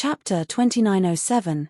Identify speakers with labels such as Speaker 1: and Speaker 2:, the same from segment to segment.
Speaker 1: Chapter 2907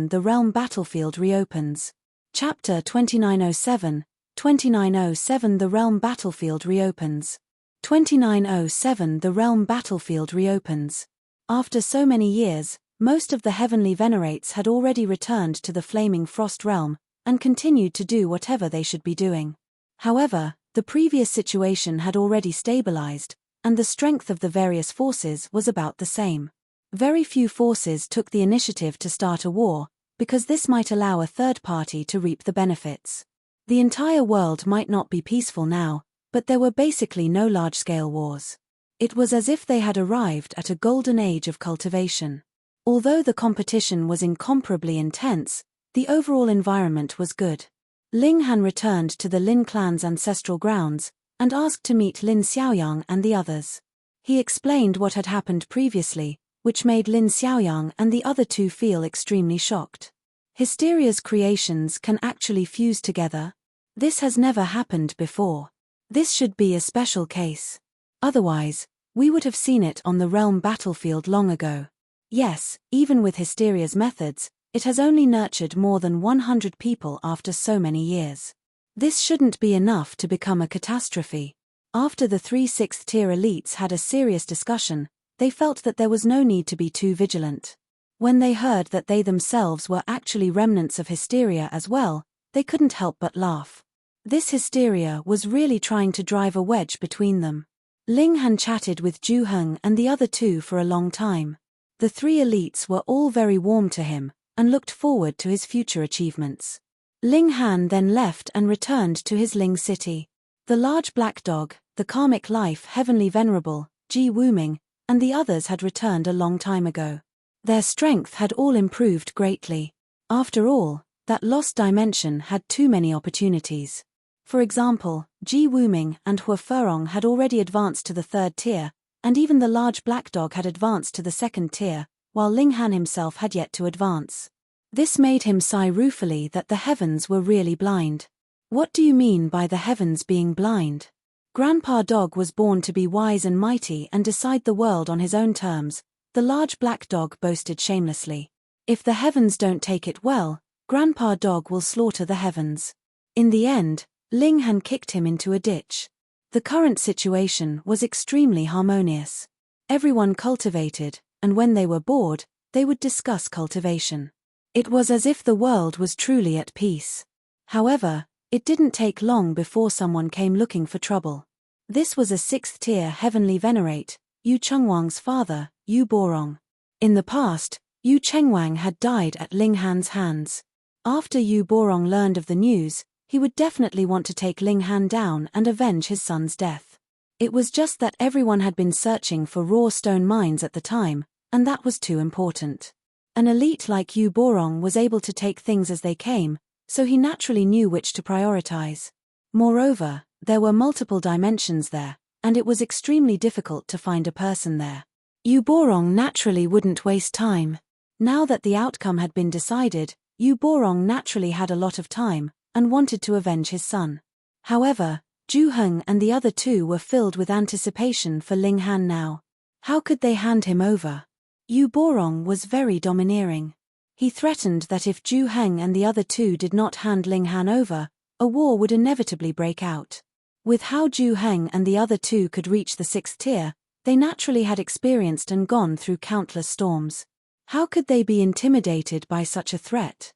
Speaker 1: The Realm Battlefield Reopens. Chapter 2907 The Realm Battlefield Reopens. 2907 The Realm Battlefield Reopens. After so many years, most of the heavenly venerates had already returned to the flaming frost realm, and continued to do whatever they should be doing. However, the previous situation had already stabilized, and the strength of the various forces was about the same. Very few forces took the initiative to start a war, because this might allow a third party to reap the benefits. The entire world might not be peaceful now, but there were basically no large-scale wars. It was as if they had arrived at a golden age of cultivation. Although the competition was incomparably intense, the overall environment was good. Ling Han returned to the Lin clan's ancestral grounds, and asked to meet Lin Xiaoyang and the others. He explained what had happened previously, which made Lin Xiaoyang and the other two feel extremely shocked. Hysteria's creations can actually fuse together? This has never happened before. This should be a special case. Otherwise, we would have seen it on the realm battlefield long ago. Yes, even with Hysteria's methods, it has only nurtured more than 100 people after so many years. This shouldn't be enough to become a catastrophe. After the 3 6th-tier elites had a serious discussion, they felt that there was no need to be too vigilant. When they heard that they themselves were actually remnants of Hysteria as well, they couldn't help but laugh. This Hysteria was really trying to drive a wedge between them. Ling Han chatted with Zhu Heng and the other two for a long time. The 3 elites were all very warm to him, and looked forward to his future achievements. Ling Han then left and returned to his Ling city. The large black dog, the karmic life heavenly venerable, Ji Wuming, and the others had returned a long time ago. Their strength had all improved greatly. After all, that lost dimension had too many opportunities. For example, Ji Wuming and Hua Furong had already advanced to the 3rd tier, and even the large black dog had advanced to the 2nd tier, while Ling Han himself had yet to advance. This made him sigh ruefully that the heavens were really blind. What do you mean by the heavens being blind? Grandpa Dog was born to be wise and mighty and decide the world on his own terms, the large black dog boasted shamelessly. If the heavens don't take it well, Grandpa Dog will slaughter the heavens. In the end, Ling Han kicked him into a ditch. The current situation was extremely harmonious. Everyone cultivated, and when they were bored, they would discuss cultivation. It was as if the world was truly at peace. However, it didn't take long before someone came looking for trouble. This was a 6th-tier heavenly venerate, Yu Chengwang's father, Yu Borong. In the past, Yu Chengwang had died at Ling Han's hands. After Yu Borong learned of the news, he would definitely want to take Ling Han down and avenge his son's death. It was just that everyone had been searching for raw stone mines at the time, and that was too important. An elite like Yu Borong was able to take things as they came, so he naturally knew which to prioritize. Moreover, there were multiple dimensions there, and it was extremely difficult to find a person there. Yu Borong naturally wouldn't waste time. Now that the outcome had been decided, Yu Borong naturally had a lot of time, and wanted to avenge his son. However, Zhu Heng and the other two were filled with anticipation for Ling Han now. How could they hand him over? Yu Borong was very domineering. He threatened that if Zhu Heng and the other two did not hand Ling Han over, a war would inevitably break out. With how Zhu Heng and the other two could reach the 6th tier, they naturally had experienced and gone through countless storms. How could they be intimidated by such a threat?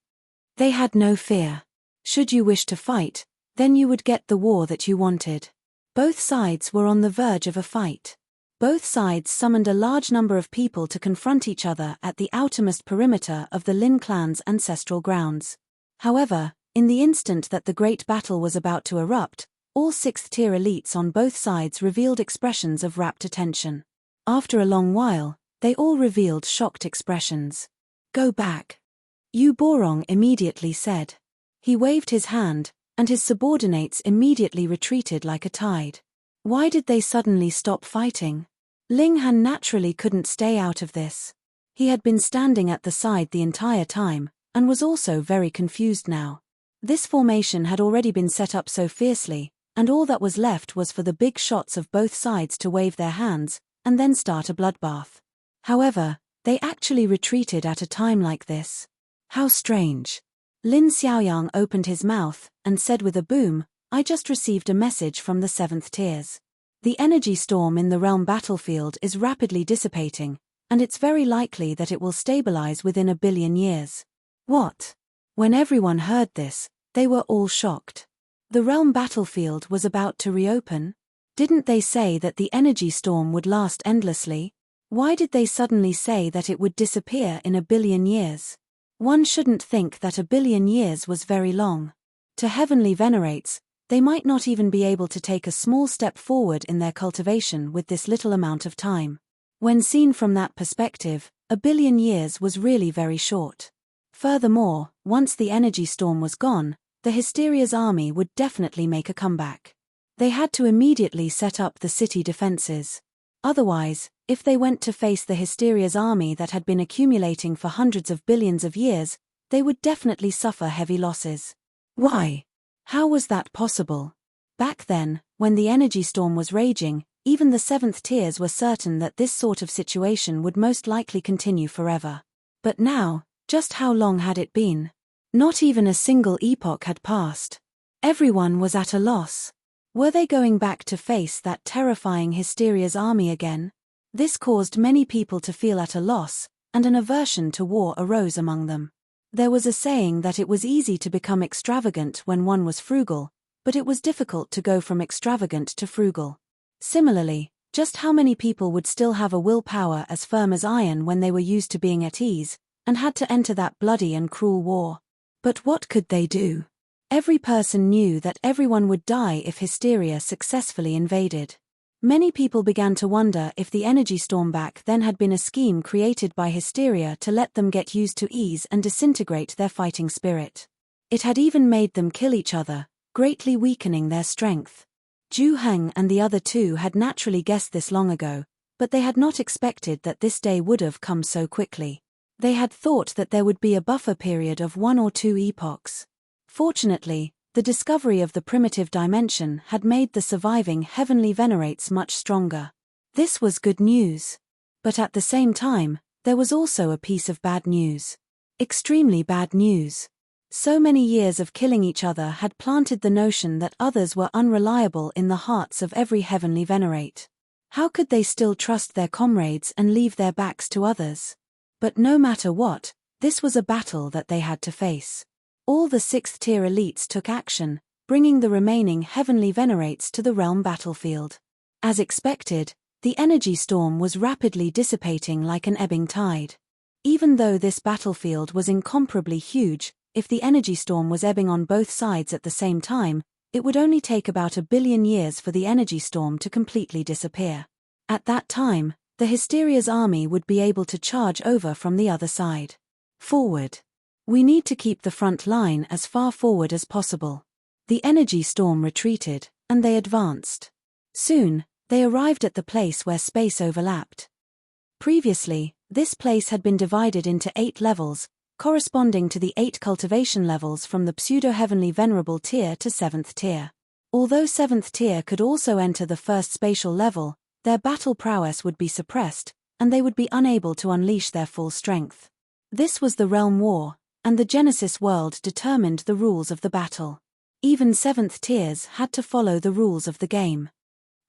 Speaker 1: They had no fear. Should you wish to fight, then you would get the war that you wanted. Both sides were on the verge of a fight. Both sides summoned a large number of people to confront each other at the outermost perimeter of the Lin clan's ancestral grounds. However, in the instant that the great battle was about to erupt, all 6th-tier elites on both sides revealed expressions of rapt attention. After a long while, they all revealed shocked expressions. "Go back," Yu Borong immediately said. He waved his hand, and his subordinates immediately retreated like a tide. Why did they suddenly stop fighting? Ling Han naturally couldn't stay out of this. He had been standing at the side the entire time, and was also very confused now. This formation had already been set up so fiercely, and all that was left was for the big shots of both sides to wave their hands, and then start a bloodbath. However, They actually retreated at a time like this. How strange. Lin Xiaoyang opened his mouth and said with a boom, I just received a message from the 7th tiers. The energy storm in the realm battlefield is rapidly dissipating, and it's very likely that it will stabilize within 1 billion years. What? When everyone heard this, they were all shocked. The realm battlefield was about to reopen? Didn't they say that the energy storm would last endlessly? Why did they suddenly say that it would disappear in 1 billion years? One shouldn't think that 1 billion years was very long. To heavenly venerates, they might not even be able to take a small step forward in their cultivation with this little amount of time. When seen from that perspective, 1 billion years was really very short. Furthermore, once the energy storm was gone, the Hysteria's army would definitely make a comeback. They had to immediately set up the city defenses. Otherwise, if they went to face the Hysteria's army that had been accumulating for hundreds of billions of years, they would definitely suffer heavy losses. Why? How was that possible? Back then, when the energy storm was raging, even the 7th tiers were certain that this sort of situation would most likely continue forever. But now, just how long had it been? Not even a single epoch had passed. Everyone was at a loss. Were they going back to face that terrifying Hysteria's army again? This caused many people to feel at a loss, and an aversion to war arose among them. There was a saying that it was easy to become extravagant when one was frugal, but it was difficult to go from extravagant to frugal. Similarly, just how many people would still have a willpower as firm as iron when they were used to being at ease, and had to enter that bloody and cruel war? But what could they do? Every person knew that everyone would die if Hysteria successfully invaded. Many people began to wonder if the energy storm back then had been a scheme created by Hysteria to let them get used to ease and disintegrate their fighting spirit. It had even made them kill each other, greatly weakening their strength. Zhu Heng and the other two had naturally guessed this long ago, but they had not expected that this day would have come so quickly. They had thought that there would be a buffer period of 1 or 2 epochs. Fortunately, the discovery of the primitive dimension had made the surviving heavenly venerates much stronger. This was good news. But at the same time, there was also a piece of bad news. Extremely bad news. So many years of killing each other had planted the notion that others were unreliable in the hearts of every heavenly venerate. How could they still trust their comrades and leave their backs to others? But no matter what, this was a battle that they had to face. All the 6th tier elites took action, bringing the remaining heavenly venerates to the realm battlefield. As expected, the energy storm was rapidly dissipating like an ebbing tide. Even though this battlefield was incomparably huge, if the energy storm was ebbing on both sides at the same time, it would only take about 1 billion years for the energy storm to completely disappear. At that time, the Hysteria's army would be able to charge over from the other side. Forward. We need to keep the front line as far forward as possible. The energy storm retreated, and they advanced. Soon, they arrived at the place where space overlapped. Previously, this place had been divided into 8 levels, corresponding to the 8 cultivation levels from the pseudo-heavenly venerable tier to 7th tier. Although 7th tier could also enter the first spatial level, their battle prowess would be suppressed, and they would be unable to unleash their full strength. This was the realm war, and the Genesis world determined the rules of the battle. Even 7th tiers had to follow the rules of the game.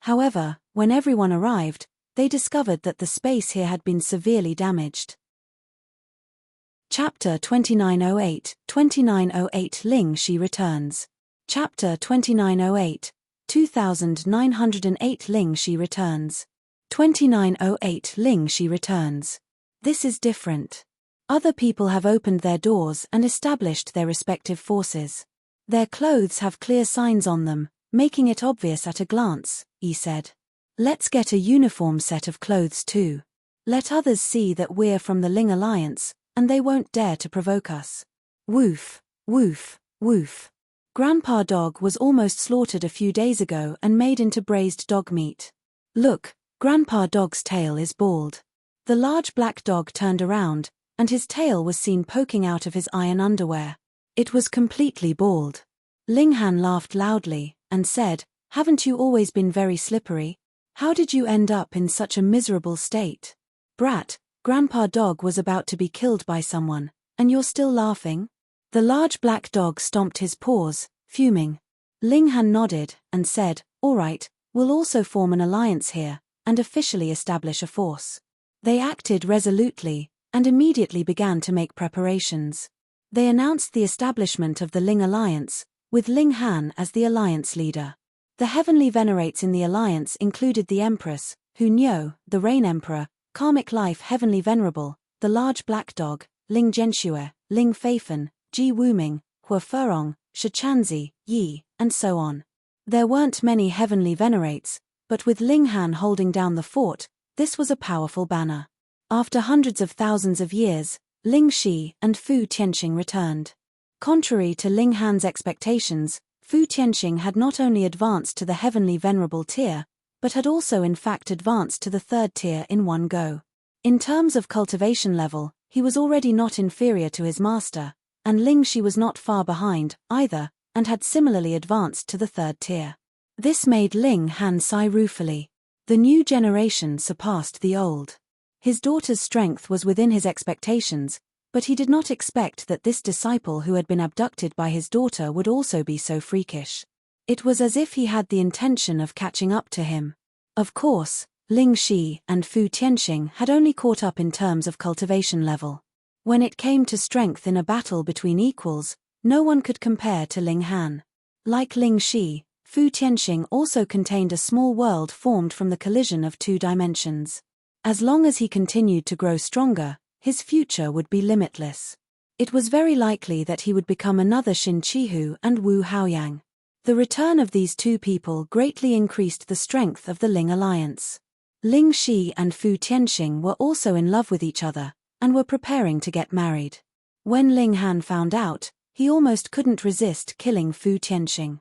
Speaker 1: However, when everyone arrived, they discovered that the space here had been severely damaged. Chapter 2908, 2908 Ling Shi returns. Chapter 2908, 2908 Ling Shi returns. 2908 Ling Shi returns. This is different. Other people have opened their doors and established their respective forces. Their clothes have clear signs on them, making it obvious at a glance, he said. Let's get a uniform set of clothes too. Let others see that we're from the Ling Alliance, and they won't dare to provoke us. Woof, woof, woof. Grandpa Dog was almost slaughtered a few days ago and made into braised dog meat. Look, Grandpa Dog's tail is bald. The large black dog turned around, and his tail was seen poking out of his iron underwear. It was completely bald. Ling Han laughed loudly, and said, "Haven't you always been very slippery? How did you end up in such a miserable state?" Brat, Grandpa Dog was about to be killed by someone, and you're still laughing? The large black dog stomped his paws, fuming. Ling Han nodded, and said, "All right, we'll also form an alliance here, and officially establish a force." They acted resolutely, and immediately began to make preparations. They announced the establishment of the Ling Alliance, with Ling Han as the alliance leader. The heavenly venerates in the alliance included the Empress, Hu Niu, the Rain Emperor, Karmic Life Heavenly Venerable, the large black dog, Ling Zhenxue, Ling Feifan, Ji Wuming, Hua Furong, Shichanzi, Yi, and so on. There weren't many heavenly venerates, but with Ling Han holding down the fort, this was a powerful banner. After hundreds of thousands of years, Ling Shi and Fu Tianqing returned. Contrary to Ling Han's expectations, Fu Tianqing had not only advanced to the heavenly venerable tier, but had also in fact advanced to the third tier in one go. In terms of cultivation level, he was already not inferior to his master, and Ling Shi was not far behind, either, and had similarly advanced to the third tier. This made Ling Han sigh ruefully. The new generation surpassed the old. His daughter's strength was within his expectations, but he did not expect that this disciple who had been abducted by his daughter would also be so freakish. It was as if he had the intention of catching up to him. Of course, Ling Shi and Fu Tianqing had only caught up in terms of cultivation level. When it came to strength in a battle between equals, no one could compare to Ling Han. Like Ling Shi, Fu Tianqing also contained a small world formed from the collision of two dimensions. As long as he continued to grow stronger, his future would be limitless. It was very likely that he would become another Xin Chihu and Wu Haoyang. The return of these two people greatly increased the strength of the Ling Alliance. Ling Shi and Fu Tianqing were also in love with each other, and were preparing to get married. When Ling Han found out, he almost couldn't resist killing Fu Tianqing.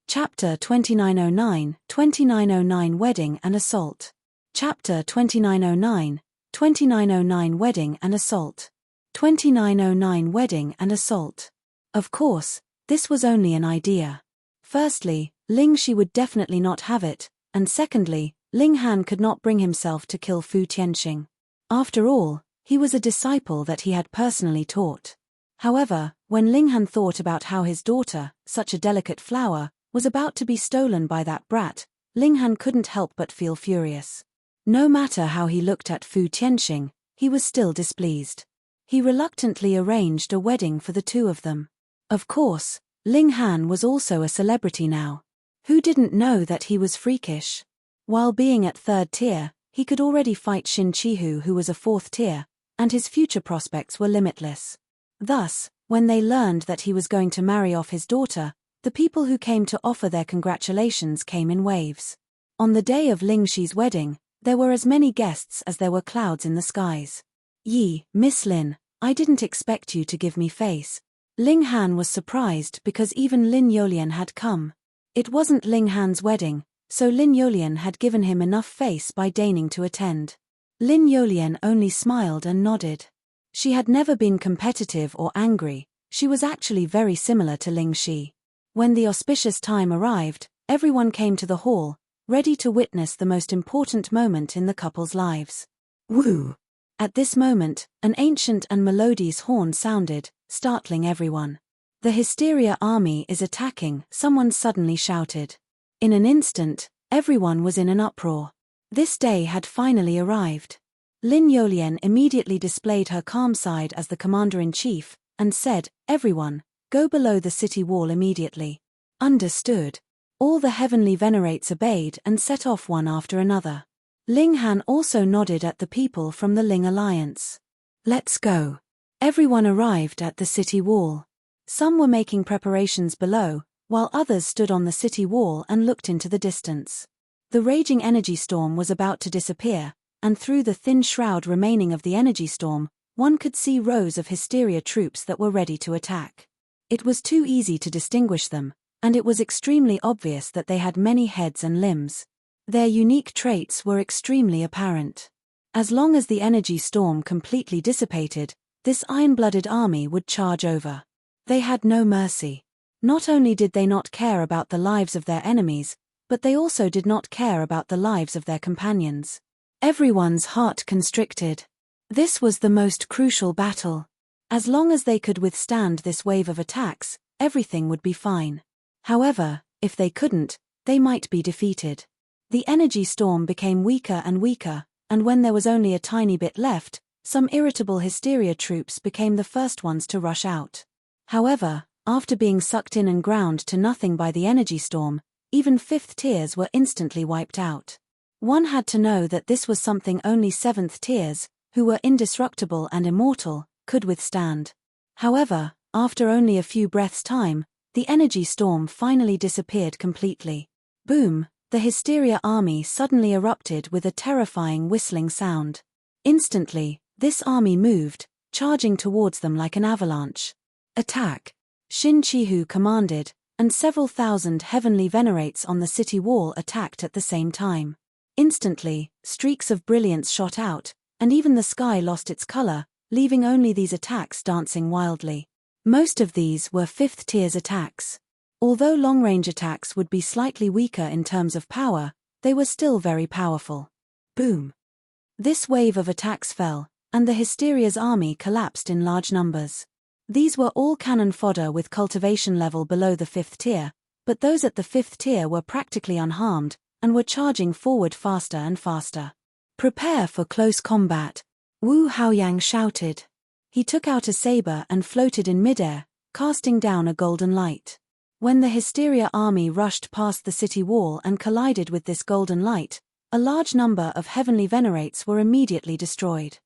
Speaker 1: Chapter 2909, 2909 Wedding and Assault. Chapter 2909, 2909 Wedding and Assault. 2909 Wedding and Assault. Of course, this was only an idea. Firstly, Ling Shi would definitely not have it, and secondly, Ling Han could not bring himself to kill Fu Tianqing. After all, he was a disciple that he had personally taught. However, when Ling Han thought about how his daughter, such a delicate flower, was about to be stolen by that brat, Ling Han couldn't help but feel furious. No matter how he looked at Fu Tianqing, he was still displeased. He reluctantly arranged a wedding for the two of them. Of course, Ling Han was also a celebrity now. Who didn't know that he was freakish? While being at third tier, he could already fight Xin Chihu, who was a fourth tier, and his future prospects were limitless. Thus, when they learned that he was going to marry off his daughter, the people who came to offer their congratulations came in waves. On the day of Ling Shi's wedding, there were as many guests as there were clouds in the skies. "Yi, Miss Lin, I didn't expect you to give me face." Ling Han was surprised because even Lin Yolian had come. It wasn't Ling Han's wedding, so Lin Yolian had given him enough face by deigning to attend. Lin Yolian only smiled and nodded. She had never been competitive or angry, she was actually very similar to Ling Shi. When the auspicious time arrived, everyone came to the hall, ready to witness the most important moment in the couple's lives. Woo! At this moment, an ancient and melodious horn sounded, startling everyone. "The Hysteria army is attacking," someone suddenly shouted. In an instant, everyone was in an uproar. This day had finally arrived. Lin Yolian immediately displayed her calm side as the commander-in-chief, and said, "Everyone, go below the city wall immediately." Understood. All the heavenly venerates obeyed and set off one after another. Ling Han also nodded at the people from the Ling Alliance. "Let's go." Everyone arrived at the city wall. Some were making preparations below, while others stood on the city wall and looked into the distance. The raging energy storm was about to disappear, and through the thin shroud remaining of the energy storm, one could see rows of Hysteria troops that were ready to attack. It was too easy to distinguish them, and it was extremely obvious that they had many heads and limbs. Their unique traits were extremely apparent. As long as the energy storm completely dissipated, this iron-blooded army would charge over. They had no mercy. Not only did they not care about the lives of their enemies, but they also did not care about the lives of their companions. Everyone's heart constricted. This was the most crucial battle. As long as they could withstand this wave of attacks, everything would be fine. However, if they couldn't, they might be defeated. The energy storm became weaker and weaker, and when there was only a tiny bit left, some irritable hysteria troops became the first ones to rush out. However, after being sucked in and ground to nothing by the energy storm, even 5th tiers were instantly wiped out. One had to know that this was something only 7th tiers, who were indestructible and immortal, could withstand. However, after only a few breaths' time, the energy storm finally disappeared completely. Boom! The hysteria army suddenly erupted with a terrifying whistling sound. Instantly, this army moved, charging towards them like an avalanche. Attack! Shin Chihu commanded, and several thousand heavenly venerates on the city wall attacked at the same time. Instantly, streaks of brilliance shot out, and even the sky lost its color, leaving only these attacks dancing wildly. Most of these were 5th tiers attacks. Although long-range attacks would be slightly weaker in terms of power, they were still very powerful. Boom! This wave of attacks fell, and the Hysteria's army collapsed in large numbers. These were all cannon fodder with cultivation level below the 5th tier, but those at the 5th tier were practically unharmed, and were charging forward faster and faster. Prepare for close combat, Wu Haoyang shouted. He took out a saber and floated in midair, casting down a golden light. When the Hysteria army rushed past the city wall and collided with this golden light, a large number of heavenly venerates were immediately destroyed.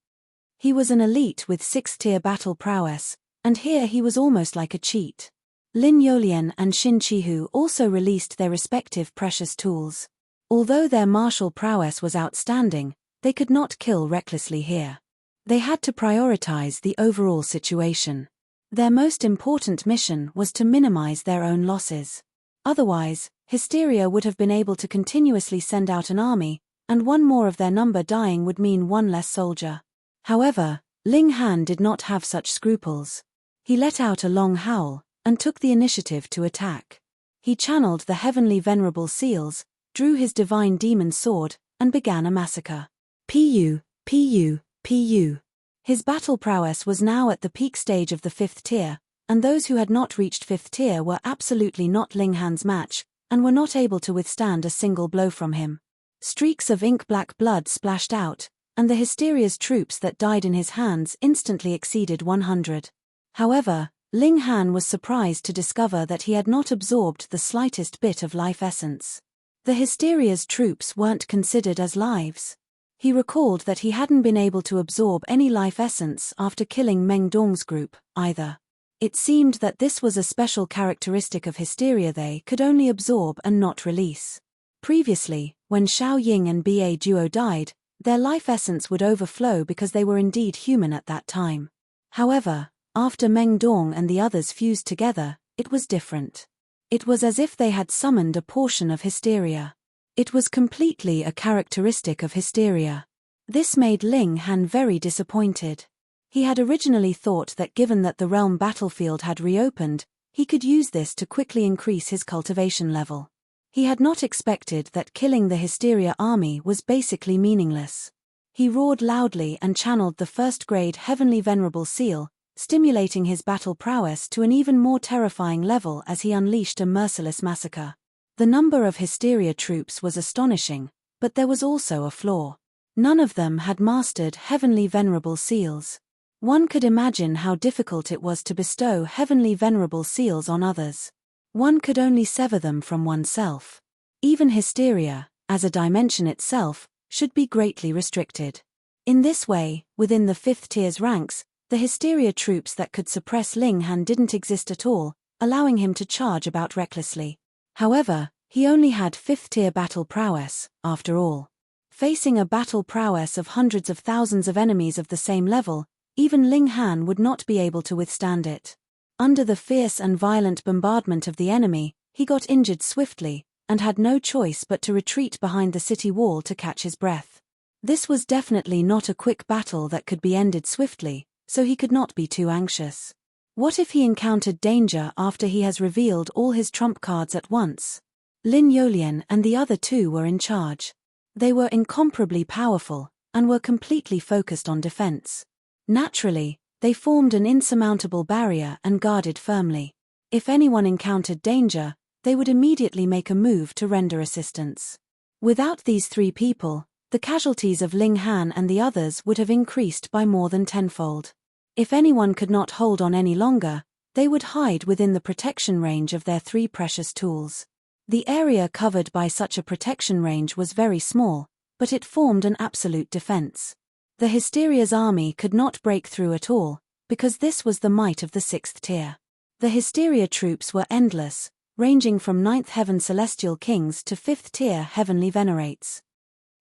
Speaker 1: He was an elite with 6th tier battle prowess, and here he was almost like a cheat. Lin Yolian and Shin Chihu also released their respective precious tools. Although their martial prowess was outstanding, they could not kill recklessly here. They had to prioritize the overall situation. Their most important mission was to minimize their own losses. Otherwise, Hysteria would have been able to continuously send out an army, and one more of their number dying would mean one less soldier. However, Ling Han did not have such scruples. He let out a long howl, and took the initiative to attack. He channeled the heavenly venerable seals, drew his divine demon sword, and began a massacre. Pu, Pu, Pu. His battle prowess was now at the peak stage of the 5th tier, and those who had not reached 5th tier were absolutely not Ling Han's match, and were not able to withstand a single blow from him. Streaks of ink-black blood splashed out, and the Hysteria's troops that died in his hands instantly exceeded 100. However, Ling Han was surprised to discover that he had not absorbed the slightest bit of life essence. The Hysteria's troops weren't considered as lives. He recalled that he hadn't been able to absorb any life essence after killing Meng Dong's group, either. It seemed that this was a special characteristic of Hysteria they could only absorb and not release. Previously, when Xiao Ying and Ba Duo died, their life essence would overflow because they were indeed human at that time. However, after Meng Dong and the others fused together, it was different. It was as if they had summoned a portion of Hysteria. It was completely a characteristic of Hysteria. This made Ling Han very disappointed. He had originally thought that given that the realm battlefield had reopened, he could use this to quickly increase his cultivation level. He had not expected that killing the Hysteria army was basically meaningless. He roared loudly and channeled the first-grade Heavenly Venerable Seal, stimulating his battle prowess to an even more terrifying level as he unleashed a merciless massacre. The number of Hysteria troops was astonishing, but there was also a flaw. None of them had mastered Heavenly Venerable Seals. One could imagine how difficult it was to bestow Heavenly Venerable Seals on others. One could only sever them from oneself. Even Hysteria, as a dimension itself, should be greatly restricted. In this way, within the 5th tier's ranks, the Hysteria troops that could suppress Ling Han didn't exist at all, allowing him to charge about recklessly. However, he only had 5th tier battle prowess, after all. Facing a battle prowess of hundreds of thousands of enemies of the same level, even Ling Han would not be able to withstand it. Under the fierce and violent bombardment of the enemy, he got injured swiftly, and had no choice but to retreat behind the city wall to catch his breath. This was definitely not a quick battle that could be ended swiftly, so he could not be too anxious. What if he encountered danger after he has revealed all his trump cards at once? Lin Yolian and the other two were in charge. They were incomparably powerful, and were completely focused on defense. Naturally, they formed an insurmountable barrier and guarded firmly. If anyone encountered danger, they would immediately make a move to render assistance. Without these three people, the casualties of Ling Han and the others would have increased by more than tenfold. If anyone could not hold on any longer, they would hide within the protection range of their three precious tools. The area covered by such a protection range was very small, but it formed an absolute defense. The Hysteria's army could not break through at all, because this was the might of the sixth tier. The Hysteria troops were endless, ranging from 9th heaven celestial kings to 5th tier heavenly venerates.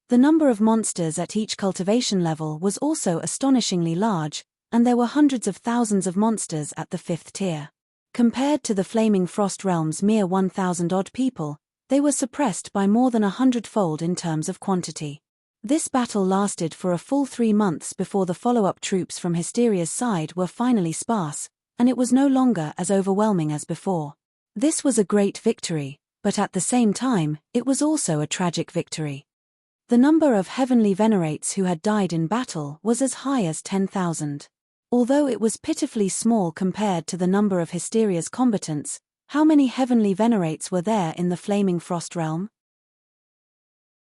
Speaker 1: The number of monsters at each cultivation level was also astonishingly large, and there were hundreds of thousands of monsters at the 5th tier. Compared to the Flaming Frost Realm's mere 1,000-odd people, they were suppressed by more than 100-fold in terms of quantity. This battle lasted for a full 3 months before the follow-up troops from Hysteria's side were finally sparse, and it was no longer as overwhelming as before. This was a great victory, but at the same time, it was also a tragic victory. The number of heavenly venerates who had died in battle was as high as 10,000. Although it was pitifully small compared to the number of Hysteria's combatants, how many heavenly venerates were there in the Flaming Frost Realm?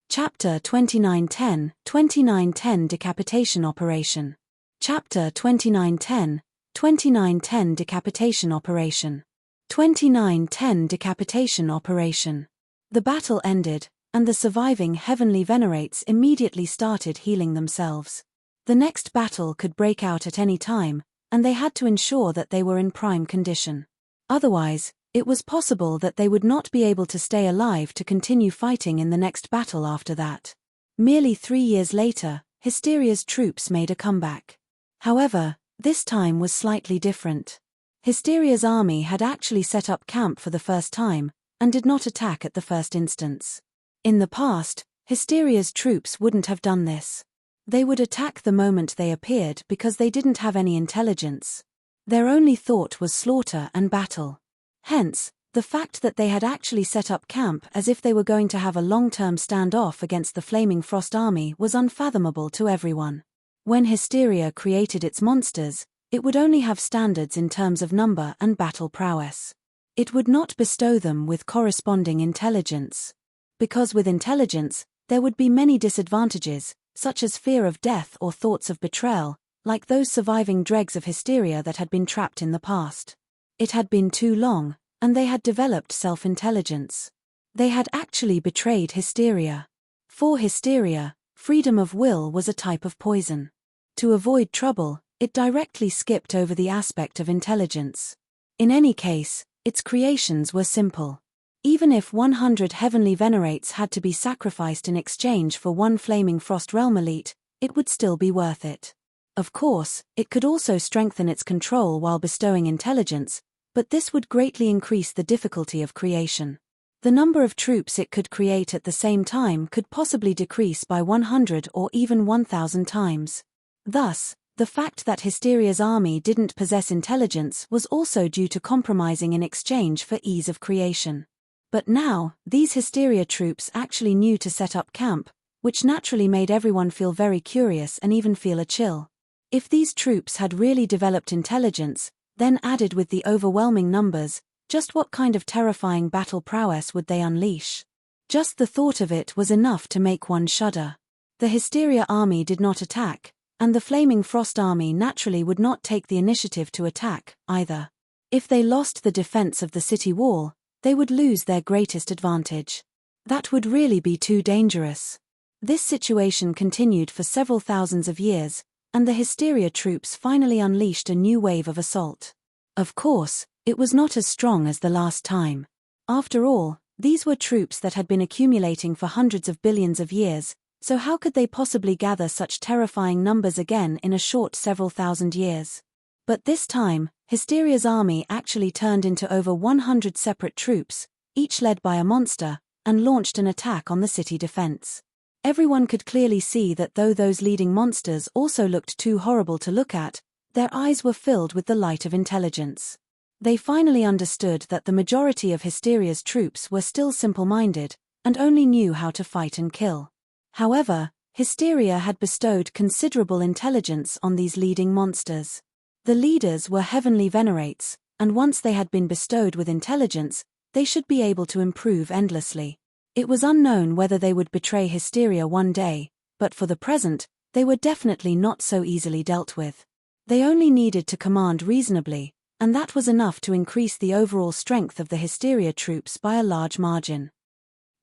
Speaker 1: Chapter 2910, 2910 Decapitation Operation. Chapter 2910, 2910 Decapitation Operation. 2910 Decapitation Operation. The battle ended, and the surviving heavenly venerates immediately started healing themselves. The next battle could break out at any time, and they had to ensure that they were in prime condition. Otherwise, it was possible that they would not be able to stay alive to continue fighting in the next battle after that. Merely 3 years later, Hysteria's troops made a comeback. However, this time was slightly different. Hysteria's army had actually set up camp for the first time, and did not attack at the first instance. In the past, Hysteria's troops wouldn't have done this. They would attack the moment they appeared because they didn't have any intelligence. Their only thought was slaughter and battle. Hence, the fact that they had actually set up camp as if they were going to have a long-term standoff against the Flaming Frost army was unfathomable to everyone. When Hysteria created its monsters, it would only have standards in terms of number and battle prowess. It would not bestow them with corresponding intelligence. Because with intelligence, there would be many disadvantages, such as fear of death or thoughts of betrayal, like those surviving dregs of Hysteria that had been trapped in the past. It had been too long, and they had developed self-intelligence. They had actually betrayed Hysteria. For Hysteria, freedom of will was a type of poison. To avoid trouble, it directly skipped over the aspect of intelligence. In any case, its creations were simple. Even if 100 heavenly venerates had to be sacrificed in exchange for one Flaming Frost Realm elite, it would still be worth it. Of course, it could also strengthen its control while bestowing intelligence, but this would greatly increase the difficulty of creation. The number of troops it could create at the same time could possibly decrease by 100 or even 1,000 times. Thus, the fact that Hysteria's army didn't possess intelligence was also due to compromising in exchange for ease of creation. But now, these Hysteria troops actually knew to set up camp, which naturally made everyone feel very curious and even feel a chill. If these troops had really developed intelligence, then added with the overwhelming numbers, just what kind of terrifying battle prowess would they unleash? Just the thought of it was enough to make one shudder. The Hysteria army did not attack, and the Flaming Frost army naturally would not take the initiative to attack, either. If they lost the defense of the city wall, they would lose their greatest advantage. That would really be too dangerous. This situation continued for several thousands of years, and the Hysteria troops finally unleashed a new wave of assault. Of course, it was not as strong as the last time. After all, these were troops that had been accumulating for hundreds of billions of years, so how could they possibly gather such terrifying numbers again in a short several thousand years? But this time, Hysteria's army actually turned into over 100 separate troops, each led by a monster, and launched an attack on the city defense. Everyone could clearly see that though those leading monsters also looked too horrible to look at, their eyes were filled with the light of intelligence. They finally understood that the majority of Hysteria's troops were still simple-minded, and only knew how to fight and kill. However, Hysteria had bestowed considerable intelligence on these leading monsters. The leaders were heavenly venerates, and once they had been bestowed with intelligence, they should be able to improve endlessly. It was unknown whether they would betray Hysteria one day, but for the present, they were definitely not so easily dealt with. They only needed to command reasonably, and that was enough to increase the overall strength of the Hysteria troops by a large margin.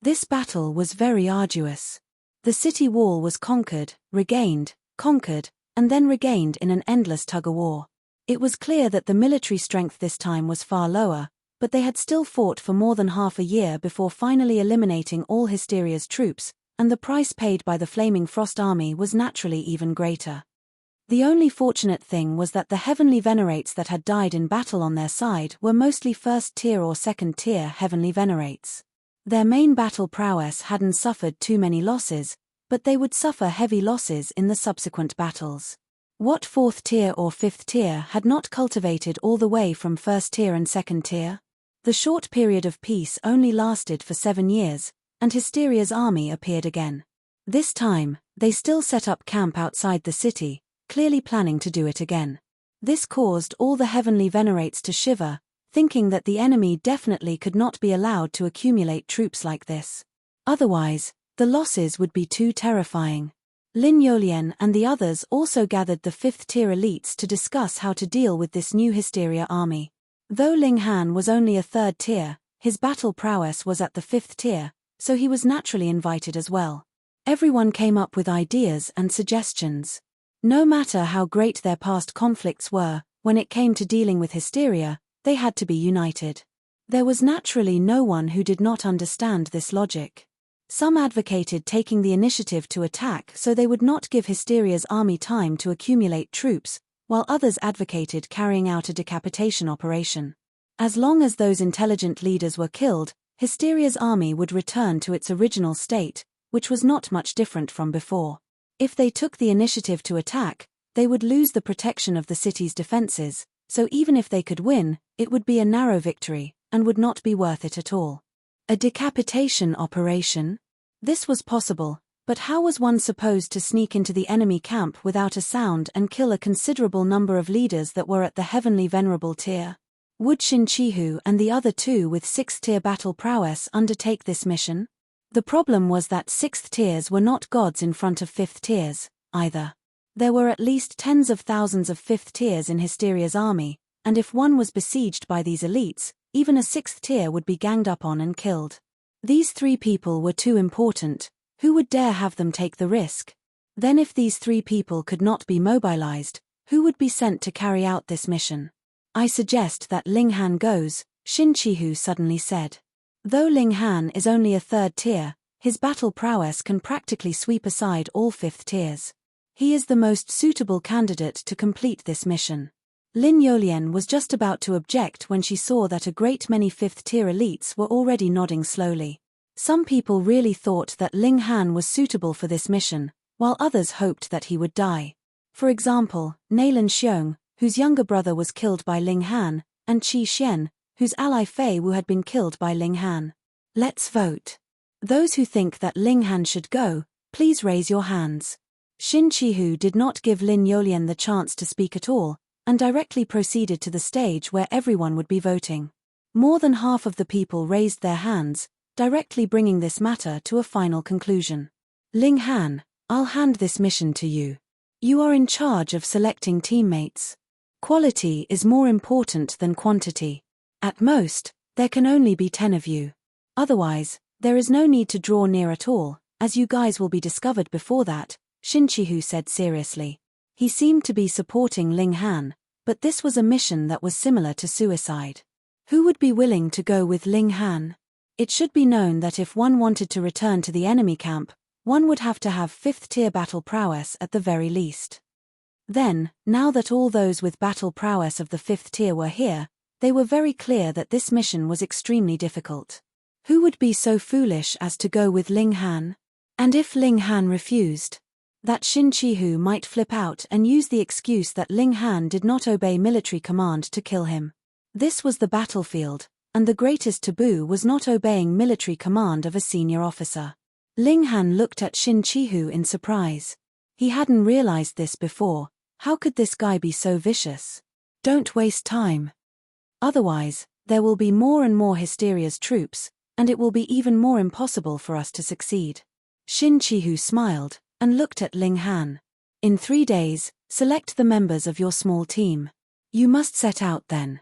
Speaker 1: This battle was very arduous. The city wall was conquered, and then regained in an endless tug-of-war. It was clear that the military strength this time was far lower, but they had still fought for more than half a year before finally eliminating all Hysteria's troops, and the price paid by the Flaming Frost army was naturally even greater. The only fortunate thing was that the heavenly venerates that had died in battle on their side were mostly first-tier or second-tier heavenly venerates. Their main battle prowess hadn't suffered too many losses, but they would suffer heavy losses in the subsequent battles. What fourth-tier or fifth-tier had not cultivated all the way from first-tier and second-tier? The short period of peace only lasted for 7 years, and Hysteria's army appeared again. This time, they still set up camp outside the city, clearly planning to do it again. This caused all the heavenly venerates to shiver, thinking that the enemy definitely could not be allowed to accumulate troops like this. Otherwise, the losses would be too terrifying. Lin Yolian and the others also gathered the 5th-tier elites to discuss how to deal with this new Hysteria army. Though Ling Han was only a 3rd tier, his battle prowess was at the 5th tier, so he was naturally invited as well. Everyone came up with ideas and suggestions. No matter how great their past conflicts were, when it came to dealing with Hysteria, they had to be united. There was naturally no one who did not understand this logic. Some advocated taking the initiative to attack so they would not give Hysteria's army time to accumulate troops, while others advocated carrying out a decapitation operation. As long as those intelligent leaders were killed, Hysteria's army would return to its original state, which was not much different from before. If they took the initiative to attack, they would lose the protection of the city's defenses, so even if they could win, it would be a narrow victory, and would not be worth it at all. A decapitation operation? This was possible, but how was one supposed to sneak into the enemy camp without a sound and kill a considerable number of leaders that were at the heavenly venerable tier? Would Shin Chihu and the other 2 with 6th-tier battle prowess undertake this mission? The problem was that 6th tiers were not gods in front of 5th tiers, either. There were at least tens of thousands of 5th tiers in Hysteria's army, and if one was besieged by these elites, even a 6th tier would be ganged up on and killed. These 3 people were too important. Who would dare have them take the risk? Then if these 3 people could not be mobilized, who would be sent to carry out this mission? I suggest that Ling Han goes, Shin Chihu suddenly said. Though Ling Han is only a 3rd tier, his battle prowess can practically sweep aside all 5th tiers. He is the most suitable candidate to complete this mission. Lin Yolian was just about to object when she saw that a great many 5th-tier elites were already nodding slowly. Some people really thought that Ling Han was suitable for this mission, while others hoped that he would die. For example, Nailan Xiong, whose younger brother was killed by Ling Han, and Qi Xian, whose ally Fei Wu had been killed by Ling Han. Let's vote. Those who think that Ling Han should go, please raise your hands. Shin Chihu did not give Lin Yolian the chance to speak at all, and directly proceeded to the stage where everyone would be voting. More than half of the people raised their hands, directly bringing this matter to a final conclusion. Ling Han, I'll hand this mission to you. You are in charge of selecting teammates. Quality is more important than quantity. At most, there can only be 10 of you. Otherwise, there is no need to draw near at all, as you guys will be discovered before that, Shin Chihu said seriously. He seemed to be supporting Ling Han, but this was a mission that was similar to suicide. Who would be willing to go with Ling Han? It should be known that if one wanted to return to the enemy camp, one would have to have 5th-tier battle prowess at the very least. Then, now that all those with battle prowess of the 5th tier were here, they were very clear that this mission was extremely difficult. Who would be so foolish as to go with Ling Han? And if Ling Han refused? That Shin Chihu might flip out and use the excuse that Ling Han did not obey military command to kill him. This was the battlefield, and the greatest taboo was not obeying military command of a senior officer. Ling Han looked at Shin Chihu in surprise. He hadn't realized this before. How could this guy be so vicious? Don't waste time. Otherwise, there will be more and more Hysteria's troops, and it will be even more impossible for us to succeed. Shin Chihu smiled, and looked at Ling Han. In 3 days, select the members of your small team. You must set out then.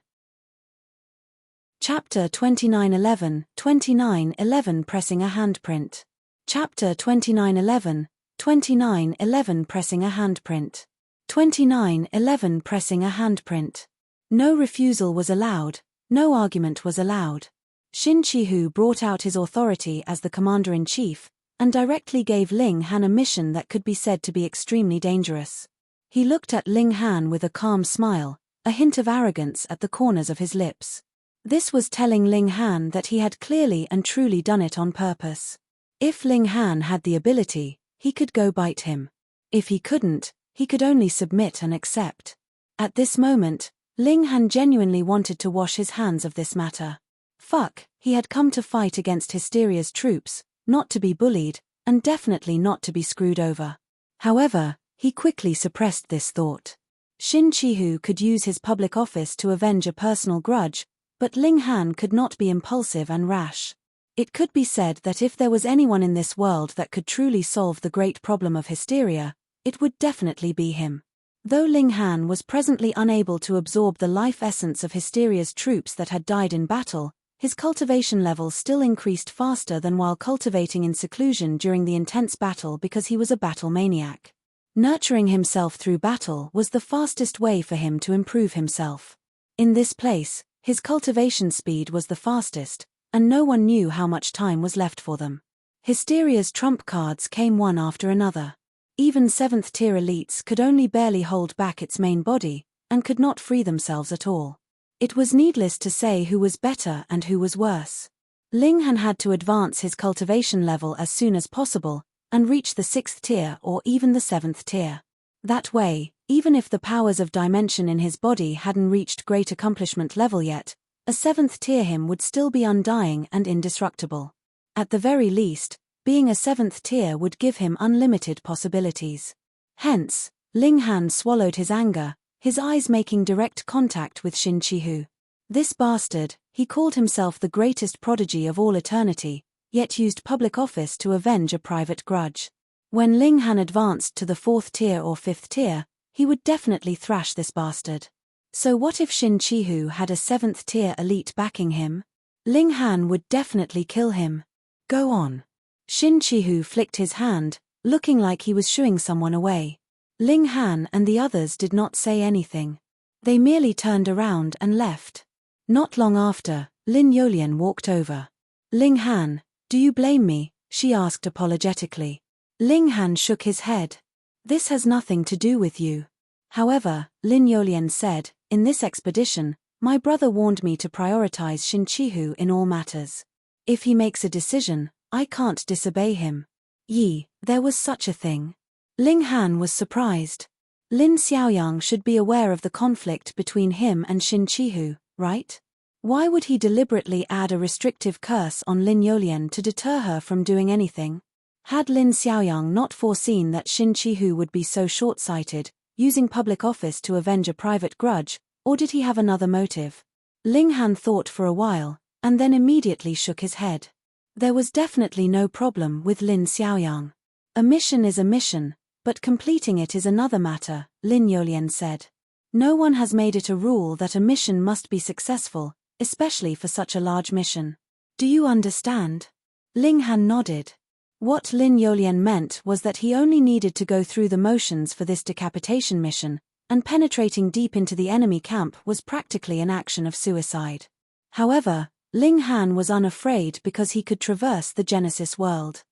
Speaker 1: Chapter 2911, 2911 Pressing a handprint. Chapter 2911, 2911 Pressing a handprint. 2911 Pressing a handprint. No refusal was allowed, no argument was allowed. Shin Chihu brought out his authority as the commander-in-chief, and directly gave Ling Han a mission that could be said to be extremely dangerous. He looked at Ling Han with a calm smile, a hint of arrogance at the corners of his lips. This was telling Ling Han that he had clearly and truly done it on purpose. If Ling Han had the ability, he could go bite him. If he couldn't, he could only submit and accept. At this moment, Ling Han genuinely wanted to wash his hands of this matter. Fuck, he had come to fight against Hysteria's troops, not to be bullied, and definitely not to be screwed over. However, he quickly suppressed this thought. Shin Chihu could use his public office to avenge a personal grudge, but Ling Han could not be impulsive and rash. It could be said that if there was anyone in this world that could truly solve the great problem of Hysteria, it would definitely be him. Though Ling Han was presently unable to absorb the life essence of Hysteria's troops that had died in battle, his cultivation level still increased faster than while cultivating in seclusion during the intense battle because he was a battle maniac. Nurturing himself through battle was the fastest way for him to improve himself. In this place, his cultivation speed was the fastest, and no one knew how much time was left for them. Hysteria's trump cards came one after another. Even 7th-tier elites could only barely hold back its main body, and could not free themselves at all. It was needless to say who was better and who was worse. Ling Han had to advance his cultivation level as soon as possible, and reach the 6th tier or even the 7th tier. That way, even if the powers of dimension in his body hadn't reached great accomplishment level yet, a 7th tier him would still be undying and indestructible. At the very least, being a 7th tier would give him unlimited possibilities. Hence, Ling Han swallowed his anger, his eyes making direct contact with Shin Chihu. This bastard, he called himself the greatest prodigy of all eternity, yet used public office to avenge a private grudge. When Ling Han advanced to the 4th tier or 5th tier, he would definitely thrash this bastard. So what if Shin Chihu had a 7th tier elite backing him? Ling Han would definitely kill him. Go on. Shin Chihu flicked his hand, looking like he was shooing someone away. Ling Han and the others did not say anything. They merely turned around and left. Not long after, Lin Yolian walked over. Ling Han, do you blame me? She asked apologetically. Ling Han shook his head. This has nothing to do with you. However, Lin Yolian said, in this expedition, my brother warned me to prioritize Shin Chihu in all matters. If he makes a decision, I can't disobey him. Yi, there was such a thing. Ling Han was surprised. Lin Xiaoyang should be aware of the conflict between him and Shin Chihu, right? Why would he deliberately add a restrictive curse on Lin Yolian to deter her from doing anything? Had Lin Xiaoyang not foreseen that Shin Chihu would be so short-sighted, using public office to avenge a private grudge, or did he have another motive? Ling Han thought for a while, and then immediately shook his head. There was definitely no problem with Lin Xiaoyang. A mission is a mission, but completing it is another matter, Lin Yolian said. No one has made it a rule that a mission must be successful, especially for such a large mission. Do you understand? Ling Han nodded. What Lin Yolian meant was that he only needed to go through the motions for this decapitation mission, and penetrating deep into the enemy camp was practically an action of suicide. However, Ling Han was unafraid because he could traverse the Genesis world.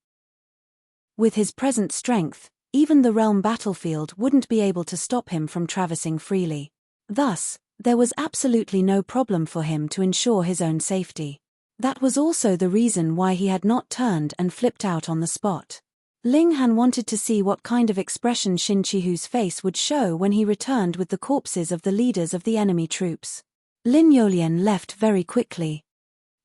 Speaker 1: With his present strength, even the realm battlefield wouldn't be able to stop him from traversing freely. Thus, there was absolutely no problem for him to ensure his own safety. That was also the reason why he had not turned and flipped out on the spot. Ling Han wanted to see what kind of expression Shin Chihu's face would show when he returned with the corpses of the leaders of the enemy troops. Lin Yolian left very quickly.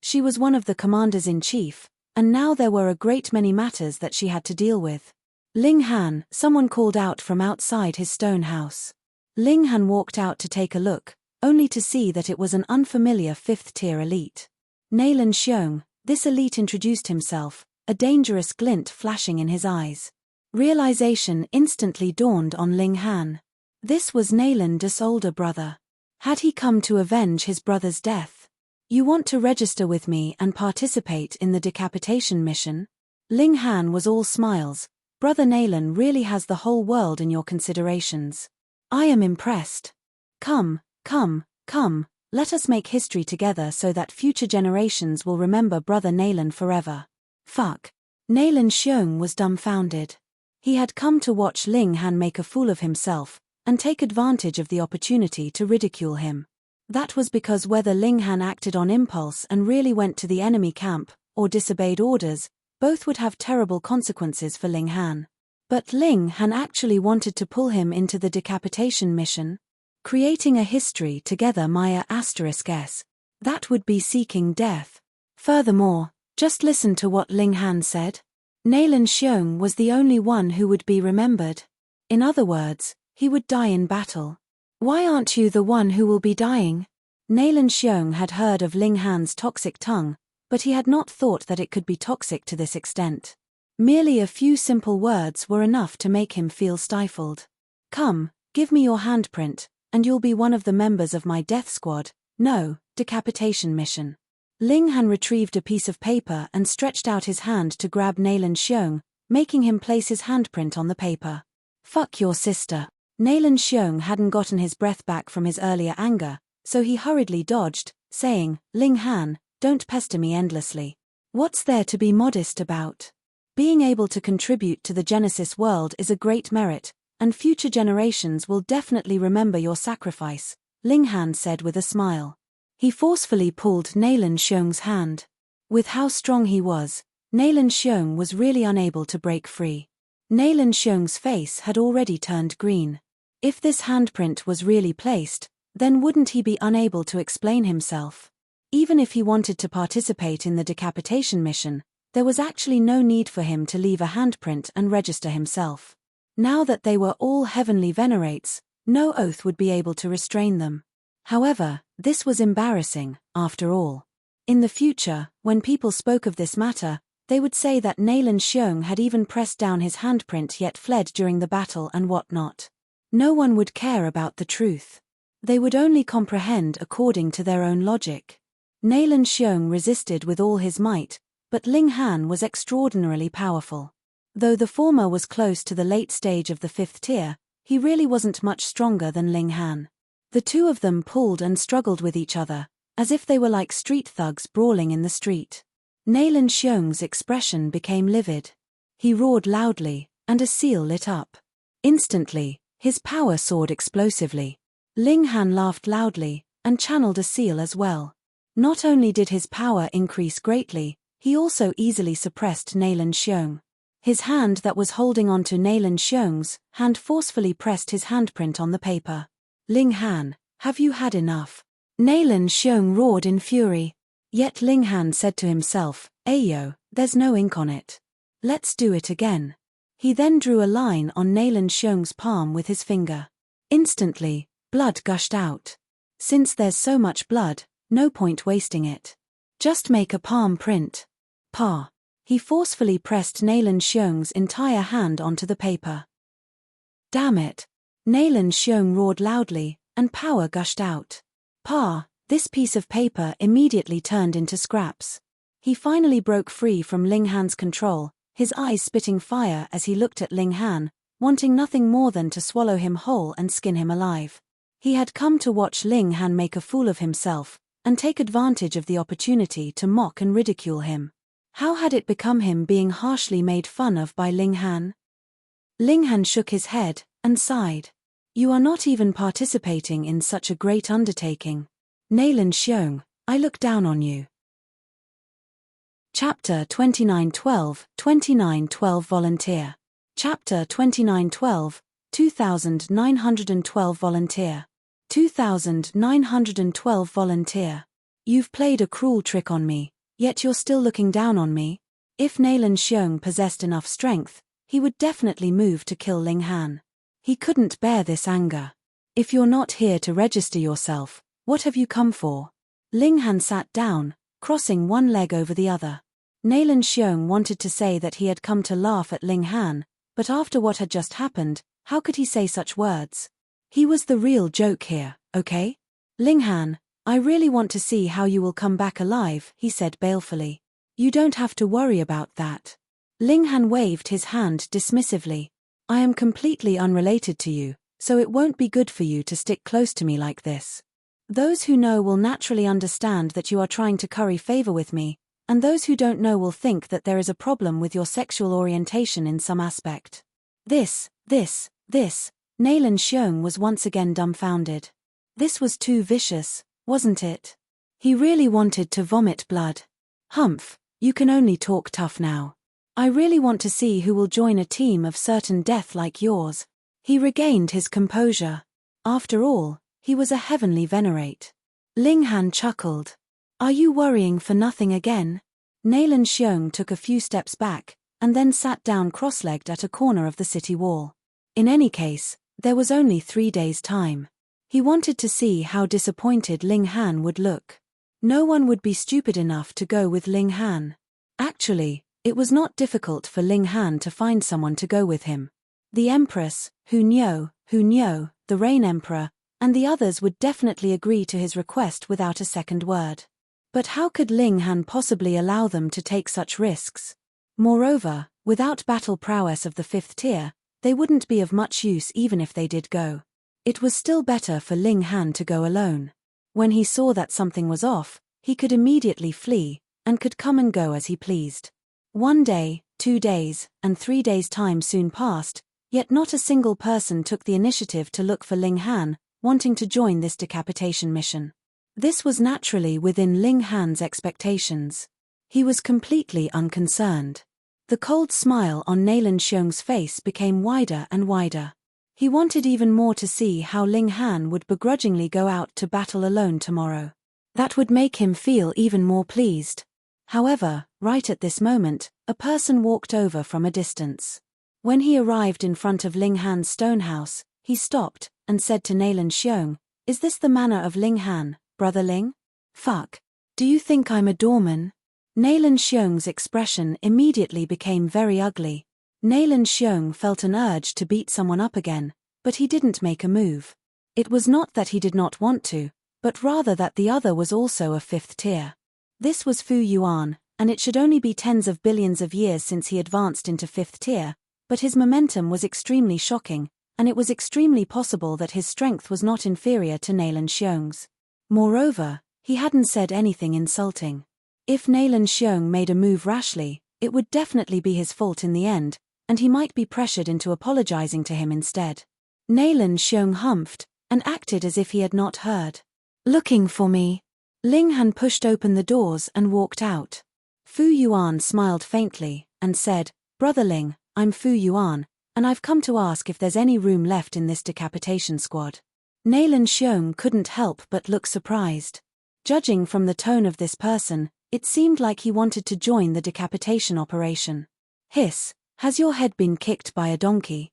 Speaker 1: She was one of the commanders-in-chief, and now there were a great many matters that she had to deal with. Ling Han, someone called out from outside his stone house. Ling Han walked out to take a look, only to see that it was an unfamiliar 5th-tier elite. Nalan Xiong, this elite introduced himself, a dangerous glint flashing in his eyes. Realization instantly dawned on Ling Han. This was Nalan De's older brother. Had he come to avenge his brother's death? You want to register with me and participate in the decapitation mission? Ling Han was all smiles. Brother Nalan really has the whole world in your considerations. I am impressed. Come, let us make history together so that future generations will remember Brother Nalan forever. Fuck. Nalan Xiong was dumbfounded. He had come to watch Ling Han make a fool of himself, and take advantage of the opportunity to ridicule him. That was because whether Ling Han acted on impulse and really went to the enemy camp, or disobeyed orders, both would have terrible consequences for Ling Han. But Ling Han actually wanted to pull him into the decapitation mission. Creating a history together S. That would be seeking death. Furthermore, just listen to what Ling Han said. Nalan Xiong was the only one who would be remembered. In other words, he would die in battle. Why aren't you the one who will be dying? Nalan Xiong had heard of Ling Han's toxic tongue, but he had not thought that it could be toxic to this extent. Merely a few simple words were enough to make him feel stifled. Come, give me your handprint, and you'll be one of the members of my death squad. No, decapitation mission. Ling Han retrieved a piece of paper and stretched out his hand to grab Nalan Xiong, making him place his handprint on the paper. Fuck your sister. Nalan Xiong hadn't gotten his breath back from his earlier anger, so he hurriedly dodged, saying, Ling Han, don't pester me endlessly. What's there to be modest about? Being able to contribute to the Genesis world is a great merit, and future generations will definitely remember your sacrifice, Ling Han said with a smile. He forcefully pulled Nalan Xiong's hand. With how strong he was, Nalan Xiong was really unable to break free. Nalan Xiong's face had already turned green. If this handprint was really placed, then wouldn't he be unable to explain himself? Even if he wanted to participate in the decapitation mission, there was actually no need for him to leave a handprint and register himself. Now that they were all heavenly venerates, no oath would be able to restrain them. However, this was embarrassing, after all. In the future, when people spoke of this matter, they would say that Nalan Xiong had even pressed down his handprint yet fled during the battle and whatnot. No one would care about the truth. They would only comprehend according to their own logic. Nalan Xiong resisted with all his might, but Ling Han was extraordinarily powerful. Though the former was close to the late stage of the 5th tier, he really wasn't much stronger than Ling Han. The two of them pulled and struggled with each other, as if they were like street thugs brawling in the street. Nalan Xiong's expression became livid. He roared loudly, and a seal lit up. Instantly, his power soared explosively. Ling Han laughed loudly, and channeled a seal as well. Not only did his power increase greatly, he also easily suppressed Nalan Xiong. His hand that was holding onto Nalan Xiong's hand forcefully pressed his handprint on the paper. Ling Han, have you had enough? Nalan Xiong roared in fury. Yet Ling Han said to himself, Ayo, there's no ink on it. Let's do it again. He then drew a line on Nalan Xiong's palm with his finger. Instantly, blood gushed out. Since there's so much blood, no point wasting it. Just make a palm print. Pa. He forcefully pressed Nalan Xiong's entire hand onto the paper. Damn it. Nalan Xiong roared loudly, and power gushed out. Pa. This piece of paper immediately turned into scraps. He finally broke free from Ling Han's control, his eyes spitting fire as he looked at Ling Han, wanting nothing more than to swallow him whole and skin him alive. He had come to watch Ling Han make a fool of himself, and take advantage of the opportunity to mock and ridicule him. How had it become him being harshly made fun of by Ling Han? Ling Han shook his head, and sighed. You are not even participating in such a great undertaking. Nalan Xiong, I look down on you. Chapter 2912 Volunteer. Chapter 2912, 2912 Volunteer. 2912 Volunteer. You've played a cruel trick on me, yet you're still looking down on me? If Nalan Xiong possessed enough strength, he would definitely move to kill Ling Han. He couldn't bear this anger. If you're not here to register yourself, what have you come for? Ling Han sat down, crossing one leg over the other. Nalan Xiong wanted to say that he had come to laugh at Ling Han, but after what had just happened, how could he say such words? He was the real joke here, okay? Ling Han, I really want to see how you will come back alive, he said balefully. You don't have to worry about that. Ling Han waved his hand dismissively. I am completely unrelated to you, so it won't be good for you to stick close to me like this. Those who know will naturally understand that you are trying to curry favor with me, and those who don't know will think that there is a problem with your sexual orientation in some aspect. This, Nalan Xiong was once again dumbfounded. This was too vicious, wasn't it? He really wanted to vomit blood. Humph, you can only talk tough now. I really want to see who will join a team of certain death like yours. He regained his composure. After all, he was a heavenly venerate. Ling Han chuckled. Are you worrying for nothing again? Nalan Xiong took a few steps back, and then sat down cross-legged at a corner of the city wall. In any case, there was only 3 days' time. He wanted to see how disappointed Ling Han would look. No one would be stupid enough to go with Ling Han. Actually, it was not difficult for Ling Han to find someone to go with him. The Empress, Hu Niu, the Rain Emperor, and the others would definitely agree to his request without a second word. But how could Ling Han possibly allow them to take such risks? Moreover, without battle prowess of the 5th tier, they wouldn't be of much use even if they did go. It was still better for Ling Han to go alone. When he saw that something was off, he could immediately flee, and could come and go as he pleased. 1 day, 2 days, and 3 days' time soon passed, yet not a single person took the initiative to look for Ling Han, wanting to join this decapitation mission. This was naturally within Ling Han's expectations. He was completely unconcerned. The cold smile on Nalan Xiong's face became wider and wider. He wanted even more to see how Ling Han would begrudgingly go out to battle alone tomorrow. That would make him feel even more pleased. However, right at this moment, a person walked over from a distance. When he arrived in front of Ling Han's stone house, he stopped, and said to Nalan Xiong, Is this the manner of Ling Han, Brother Ling? Fuck. Do you think I'm a doorman? Nalan Xiong's expression immediately became very ugly. Nalan Xiong felt an urge to beat someone up again, but he didn't make a move. It was not that he did not want to, but rather that the other was also a 5th tier. This was Fu Yuan, and it should only be tens of billions of years since he advanced into 5th tier, but his momentum was extremely shocking, and it was extremely possible that his strength was not inferior to Nalan Xiong's. Moreover, he hadn't said anything insulting. If Nalan Xiong made a move rashly, it would definitely be his fault in the end, and he might be pressured into apologizing to him instead. Nalan Xiong humphed, and acted as if he had not heard. Looking for me? Ling Han pushed open the doors and walked out. Fu Yuan smiled faintly, and said, Brother Ling, I'm Fu Yuan, and I've come to ask if there's any room left in this decapitation squad. Nalan Xiong couldn't help but look surprised. Judging from the tone of this person, it seemed like he wanted to join the decapitation operation. Hiss, has your head been kicked by a donkey?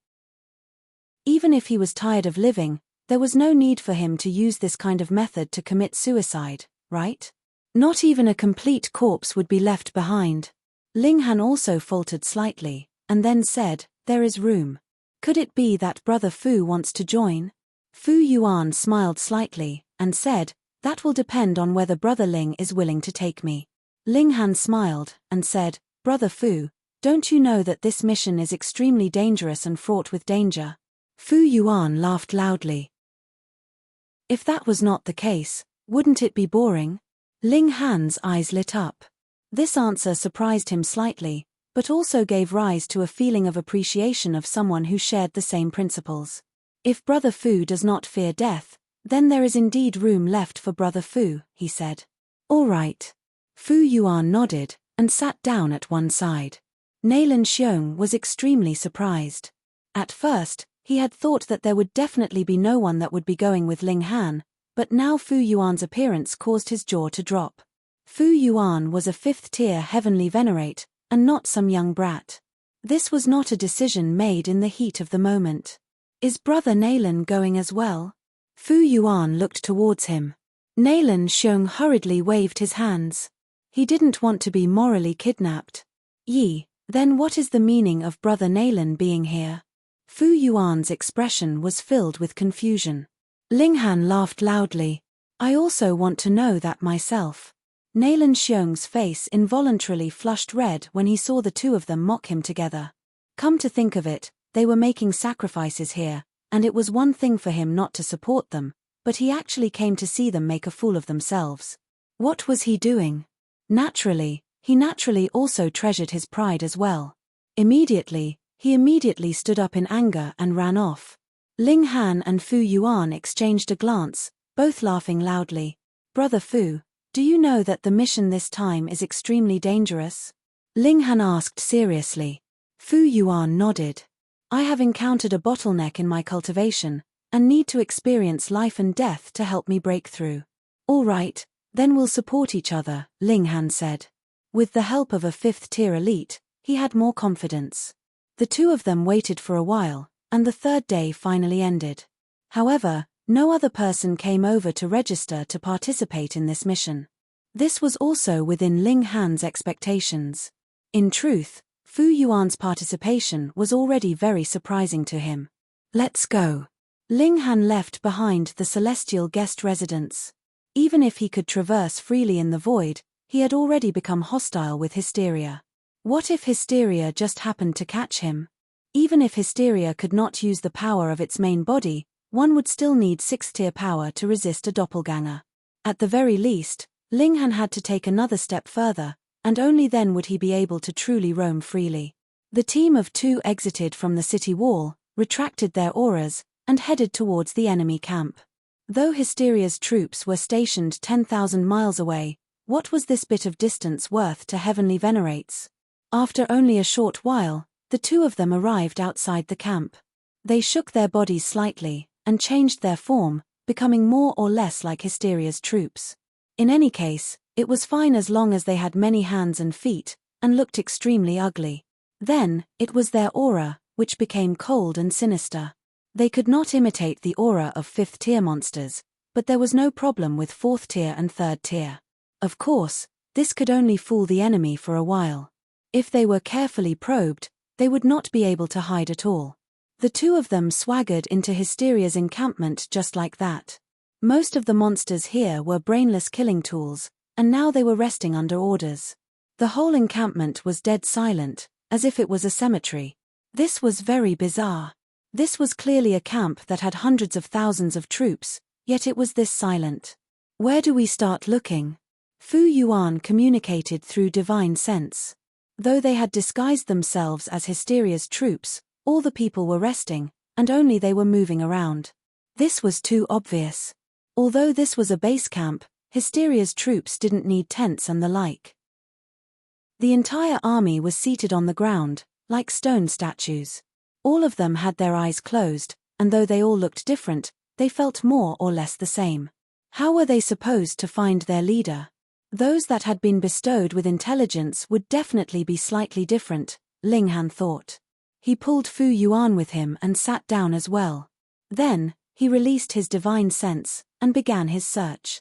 Speaker 1: Even if he was tired of living, there was no need for him to use this kind of method to commit suicide, right? Not even a complete corpse would be left behind. Ling Han also faltered slightly, and then said, There is room. Could it be that Brother Fu wants to join? Fu Yuan smiled slightly, and said, That will depend on whether Brother Ling is willing to take me. Ling Han smiled, and said, Brother Fu, don't you know that this mission is extremely dangerous and fraught with danger? Fu Yuan laughed loudly. If that was not the case, wouldn't it be boring? Ling Han's eyes lit up. This answer surprised him slightly, but also gave rise to a feeling of appreciation of someone who shared the same principles. If Brother Fu does not fear death, then there is indeed room left for Brother Fu, he said. All right. Fu Yuan nodded, and sat down at one side. Nalan Xiong was extremely surprised. At first, he had thought that there would definitely be no one that would be going with Ling Han, but now Fu Yuan's appearance caused his jaw to drop. Fu Yuan was a 5th tier heavenly venerate, and not some young brat. This was not a decision made in the heat of the moment. Is Brother Nalan going as well? Fu Yuan looked towards him. Nalan Xiong hurriedly waved his hands. He didn't want to be morally kidnapped. Yi, then what is the meaning of Brother Nalan being here? Fu Yuan's expression was filled with confusion. Linghan laughed loudly. I also want to know that myself. Nalan Xiong's face involuntarily flushed red when he saw the two of them mock him together. Come to think of it, they were making sacrifices here, and it was one thing for him not to support them, but he actually came to see them make a fool of themselves. What was he doing? He naturally also treasured his pride as well. He immediately stood up in anger and ran off. Ling Han and Fu Yuan exchanged a glance, both laughing loudly. Brother Fu, do you know that the mission this time is extremely dangerous? Ling Han asked seriously. Fu Yuan nodded. I have encountered a bottleneck in my cultivation, and need to experience life and death to help me break through. All right, then we'll support each other, Ling Han said. With the help of a 5th-tier elite, he had more confidence. The two of them waited for a while, and the third day finally ended. However, no other person came over to register to participate in this mission. This was also within Ling Han's expectations. In truth, Fu Yuan's participation was already very surprising to him. Let's go. Ling Han left behind the celestial guest residence. Even if he could traverse freely in the void, he had already become hostile with Hysteria. What if Hysteria just happened to catch him? Even if Hysteria could not use the power of its main body, one would still need 6th-tier power to resist a doppelganger. At the very least, Ling Han had to take another step further, and only then would he be able to truly roam freely. The team of two exited from the city wall, retracted their auras, and headed towards the enemy camp. Though Hysteria's troops were stationed 10,000 miles away, what was this bit of distance worth to heavenly venerates? After only a short while, the two of them arrived outside the camp. They shook their bodies slightly, and changed their form, becoming more or less like Hysteria's troops. In any case, it was fine as long as they had many hands and feet, and looked extremely ugly. Then, it was their aura, which became cold and sinister. They could not imitate the aura of 5th-tier monsters, but there was no problem with 4th-tier and 3rd-tier. Of course, this could only fool the enemy for a while. If they were carefully probed, they would not be able to hide at all. The two of them swaggered into Hysteria's encampment just like that. Most of the monsters here were brainless killing tools, and now they were resting under orders. The whole encampment was dead silent, as if it was a cemetery. This was very bizarre. This was clearly a camp that had hundreds of thousands of troops, yet it was this silent. Where do we start looking? Fu Yuan communicated through divine sense. Though they had disguised themselves as Hysteria's troops, all the people were resting, and only they were moving around. This was too obvious. Although this was a base camp, Hysteria's troops didn't need tents and the like. The entire army was seated on the ground, like stone statues. All of them had their eyes closed, and though they all looked different, they felt more or less the same. How were they supposed to find their leader? Those that had been bestowed with intelligence would definitely be slightly different, Ling Han thought. He pulled Fu Yuan with him and sat down as well. Then, he released his divine sense, and began his search.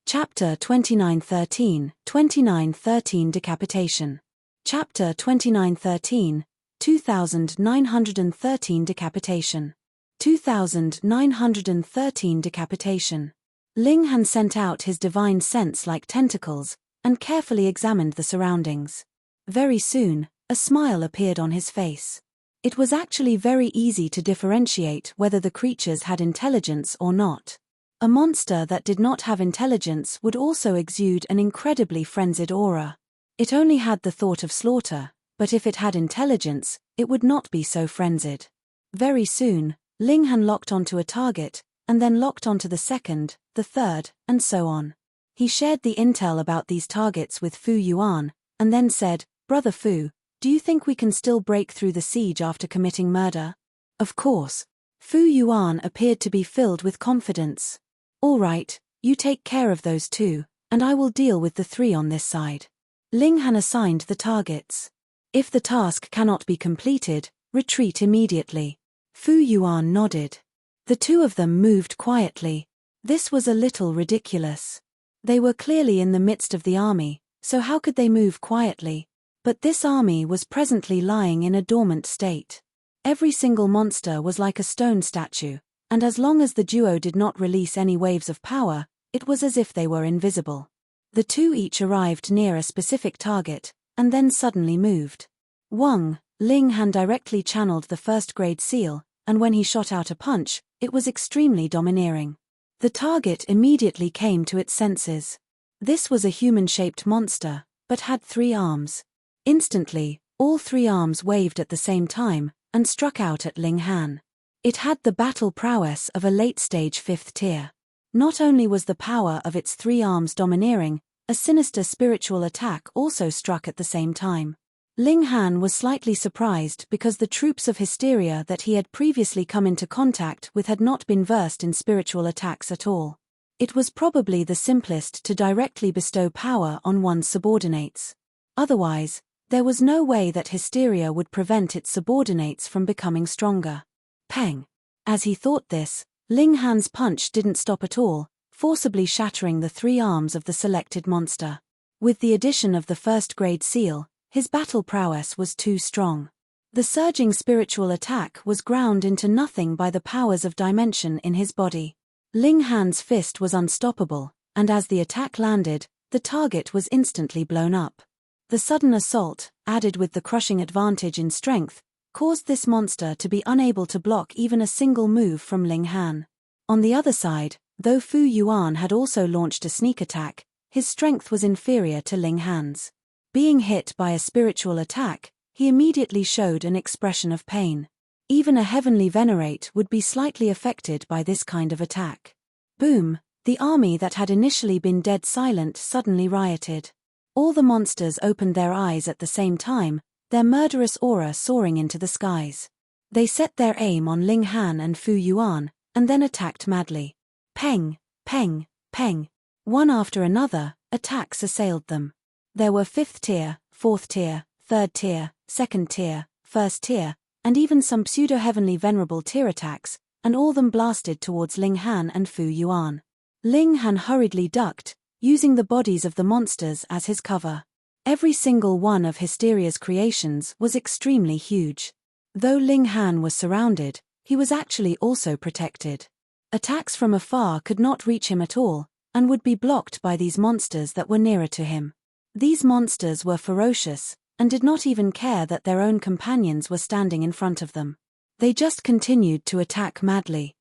Speaker 1: Chapter 2913, 2913 Decapitation. Chapter 2913, 2913 Decapitation. 2913 Decapitation. Ling Han sent out his divine sense like tentacles, and carefully examined the surroundings. Very soon, a smile appeared on his face. It was actually very easy to differentiate whether the creatures had intelligence or not. A monster that did not have intelligence would also exude an incredibly frenzied aura. It only had the thought of slaughter, but if it had intelligence, it would not be so frenzied. Very soon, Ling Han locked onto a target, and then locked onto the second, the third, and so on. He shared the intel about these targets with Fu Yuan, and then said, Brother Fu, do you think we can still break through the siege after committing murder? Of course. Fu Yuan appeared to be filled with confidence. All right, you take care of those two, and I will deal with the three on this side. Ling Han assigned the targets. If the task cannot be completed, retreat immediately. Fu Yuan nodded. The two of them moved quietly. This was a little ridiculous. They were clearly in the midst of the army, so how could they move quietly? But this army was presently lying in a dormant state. Every single monster was like a stone statue, and as long as the duo did not release any waves of power, it was as if they were invisible. The two each arrived near a specific target, and then suddenly moved. Ling Han directly channeled the first-grade seal, and when he shot out a punch, it was extremely domineering. The target immediately came to its senses. This was a human-shaped monster, but had 3 arms. Instantly, all 3 arms waved at the same time, and struck out at Ling Han. It had the battle prowess of a late-stage 5th tier. Not only was the power of its 3 arms domineering, a sinister spiritual attack also struck at the same time. Ling Han was slightly surprised because the troops of hysteria that he had previously come into contact with had not been versed in spiritual attacks at all. It was probably the simplest to directly bestow power on one's subordinates. Otherwise, there was no way that hysteria would prevent its subordinates from becoming stronger. Peng! As he thought this, Ling Han's punch didn't stop at all, forcibly shattering the 3 arms of the selected monster. With the addition of the first-grade seal, his battle prowess was too strong. The surging spiritual attack was ground into nothing by the powers of dimension in his body. Ling Han's fist was unstoppable, and as the attack landed, the target was instantly blown up. The sudden assault, added with the crushing advantage in strength, caused this monster to be unable to block even a single move from Ling Han. On the other side, though Fu Yuan had also launched a sneak attack, his strength was inferior to Ling Han's. Being hit by a spiritual attack, he immediately showed an expression of pain. Even a heavenly venerate would be slightly affected by this kind of attack. Boom! The army that had initially been dead silent suddenly rioted. All the monsters opened their eyes at the same time, their murderous aura soaring into the skies. They set their aim on Ling Han and Fu Yuan, and then attacked madly. Peng, peng, peng. One after another, attacks assailed them. There were 5th tier, 4th tier, 3rd tier, 2nd tier, 1st tier, and even some pseudo-heavenly venerable tier attacks, and all them blasted towards Ling Han and Fu Yuan. Ling Han hurriedly ducked, using the bodies of the monsters as his cover. Every single one of Hysteria's creations was extremely huge. Though Ling Han was surrounded, he was actually also protected. Attacks from afar could not reach him at all, and would be blocked by these monsters that were nearer to him. These monsters were ferocious, and did not even care that their own companions were standing in front of them. They just continued to attack madly.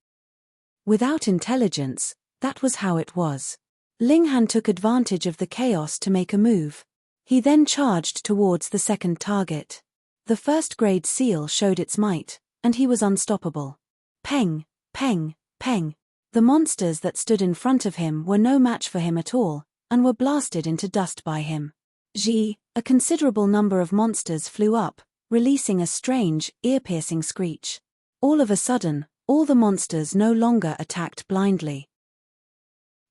Speaker 1: Without intelligence, that was how it was. Ling Han took advantage of the chaos to make a move. He then charged towards the second target. The first-grade seal showed its might, and he was unstoppable. Peng, peng, peng. The monsters that stood in front of him were no match for him at all, and were blasted into dust by him. A considerable number of monsters flew up, releasing a strange, ear-piercing screech. All of a sudden, all the monsters no longer attacked blindly.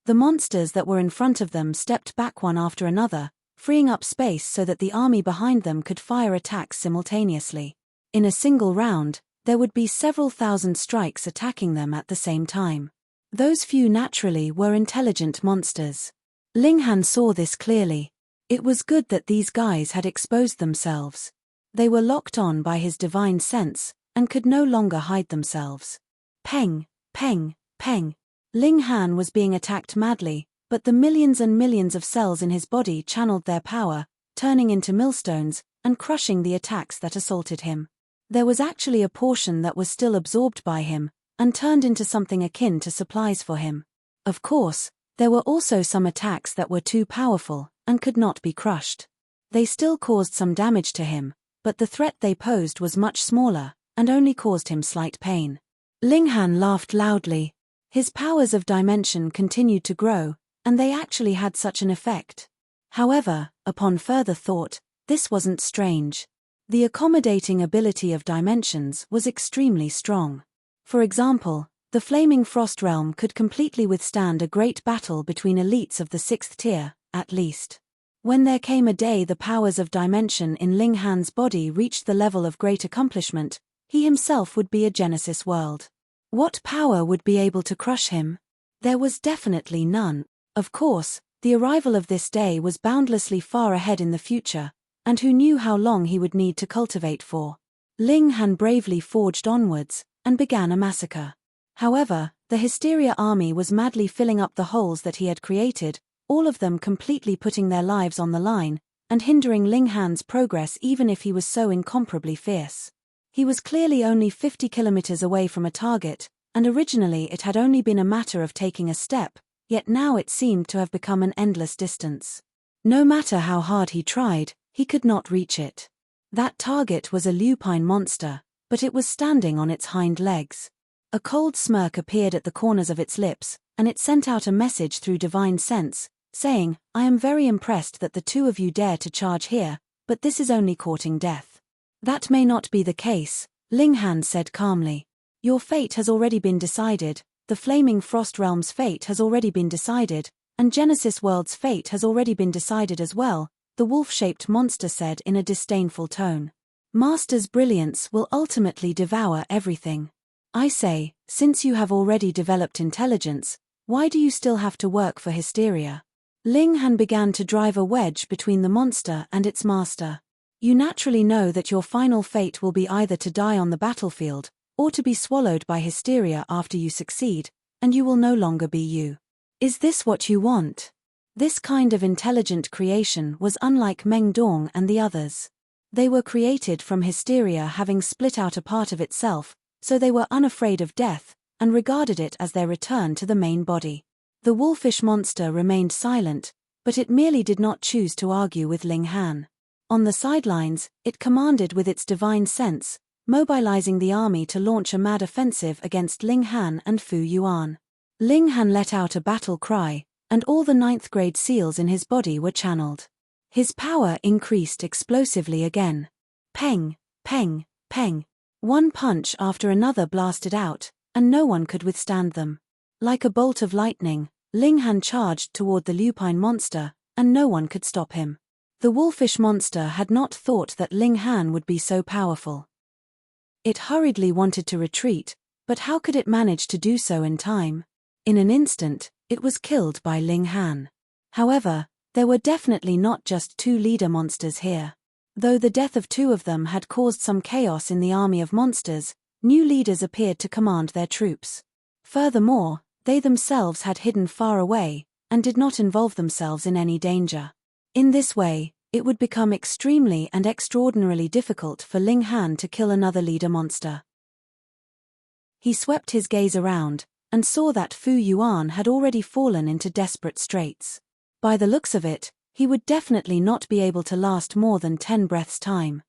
Speaker 1: The monsters that were in front of them stepped back one after another, freeing up space so that the army behind them could fire attacks simultaneously. In a single round, there would be several thousand strikes attacking them at the same time. Those few naturally were intelligent monsters. Ling Han saw this clearly. It was good that these guys had exposed themselves. They were locked on by his divine sense, and could no longer hide themselves. Peng, peng, peng. Ling Han was being attacked madly, but the millions and millions of cells in his body channeled their power, turning into millstones, and crushing the attacks that assaulted him. There was actually a portion that was still absorbed by him, and turned into something akin to supplies for him. Of course, there were also some attacks that were too powerful, and could not be crushed. They still caused some damage to him, but the threat they posed was much smaller, and only caused him slight pain. Ling Han laughed loudly. His powers of dimension continued to grow, and they actually had such an effect. However, upon further thought, this wasn't strange. The accommodating ability of dimensions was extremely strong. For example, the Flaming Frost Realm could completely withstand a great battle between elites of the 6th tier, at least. When there came a day the powers of dimension in Ling Han's body reached the level of great accomplishment, he himself would be a Genesis world. What power would be able to crush him? There was definitely none. Of course, the arrival of this day was boundlessly far ahead in the future, and who knew how long he would need to cultivate for. Ling Han bravely forged onwards, and began a massacre. However, the Hysteria army was madly filling up the holes that he had created, all of them completely putting their lives on the line, and hindering Ling Han's progress even if he was so incomparably fierce. He was clearly only 50 kilometers away from a target, and originally it had only been a matter of taking a step, yet now it seemed to have become an endless distance. No matter how hard he tried, he could not reach it. That target was a lupine monster, but it was standing on its hind legs. A cold smirk appeared at the corners of its lips, and it sent out a message through divine sense, saying, "I am very impressed that the two of you dare to charge here, but this is only courting death." "That may not be the case," Ling Han said calmly. "Your fate has already been decided, the Flaming Frost Realm's fate has already been decided, and Genesis World's fate has already been decided as well," the wolf-shaped monster said in a disdainful tone. "Master's brilliance will ultimately devour everything. I say, since you have already developed intelligence, why do you still have to work for Hysteria?" Ling Han began to drive a wedge between the monster and its master. "You naturally know that your final fate will be either to die on the battlefield, or to be swallowed by Hysteria after you succeed, and you will no longer be you. Is this what you want?" This kind of intelligent creation was unlike Meng Dong and the others. They were created from Hysteria having split out a part of itself, so they were unafraid of death, and regarded it as their return to the main body. The wolfish monster remained silent, but it merely did not choose to argue with Ling Han. On the sidelines, it commanded with its divine sense, mobilizing the army to launch a mad offensive against Ling Han and Fu Yuan. Ling Han let out a battle cry, and all the 9th grade seals in his body were channeled. His power increased explosively again. Peng, peng, peng. One punch after another blasted out, and no one could withstand them. Like a bolt of lightning, Ling Han charged toward the lupine monster, and no one could stop him. The wolfish monster had not thought that Ling Han would be so powerful. It hurriedly wanted to retreat, but how could it manage to do so in time? In an instant, it was killed by Ling Han. However, there were definitely not just two leader monsters here. Though the death of two of them had caused some chaos in the army of monsters, new leaders appeared to command their troops. Furthermore, they themselves had hidden far away, and did not involve themselves in any danger. In this way, it would become extremely and extraordinarily difficult for Ling Han to kill another leader monster. He swept his gaze around, and saw that Fu Yuan had already fallen into desperate straits. By the looks of it, he would definitely not be able to last more than 10 breaths' time.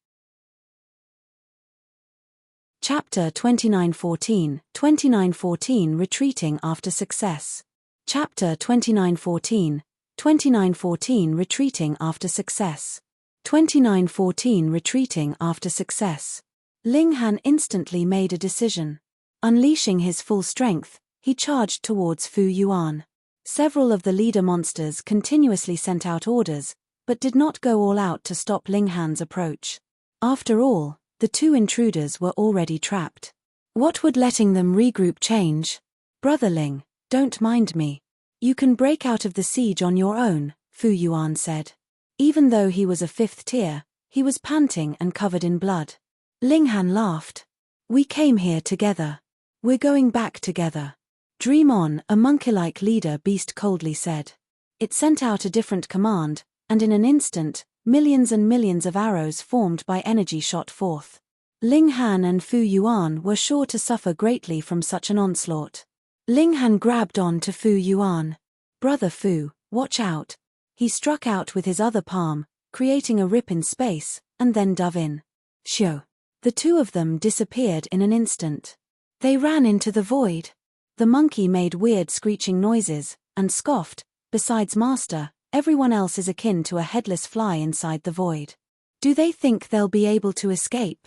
Speaker 1: Chapter 2914, 2914 Retreating After Success. Chapter 2914, 2914 Retreating After Success. 2914 Retreating After Success. Ling Han instantly made a decision. Unleashing his full strength, he charged towards Fu Yuan. Several of the leader monsters continuously sent out orders, but did not go all out to stop Ling Han's approach. After all, the two intruders were already trapped. What would letting them regroup change? "Brother Ling, don't mind me. You can break out of the siege on your own," Fu Yuan said. Even though he was a 5th tier, he was panting and covered in blood. Ling Han laughed. "We came here together. We're going back together." "Dream on," a monkey-like leader beast coldly said. It sent out a different command, and in an instant, millions and millions of arrows formed by energy shot forth. Ling Han and Fu Yuan were sure to suffer greatly from such an onslaught. Ling Han grabbed on to Fu Yuan. "Brother Fu, watch out." He struck out with his other palm, creating a rip in space, and then dove in. Shoo! The two of them disappeared in an instant. They ran into the void. The monkey made weird screeching noises, and scoffed, "Besides Master, everyone else is akin to a headless fly inside the void. Do they think they'll be able to escape?"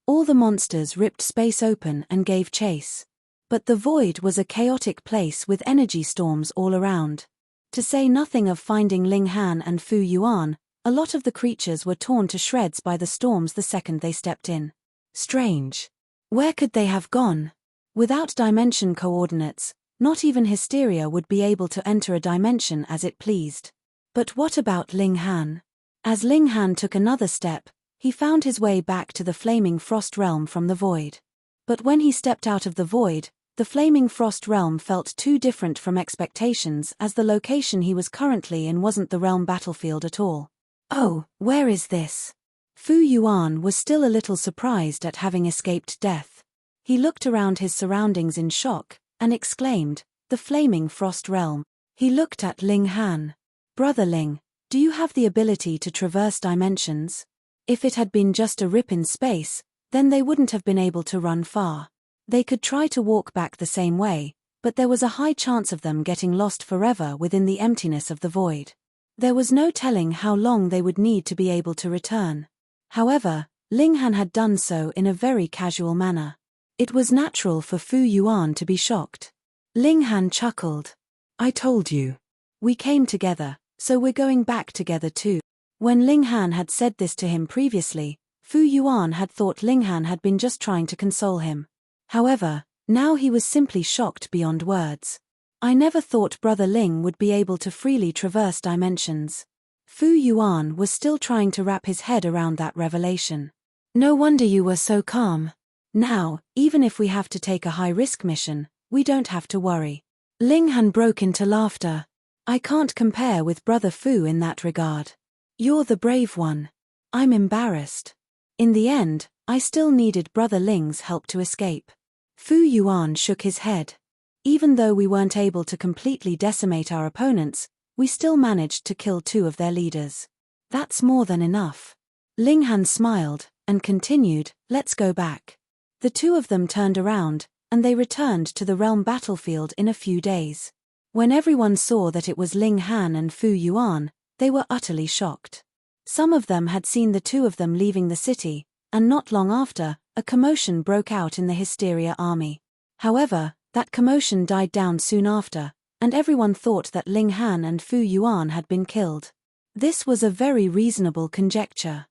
Speaker 1: All the monsters ripped space open and gave chase. But the void was a chaotic place with energy storms all around. To say nothing of finding Ling Han and Fu Yuan, a lot of the creatures were torn to shreds by the storms the second they stepped in. Strange. Where could they have gone? Without dimension coordinates, not even Hysteria would be able to enter a dimension as it pleased. But what about Ling Han? As Ling Han took another step, he found his way back to the flaming frost realm from the void. But when he stepped out of the void, the flaming frost realm felt too different from expectations, as the location he was currently in wasn't the realm battlefield at all. Oh, where is this? Fu Yuan was still a little surprised at having escaped death. He looked around his surroundings in shock, and exclaimed, "The flaming frost realm." He looked at Ling Han. "Brother Ling, do you have the ability to traverse dimensions?" If it had been just a rip in space, then they wouldn't have been able to run far. They could try to walk back the same way, but there was a high chance of them getting lost forever within the emptiness of the void. There was no telling how long they would need to be able to return. However, Ling Han had done so in a very casual manner. It was natural for Fu Yuan to be shocked. Ling Han chuckled. "I told you. We came together, so we're going back together too." When Ling Han had said this to him previously, Fu Yuan had thought Ling Han had been just trying to console him. However, now he was simply shocked beyond words. "I never thought Brother Ling would be able to freely traverse dimensions." Fu Yuan was still trying to wrap his head around that revelation. "No wonder you were so calm. Now, even if we have to take a high-risk mission, we don't have to worry." Ling Han broke into laughter. "I can't compare with Brother Fu in that regard. You're the brave one. I'm embarrassed. In the end, I still needed Brother Ling's help to escape." Fu Yuan shook his head. "Even though we weren't able to completely decimate our opponents, we still managed to kill 2 of their leaders. That's more than enough." Ling Han smiled, and continued, "Let's go back." The 2 of them turned around, and they returned to the realm battlefield in a few days. When everyone saw that it was Ling Han and Fu Yuan, they were utterly shocked. Some of them had seen the 2 of them leaving the city, and not long after, a commotion broke out in the Hysteria army. However, that commotion died down soon after, and everyone thought that Ling Han and Fu Yuan had been killed. This was a very reasonable conjecture.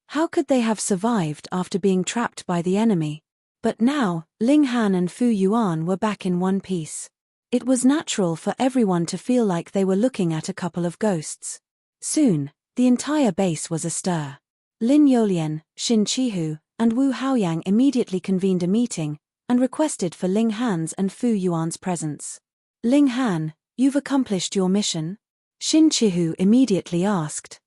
Speaker 1: How could they have survived after being trapped by the enemy? But now, Ling Han and Fu Yuan were back in one piece. It was natural for everyone to feel like they were looking at a couple of ghosts. Soon, the entire base was astir. Lin Yolian, Xin Chihu, and Wu Haoyang immediately convened a meeting, and requested for Ling Han's and Fu Yuan's presence. "Ling Han, you've accomplished your mission?" Xin Chihu immediately asked.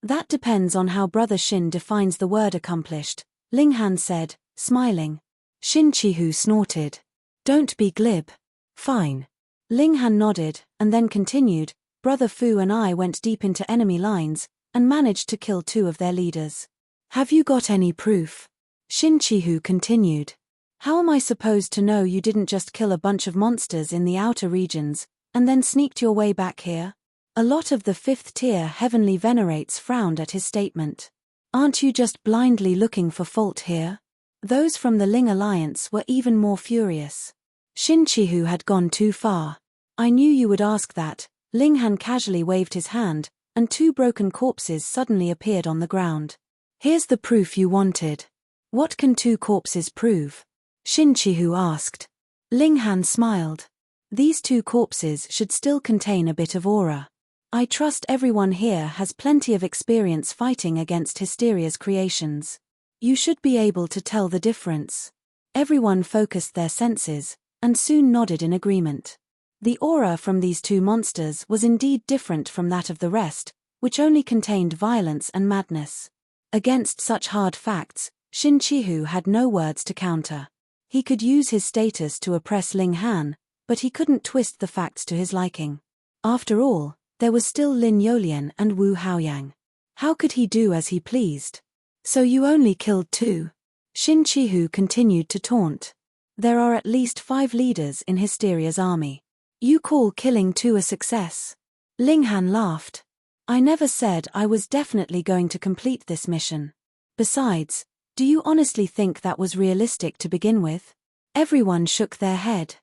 Speaker 1: "That depends on how Brother Xin defines the word accomplished," Ling Han said, smiling. Xin Chihu snorted. "Don't be glib." "Fine." Ling Han nodded, and then continued, "Brother Fu and I went deep into enemy lines, and managed to kill 2 of their leaders." "Have you got any proof?" Xin Chihu continued. "How am I supposed to know you didn't just kill a bunch of monsters in the outer regions, and then sneaked your way back here?" A lot of the 5th-tier heavenly venerates frowned at his statement. "Aren't you just blindly looking for fault here?" Those from the Ling Alliance were even more furious. Xin Chihu had gone too far. "I knew you would ask that." Ling Han casually waved his hand, and 2 broken corpses suddenly appeared on the ground. "Here's the proof you wanted." "What can 2 corpses prove?" Xin Chihu asked. Ling Han smiled. "These 2 corpses should still contain a bit of aura. I trust everyone here has plenty of experience fighting against Hysteria's creations. You should be able to tell the difference." Everyone focused their senses, and soon nodded in agreement. The aura from these 2 monsters was indeed different from that of the rest, which only contained violence and madness. Against such hard facts, Xin Chihu had no words to counter. He could use his status to oppress Ling Han, but he couldn't twist the facts to his liking. After all, there was still Lin Yolian and Wu Haoyang. How could he do as he pleased? "So you only killed 2? Xin Chihu continued to taunt. "There are at least 5 leaders in Hysteria's army. You call killing 2 a success?" Ling Han laughed. "I never said I was definitely going to complete this mission. Besides, do you honestly think that was realistic to begin with?" Everyone shook their head.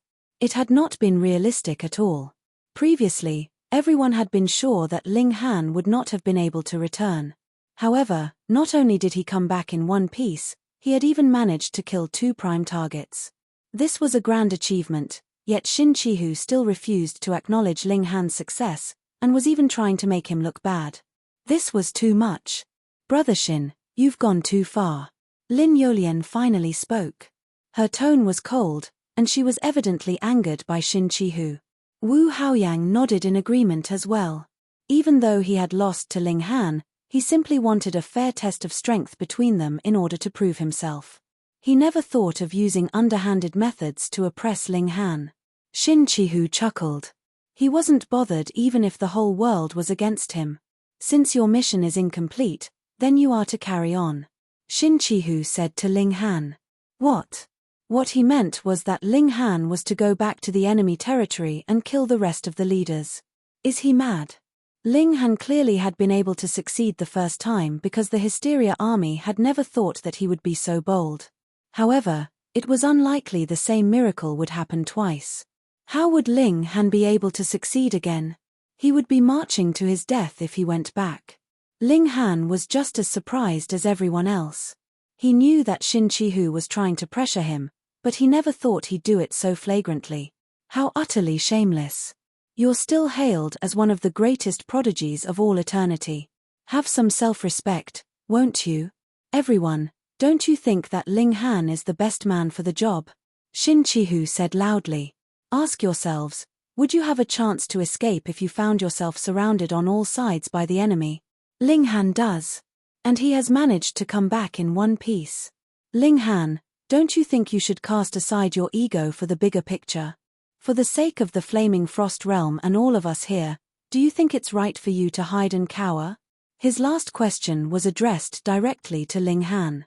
Speaker 1: It had not been realistic at all. Previously, everyone had been sure that Ling Han would not have been able to return. However, not only did he come back in one piece, he had even managed to kill 2 prime targets. This was a grand achievement, yet Shin Chihu still refused to acknowledge Ling Han's success, and was even trying to make him look bad. This was too much. Brother Shin, you've gone too far. Lin Yolian finally spoke. Her tone was cold, and she was evidently angered by Shin Chihu. Wu Haoyang nodded in agreement as well. Even though he had lost to Ling Han, he simply wanted a fair test of strength between them in order to prove himself. He never thought of using underhanded methods to oppress Ling Han. Shin Chihu chuckled. He wasn't bothered even if the whole world was against him. Since your mission is incomplete, then you are to carry on. Shin Chihu said to Ling Han. What? What he meant was that Ling Han was to go back to the enemy territory and kill the rest of the leaders. Is he mad? Ling Han clearly had been able to succeed the first time because the Hysteria army had never thought that he would be so bold. However, it was unlikely the same miracle would happen twice. How would Ling Han be able to succeed again? He would be marching to his death if he went back. Ling Han was just as surprised as everyone else. He knew that Shin Chihu was trying to pressure him, but he never thought he'd do it so flagrantly. How utterly shameless. You're still hailed as one of the greatest prodigies of all eternity. Have some self-respect, won't you? Everyone, don't you think that Ling Han is the best man for the job? Shin Chihu said loudly. Ask yourselves, would you have a chance to escape if you found yourself surrounded on all sides by the enemy? Ling Han does. And he has managed to come back in one piece. Ling Han, don't you think you should cast aside your ego for the bigger picture? For the sake of the Flaming Frost Realm and all of us here, do you think it's right for you to hide and cower? His last question was addressed directly to Ling Han.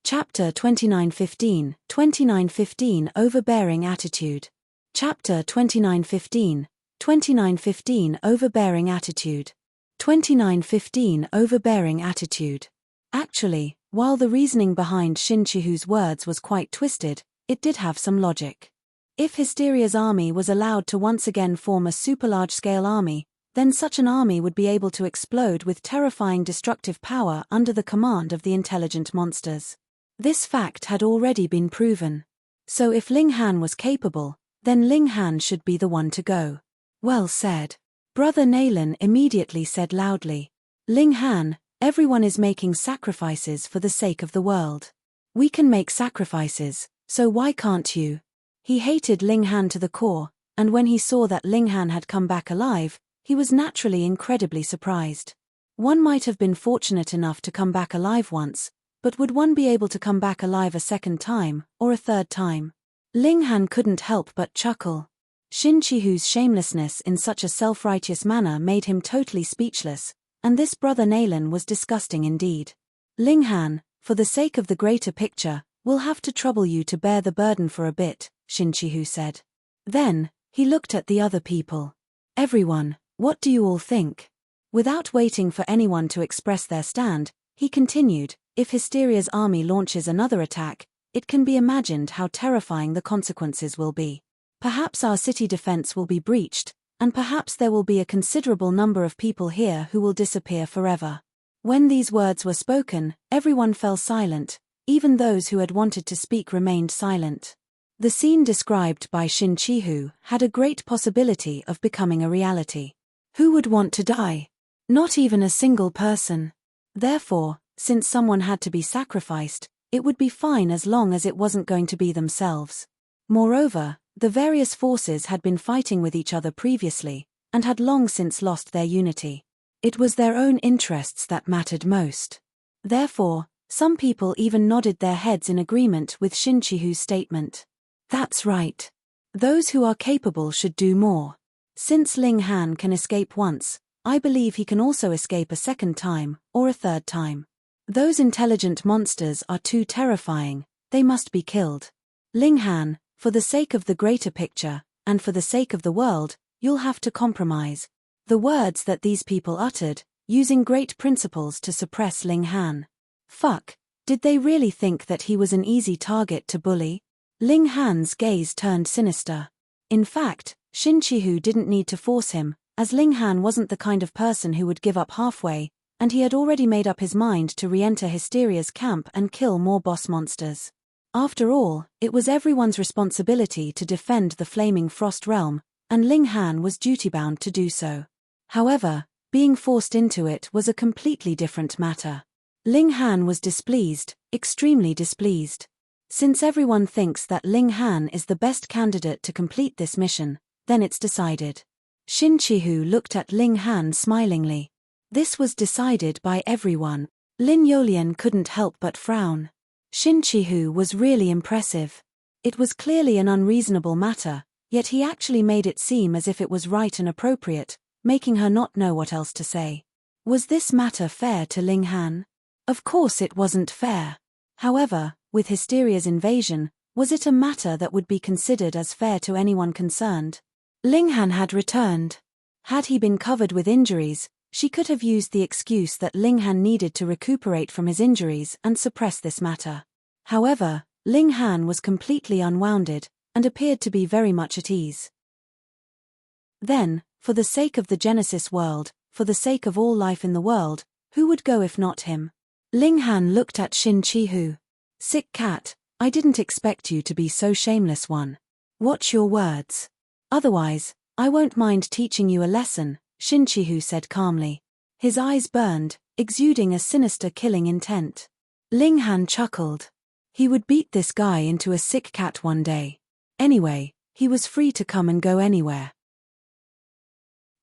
Speaker 1: Chapter 29:15, 29:15 Overbearing Attitude. Chapter 29:15, 29:15 Overbearing Attitude. 29:15 Overbearing Attitude. Actually, while the reasoning behind Shin Chihu's words was quite twisted, it did have some logic. If Hysteria's army was allowed to once again form a super large-scale army, then such an army would be able to explode with terrifying destructive power under the command of the intelligent monsters. This fact had already been proven. So if Ling Han was capable, then Ling Han should be the one to go. Well said. Brother Nalan immediately said loudly. Ling Han, everyone is making sacrifices for the sake of the world. We can make sacrifices, so why can't you? He hated Ling Han to the core, and when he saw that Ling Han had come back alive, he was naturally incredibly surprised. One might have been fortunate enough to come back alive once, but would one be able to come back alive a second time, or a third time? Ling Han couldn't help but chuckle. Shin Chihu's shamelessness in such a self-righteous manner made him totally speechless, and this brother Nalan was disgusting indeed. Ling Han, for the sake of the greater picture, we'll have to trouble you to bear the burden for a bit, Shin Chihu said. Then, he looked at the other people. Everyone, what do you all think? Without waiting for anyone to express their stand, he continued, if Hysteria's army launches another attack, it can be imagined how terrifying the consequences will be. Perhaps our city defense will be breached, and perhaps there will be a considerable number of people here who will disappear forever. When these words were spoken, everyone fell silent, even those who had wanted to speak remained silent. The scene described by Shin Chihu had a great possibility of becoming a reality. Who would want to die? Not even a single person. Therefore, since someone had to be sacrificed, it would be fine as long as it wasn't going to be themselves. Moreover, the various forces had been fighting with each other previously, and had long since lost their unity. It was their own interests that mattered most. Therefore, some people even nodded their heads in agreement with Shin Chihu's statement. That's right. Those who are capable should do more. Since Ling Han can escape once, I believe he can also escape a second time, or a third time. Those intelligent monsters are too terrifying, they must be killed. Ling Han, for the sake of the greater picture, and for the sake of the world, you'll have to compromise. The words that these people uttered, using great principles to suppress Ling Han. Fuck, did they really think that he was an easy target to bully? Ling Han's gaze turned sinister. In fact, Xin Qihu didn't need to force him, as Ling Han wasn't the kind of person who would give up halfway, and he had already made up his mind to re-enter Hysteria's camp and kill more boss monsters. After all, it was everyone's responsibility to defend the flaming frost realm, and Ling Han was duty-bound to do so. However, being forced into it was a completely different matter. Ling Han was displeased, extremely displeased. Since everyone thinks that Ling Han is the best candidate to complete this mission, then it's decided. Xin Qihu looked at Ling Han smilingly. This was decided by everyone. Lin Yolian couldn't help but frown. Xin Qihu was really impressive. It was clearly an unreasonable matter, yet he actually made it seem as if it was right and appropriate, making her not know what else to say. Was this matter fair to Ling Han? Of course it wasn't fair. However, with Hysteria's invasion, was it a matter that would be considered as fair to anyone concerned? Ling Han had returned. Had he been covered with injuries, she could have used the excuse that Ling Han needed to recuperate from his injuries and suppress this matter. However, Ling Han was completely unwounded, and appeared to be very much at ease. Then, for the sake of the Genesis world, for the sake of all life in the world, who would go if not him? Ling Han looked at Xin Qihu. Sick cat, I didn't expect you to be so shameless one. Watch your words. Otherwise, I won't mind teaching you a lesson, Xin Qihu said calmly. His eyes burned, exuding a sinister killing intent. Ling Han chuckled. He would beat this guy into a sick cat one day. Anyway, he was free to come and go anywhere.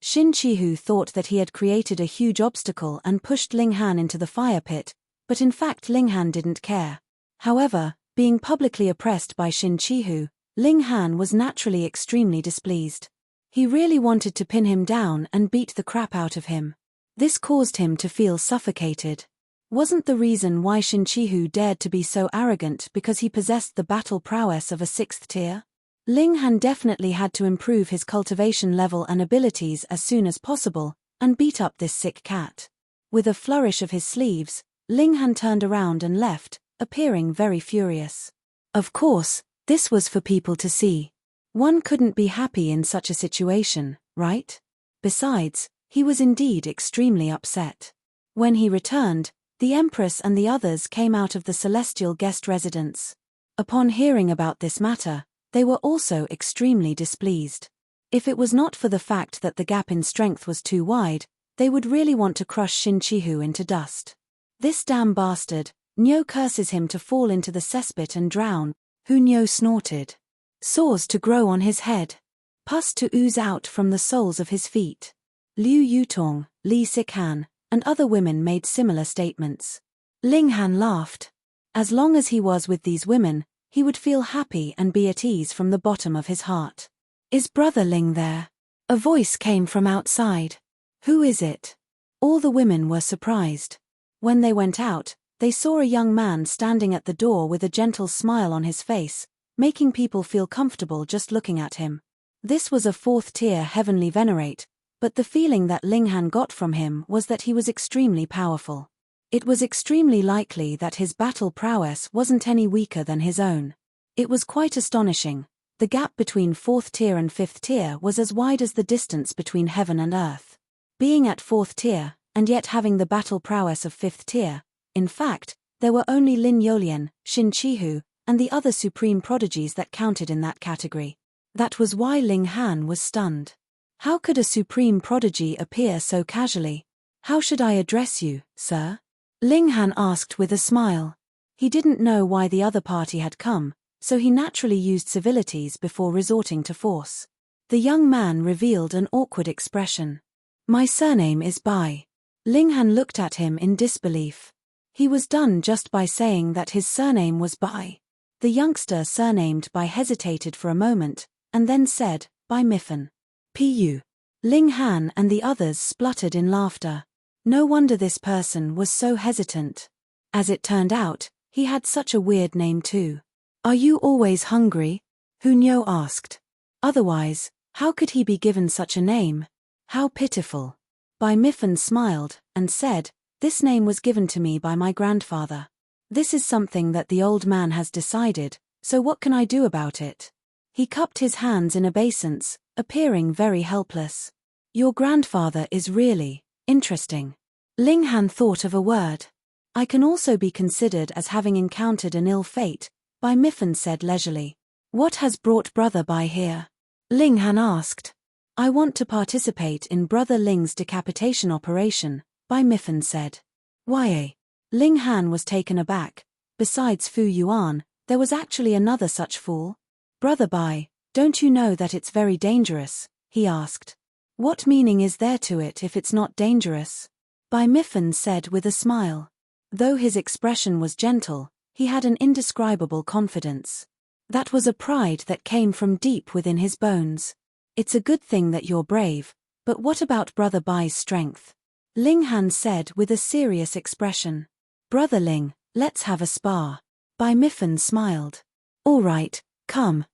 Speaker 1: Xin Qihu thought that he had created a huge obstacle and pushed Ling Han into the fire pit, but in fact Ling Han didn't care. However, being publicly oppressed by Xin Qihu, Ling Han was naturally extremely displeased. He really wanted to pin him down and beat the crap out of him. This caused him to feel suffocated. Wasn't the reason why Xin Qihu dared to be so arrogant because he possessed the battle prowess of a 6th tier? Ling Han definitely had to improve his cultivation level and abilities as soon as possible, and beat up this sick cat. With a flourish of his sleeves, Ling Han turned around and left, appearing very furious. Of course, this was for people to see. One couldn't be happy in such a situation, right? Besides, he was indeed extremely upset. When he returned, the Empress and the others came out of the celestial guest residence. Upon hearing about this matter, they were also extremely displeased. If it was not for the fact that the gap in strength was too wide, they would really want to crush Xin Qihu into dust. This damn bastard, Nyo curses him to fall into the cesspit and drown. Hu Nyo snorted. Sores to grow on his head. Pus to ooze out from the soles of his feet. Liu Yutong, Li Sikhan, and other women made similar statements. Ling Han laughed. As long as he was with these women, he would feel happy and be at ease from the bottom of his heart. Is Brother Ling there? A voice came from outside. Who is it? All the women were surprised. When they went out, they saw a young man standing at the door with a gentle smile on his face, making people feel comfortable just looking at him. This was a 4th tier heavenly venerate, but the feeling that Ling Han got from him was that he was extremely powerful. It was extremely likely that his battle prowess wasn't any weaker than his own. It was quite astonishing. The gap between 4th tier and 5th tier was as wide as the distance between heaven and earth. Being at 4th tier, and yet having the battle prowess of 5th tier, in fact, there were only Lin Yolian, Xin Qihu, and the other supreme prodigies that counted in that category. That was why Ling Han was stunned. How could a supreme prodigy appear so casually? How should I address you, sir? Ling Han asked with a smile. He didn't know why the other party had come, so he naturally used civilities before resorting to force. The young man revealed an awkward expression. My surname is Bai. Ling Han looked at him in disbelief. He was done just by saying that his surname was Bai. The youngster surnamed Bai hesitated for a moment, and then said, Bai Miffin. Pu. Ling Han and the others spluttered in laughter. No wonder this person was so hesitant. As it turned out, he had such a weird name too. Are you always hungry? Hu Nyo asked. Otherwise, how could he be given such a name? How pitiful. Bai Miffin smiled, and said, This name was given to me by my grandfather. This is something that the old man has decided, So what can I do about it? He cupped his hands in obeisance, appearing very helpless. Your grandfather is really interesting. Ling Han thought of a word. I can also be considered as having encountered an ill fate, Bai Miffin said leisurely. What has brought Brother Bai here? Ling Han asked. I want to participate in Brother Ling's decapitation operation, Bai Miffin said. Why? Ling Han was taken aback. Besides Fu Yuan, there was actually another such fool? Brother Bai, don't you know that it's very dangerous? He asked. What meaning is there to it if it's not dangerous? Bai Miffin said with a smile. Though his expression was gentle, he had an indescribable confidence. That was a pride that came from deep within his bones. It's a good thing that you're brave, but what about Brother Bai's strength? Ling Han said with a serious expression. Brother Ling, let's have a spar. Bai Miffin smiled. All right, come.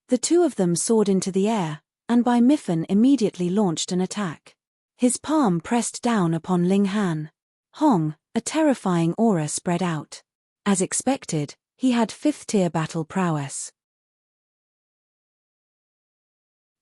Speaker 1: The two of them soared into the air, and Bai Miffin immediately launched an attack. His palm pressed down upon Ling Han. Hong, a terrifying aura spread out. As expected, he had 5th-tier battle prowess.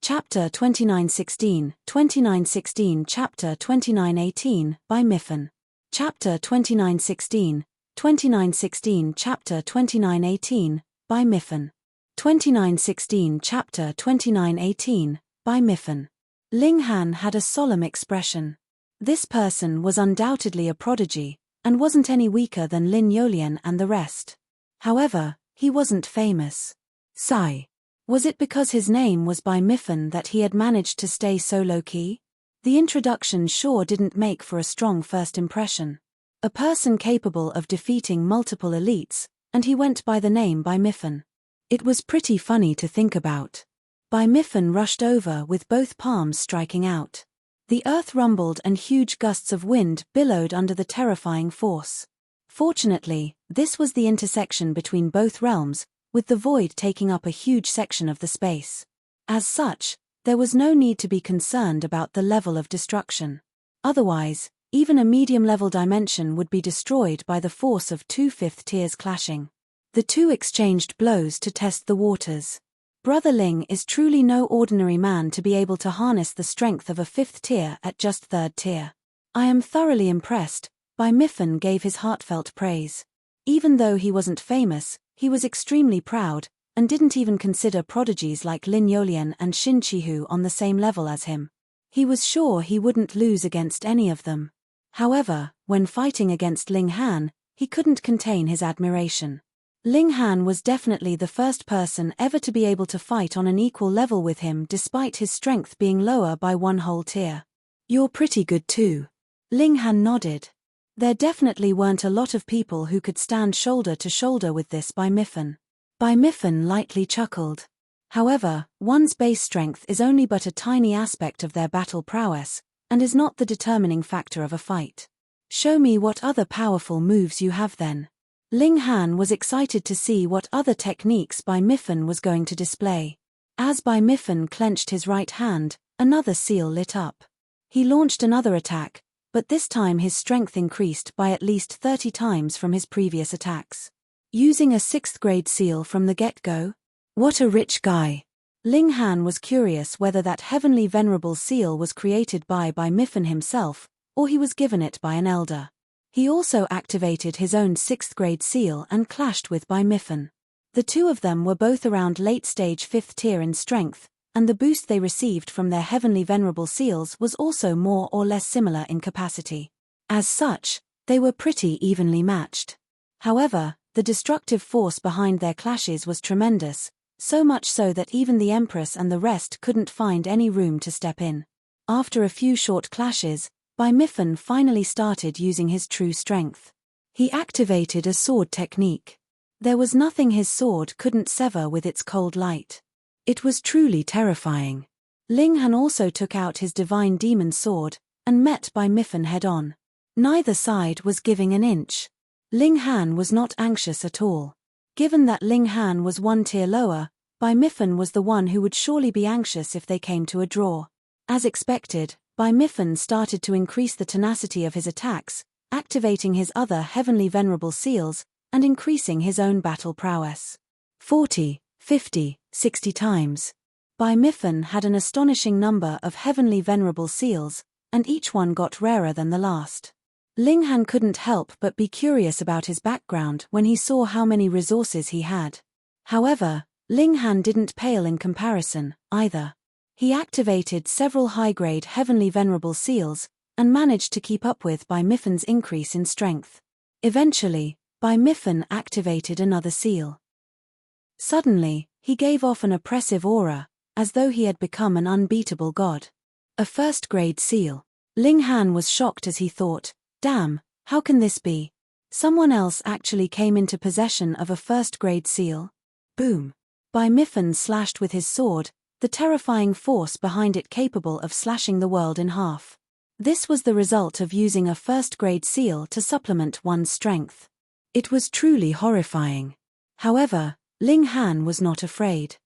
Speaker 1: Chapter 2916, 2916 Chapter 2918, Bai Miffin. Chapter 2916, 2916 Chapter 2918, Bai Miffin. 2916 Chapter 2918, Bai Miffin. Ling Han had a solemn expression. This person was undoubtedly a prodigy, and wasn't any weaker than Lin Yolian and the rest. However, he wasn't famous. Sigh. Was it because his name was Bai Miffin that he had managed to stay so low-key? The introduction sure didn't make for a strong first impression. A person capable of defeating multiple elites, and he went by the name Bai Miffin. It was pretty funny to think about. Bai Miffin rushed over with both palms striking out. The earth rumbled and huge gusts of wind billowed under the terrifying force. Fortunately, this was the intersection between both realms, with the void taking up a huge section of the space. As such, there was no need to be concerned about the level of destruction. Otherwise, even a medium-level dimension would be destroyed by the force of 2 5th tiers clashing. The two exchanged blows to test the waters. Brother Ling is truly no ordinary man to be able to harness the strength of a 5th tier at just 3rd tier. I am thoroughly impressed, Bai Miffin gave his heartfelt praise. Even though he wasn't famous, he was extremely proud, and didn't even consider prodigies like Lin Yolian and Xin Chihu on the same level as him. He was sure he wouldn't lose against any of them. However, when fighting against Ling Han, he couldn't contain his admiration. Ling Han was definitely the first person ever to be able to fight on an equal level with him despite his strength being lower by 1 whole tier. You're pretty good too. Ling Han nodded. There definitely weren't a lot of people who could stand shoulder to shoulder with this Bai Miffin. Bai Miffin lightly chuckled. However, one's base strength is only but a tiny aspect of their battle prowess, and is not the determining factor of a fight. Show me what other powerful moves you have then. Ling Han was excited to see what other techniques Bai Miffin was going to display. As Bai Miffin clenched his right hand, another seal lit up. He launched another attack, but this time his strength increased by at least 30 times from his previous attacks. Using a 6th grade seal from the get-go? What a rich guy. Ling Han was curious whether that heavenly venerable seal was created by Bai Miffin himself, or he was given it by an elder. He also activated his own 6th grade seal and clashed with Bai Miffin. The two of them were both around late-stage 5th tier in strength, and the boost they received from their heavenly venerable seals was also more or less similar in capacity. As such, they were pretty evenly matched. However, the destructive force behind their clashes was tremendous, so much so that even the Empress and the rest couldn't find any room to step in. After a few short clashes, Bai Miffin finally started using his true strength. He activated a sword technique. There was nothing his sword couldn't sever with its cold light. It was truly terrifying. Ling Han also took out his divine demon sword, and met Bai Miffin head-on. Neither side was giving an inch. Ling Han was not anxious at all. Given that Ling Han was 1 tier lower, Bai Miffin was the one who would surely be anxious if they came to a draw. As expected, Bai Miffin started to increase the tenacity of his attacks, activating his other heavenly venerable seals, and increasing his own battle prowess. 40, 50, 60 times. Bai Mifen had an astonishing number of heavenly venerable seals, and each one got rarer than the last. Ling Han couldn't help but be curious about his background when he saw how many resources he had. However, Ling Han didn't pale in comparison, either. He activated several high-grade heavenly venerable seals, and managed to keep up with Bai Mifen's increase in strength. Eventually, Bai Mifen activated another seal. Suddenly, he gave off an oppressive aura, as though he had become an unbeatable god. A first-grade seal. Ling Han was shocked as he thought, damn, how can this be? Someone else actually came into possession of a first-grade seal? Boom. Bai Mifen slashed with his sword, the terrifying force behind it capable of slashing the world in half. This was the result of using a first-grade seal to supplement one's strength. It was truly horrifying. However, Ling Han was not afraid.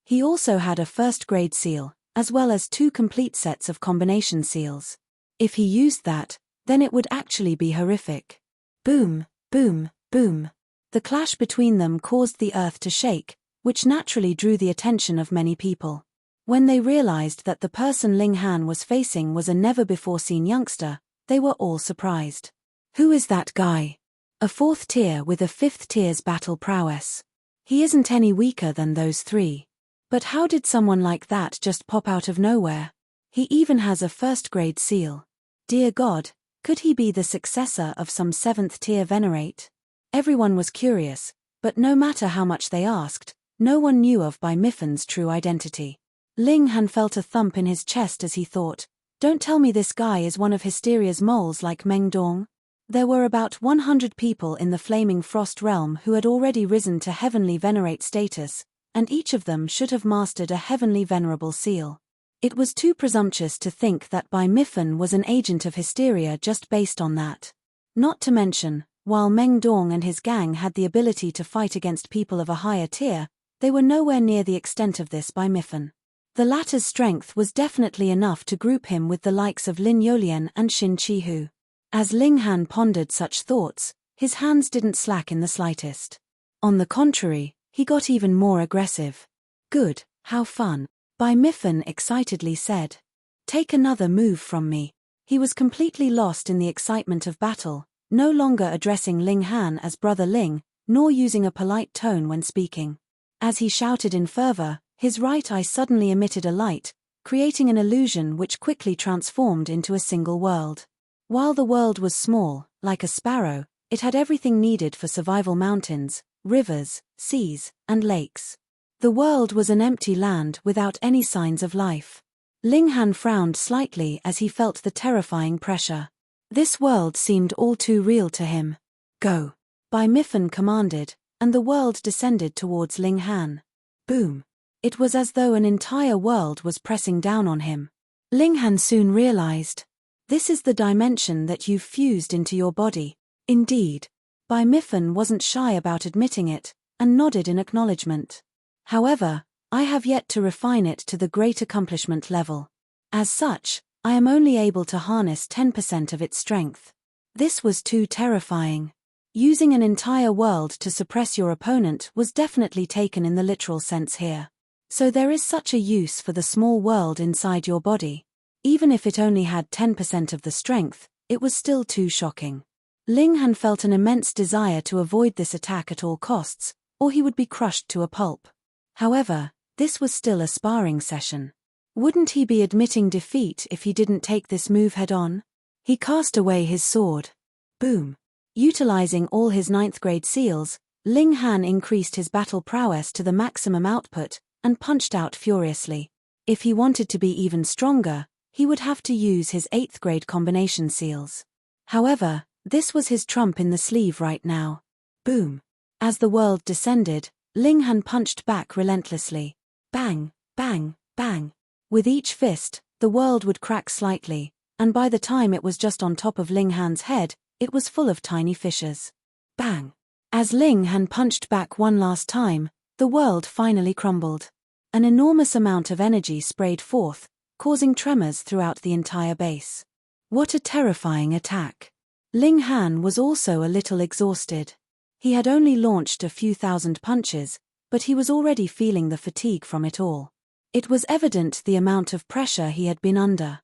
Speaker 1: He also had a first-grade seal, as well as 2 complete sets of combination seals. If he used that, then it would actually be horrific. Boom, boom, boom. The clash between them caused the earth to shake, which naturally drew the attention of many people. When they realized that the person Ling Han was facing was a never-before-seen youngster, they were all surprised. Who is that guy? A 4th tier with a 5th tier's battle prowess. He isn't any weaker than those 3. But how did someone like that just pop out of nowhere? He even has a first-grade seal. Dear God, could he be the successor of some 7th tier venerate? Everyone was curious, but no matter how much they asked, no one knew of Bai Mifen's true identity. Ling Han felt a thump in his chest as he thought, don't tell me this guy is one of Hysteria's moles like Meng Dong. There were about 100 people in the Flaming Frost realm who had already risen to heavenly venerate status, and each of them should have mastered a heavenly venerable seal. It was too presumptuous to think that Bai Mifen was an agent of Hysteria just based on that. Not to mention, while Meng Dong and his gang had the ability to fight against people of a higher tier, they were nowhere near the extent of this Bai Mifen. The latter's strength was definitely enough to group him with the likes of Lin Yolian and Xin Chihu. As Ling Han pondered such thoughts, his hands didn't slack in the slightest. On the contrary, he got even more aggressive. Good, how fun. Bai Mifen excitedly said. Take another move from me. He was completely lost in the excitement of battle, no longer addressing Ling Han as Brother Ling, nor using a polite tone when speaking. As he shouted in fervor, his right eye suddenly emitted a light, creating an illusion which quickly transformed into a single world. While the world was small, like a sparrow, it had everything needed for survival: mountains, rivers, seas, and lakes. The world was an empty land without any signs of life. Ling Han frowned slightly as he felt the terrifying pressure. This world seemed all too real to him. Go. Bai Mifen commanded, and the world descended towards Ling Han. Boom. It was as though an entire world was pressing down on him. Ling Han soon realized. This is the dimension that you've fused into your body. Indeed. Bai Mifen wasn't shy about admitting it, and nodded in acknowledgement. However, I have yet to refine it to the great accomplishment level. As such, I am only able to harness 10% of its strength. This was too terrifying. Using an entire world to suppress your opponent was definitely taken in the literal sense here. So there is such a use for the small world inside your body. Even if it only had 10% of the strength, it was still too shocking. Ling Han felt an immense desire to avoid this attack at all costs, or he would be crushed to a pulp. However, this was still a sparring session. Wouldn't he be admitting defeat if he didn't take this move head-on? He cast away his sword. Boom. Utilizing all his 9th grade seals, Ling Han increased his battle prowess to the maximum output, and punched out furiously. If he wanted to be even stronger, he would have to use his 8th grade combination seals. However, this was his trump in the sleeve right now. Boom. As the world descended, Ling Han punched back relentlessly. Bang, bang, bang. With each fist, the world would crack slightly, and by the time it was just on top of Ling Han's head, it was full of tiny fissures. Bang. As Ling Han punched back one last time, the world finally crumbled. An enormous amount of energy sprayed forth, causing tremors throughout the entire base. What a terrifying attack. Ling Han was also a little exhausted. He had only launched a few thousand punches, but he was already feeling the fatigue from it all. It was evident the amount of pressure he had been under.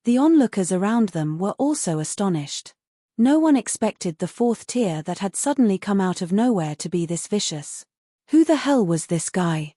Speaker 1: The onlookers around them were also astonished. No one expected the fourth tier that had suddenly come out of nowhere to be this vicious. Who the hell was this guy?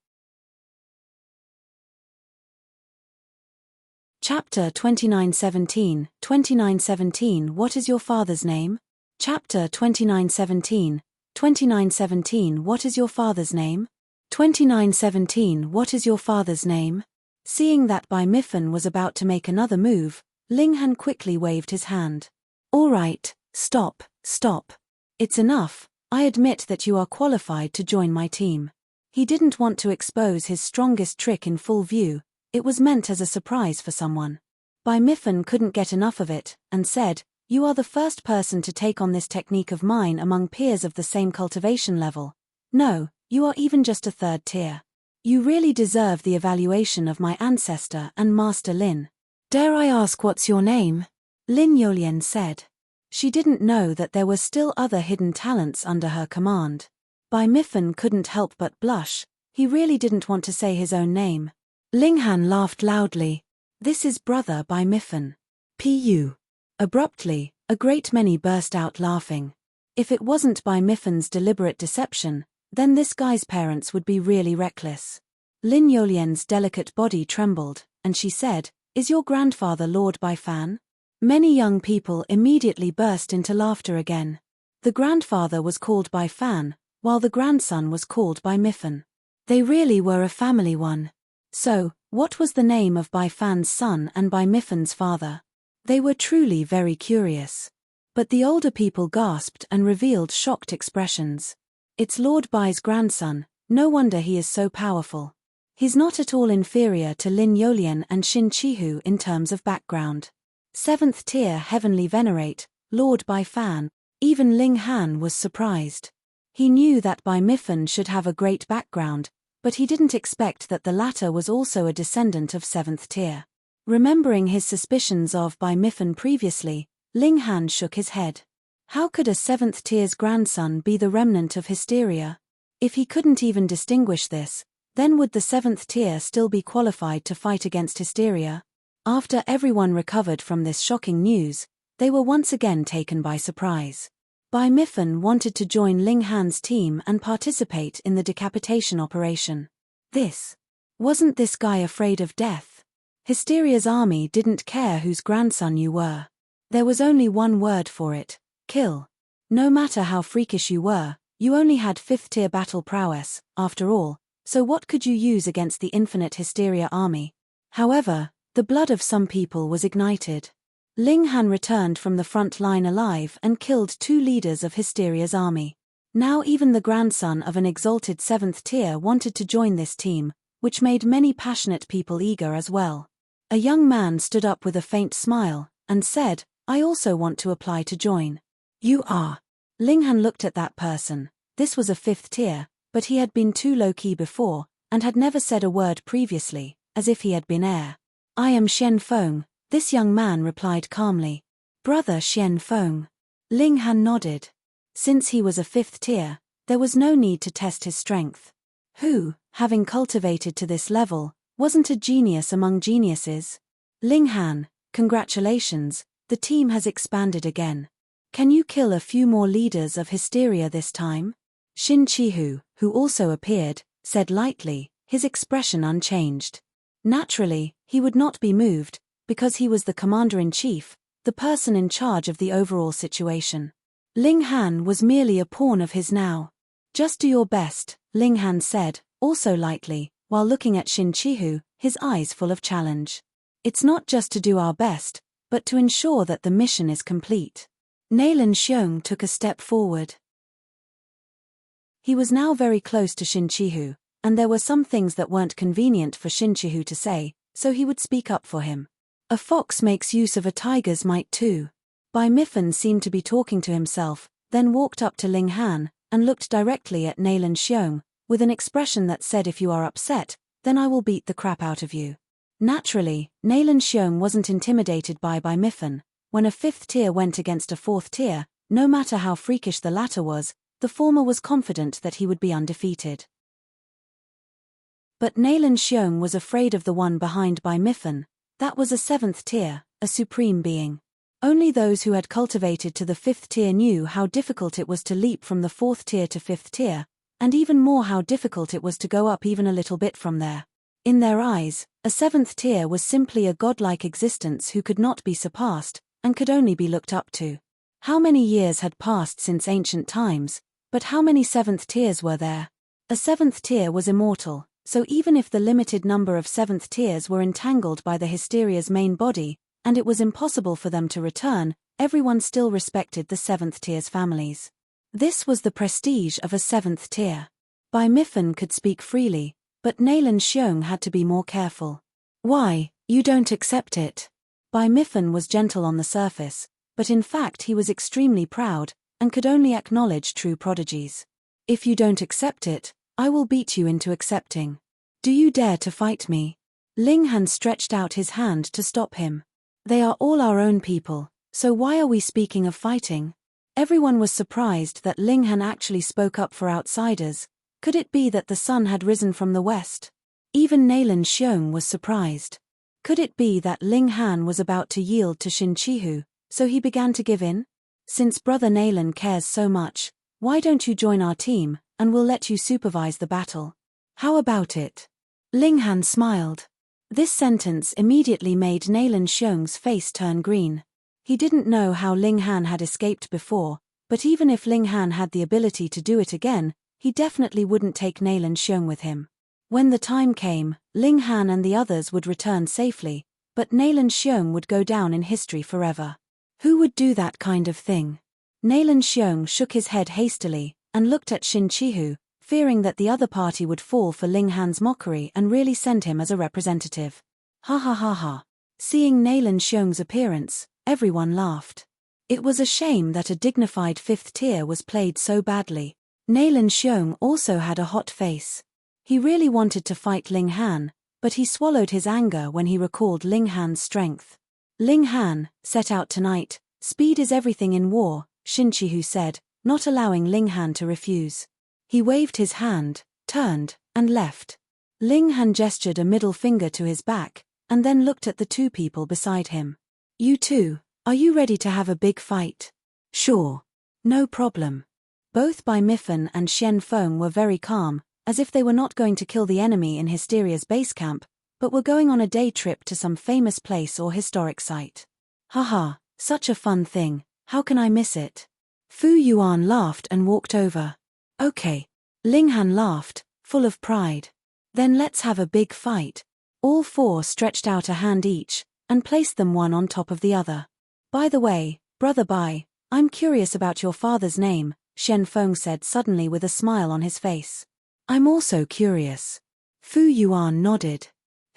Speaker 1: Chapter 2917, 2917 What is your father's name? Chapter 2917, 2917 What is your father's name? 2917 What is your father's name? Seeing that Bai Mifen was about to make another move, Ling Han quickly waved his hand. All right, stop. It's enough. I admit that you are qualified to join my team. He didn't want to expose his strongest trick in full view. It was meant as a surprise for someone. Bai Mifen couldn't get enough of it, and said, You are the first person to take on this technique of mine among peers of the same cultivation level. No, you are even just a third tier. You really deserve the evaluation of my ancestor and Master Lin. Dare I ask what's your name? Lin Yolian said. She didn't know that there were still other hidden talents under her command. Bai Mifen couldn't help but blush. He really didn't want to say his own name. Ling Han laughed loudly. This is brother Bai Mifen. Pu. Abruptly, a great many burst out laughing. If it wasn't Bai Mifen's deliberate deception, then this guy's parents would be really reckless. Lin Yolian's delicate body trembled, and she said, Is your grandfather Lord Bai Fan? Many young people immediately burst into laughter again. The grandfather was called Bai Fan, while the grandson was called Bai Mifen. They really were a family one. So, what was the name of Bai Fan's son and Bai Mifen's father? They were truly very curious. But the older people gasped and revealed shocked expressions. It's Lord Bai's grandson, no wonder he is so powerful. He's not at all inferior to Lin Yolian and Xin Chihu in terms of background. 7th tier heavenly venerate, Lord Bai Fan. Even Ling Han was surprised. He knew that Bai Mifen should have a great background, but he didn't expect that the latter was also a descendant of 7th tier. Remembering his suspicions of Bai Mifen previously, Ling Han shook his head. How could a 7th tier's grandson be the remnant of Hysteria? If he couldn't even distinguish this, then would the 7th tier still be qualified to fight against Hysteria? After everyone recovered from this shocking news, they were once again taken by surprise. Bai Mifen wanted to join Ling Han's team and participate in the decapitation operation. Wasn't this guy afraid of death? Hysteria's army didn't care whose grandson you were. There was only one word for it. Kill. No matter how freakish you were, you only had 5th tier battle prowess, after all, so what could you use against the infinite Hysteria army? However, the blood of some people was ignited. Ling Han returned from the front line alive and killed 2 leaders of Hysteria's army. Now even the grandson of an exalted 7th tier wanted to join this team, which made many passionate people eager as well. A young man stood up with a faint smile, and said, I also want to apply to join. You are. Ling Han looked at that person. This was a 5th tier, but he had been too low-key before, and had never said a word previously, as if he had been heir. I am Xian Feng, this young man replied calmly. Brother Xian Feng. Ling Han nodded. Since he was a 5th tier, there was no need to test his strength. Who, having cultivated to this level, wasn't a genius among geniuses? Ling Han, congratulations, the team has expanded again. Can you kill a few more leaders of Hysteria this time? Xin Chihu, who also appeared, said lightly, his expression unchanged. Naturally, he would not be moved, because he was the commander-in-chief, the person in charge of the overall situation. Ling Han was merely a pawn of his now. Just do your best, Ling Han said, also lightly, while looking at Xin Chihu, his eyes full of challenge. It's not just to do our best, but to ensure that the mission is complete. Nalan Xiong took a step forward. He was now very close to Xin Chihu, and there were some things that weren't convenient for Xin Chihu to say, so he would speak up for him. A fox makes use of a tiger's might too. Bai Mifen seemed to be talking to himself, then walked up to Ling Han, and looked directly at Nalan Xiong, with an expression that said if you are upset, then I will beat the crap out of you. Naturally, Nalan Xiong wasn't intimidated by Bai Mifen, when a fifth tier went against a fourth tier, no matter how freakish the latter was, the former was confident that he would be undefeated. But Nayland Xiong was afraid of the one behind by Miffin. That was a seventh tier, a supreme being. Only those who had cultivated to the fifth tier knew how difficult it was to leap from the fourth tier to fifth tier, and even more how difficult it was to go up even a little bit from there. In their eyes, a seventh tier was simply a godlike existence who could not be surpassed, and could only be looked up to. How many years had passed since ancient times, but how many seventh tiers were there? A seventh tier was immortal, so even if the limited number of seventh tiers were entangled by the Hysteria's main body, and it was impossible for them to return, everyone still respected the seventh tier's families. This was the prestige of a seventh tier. Bai Miffin could speak freely, but Nayland Xiong had to be more careful. Why, you don't accept it? Bai Miffin was gentle on the surface, but in fact he was extremely proud, and could only acknowledge true prodigies. If you don't accept it, I will beat you into accepting. Do you dare to fight me? Ling Han stretched out his hand to stop him. They are all our own people, so why are we speaking of fighting? Everyone was surprised that Ling Han actually spoke up for outsiders. Could it be that the sun had risen from the west? Even Nayland Xiong was surprised. Could it be that Ling Han was about to yield to Xin Chihu, so he began to give in? Since Brother Nayland cares so much, why don't you join our team, and we'll let you supervise the battle? How about it? Ling Han smiled. This sentence immediately made Nayland Xiong's face turn green. He didn't know how Ling Han had escaped before, but even if Ling Han had the ability to do it again, he definitely wouldn't take Nayland Xiong with him. When the time came, Ling Han and the others would return safely, but Nayland Xiong would go down in history forever. Who would do that kind of thing? Nayland Xiong shook his head hastily, and looked at Xin Chihu, fearing that the other party would fall for Ling Han's mockery and really send him as a representative. Ha ha ha ha. Seeing Nayland Xiong's appearance, everyone laughed. It was a shame that a dignified fifth tier was played so badly. Nayland Xiong also had a hot face. He really wanted to fight Ling Han, but he swallowed his anger when he recalled Ling Han's strength. Ling Han, set out tonight. Speed is everything in war, Xin Chihu said, not allowing Ling Han to refuse. He waved his hand, turned, and left. Ling Han gestured a middle finger to his back, and then looked at the two people beside him. You two, are you ready to have a big fight? Sure. No problem. Both Bai Miffin and Shen Feng were very calm, as if they were not going to kill the enemy in Hysteria's base camp, but were going on a day trip to some famous place or historic site. Haha, such a fun thing, how can I miss it? Fu Yuan laughed and walked over. Okay. Ling Han laughed, full of pride. Then let's have a big fight. All four stretched out a hand each, and placed them one on top of the other. By the way, Brother Bai, I'm curious about your father's name, Shen Feng said suddenly with a smile on his face. I'm also curious. Fu Yuan nodded.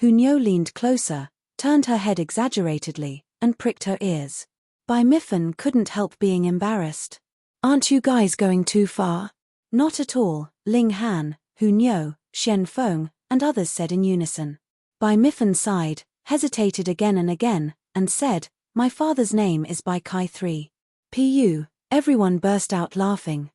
Speaker 1: Hunyo leaned closer, turned her head exaggeratedly, and pricked her ears. Bai Miffin couldn't help being embarrassed. Aren't you guys going too far? Not at all, Ling Han, Hunyo, Shen Feng, and others said in unison. Bai Miffin sighed, hesitated again and said, My father's name is Bai Kai 3. Pu, everyone burst out laughing.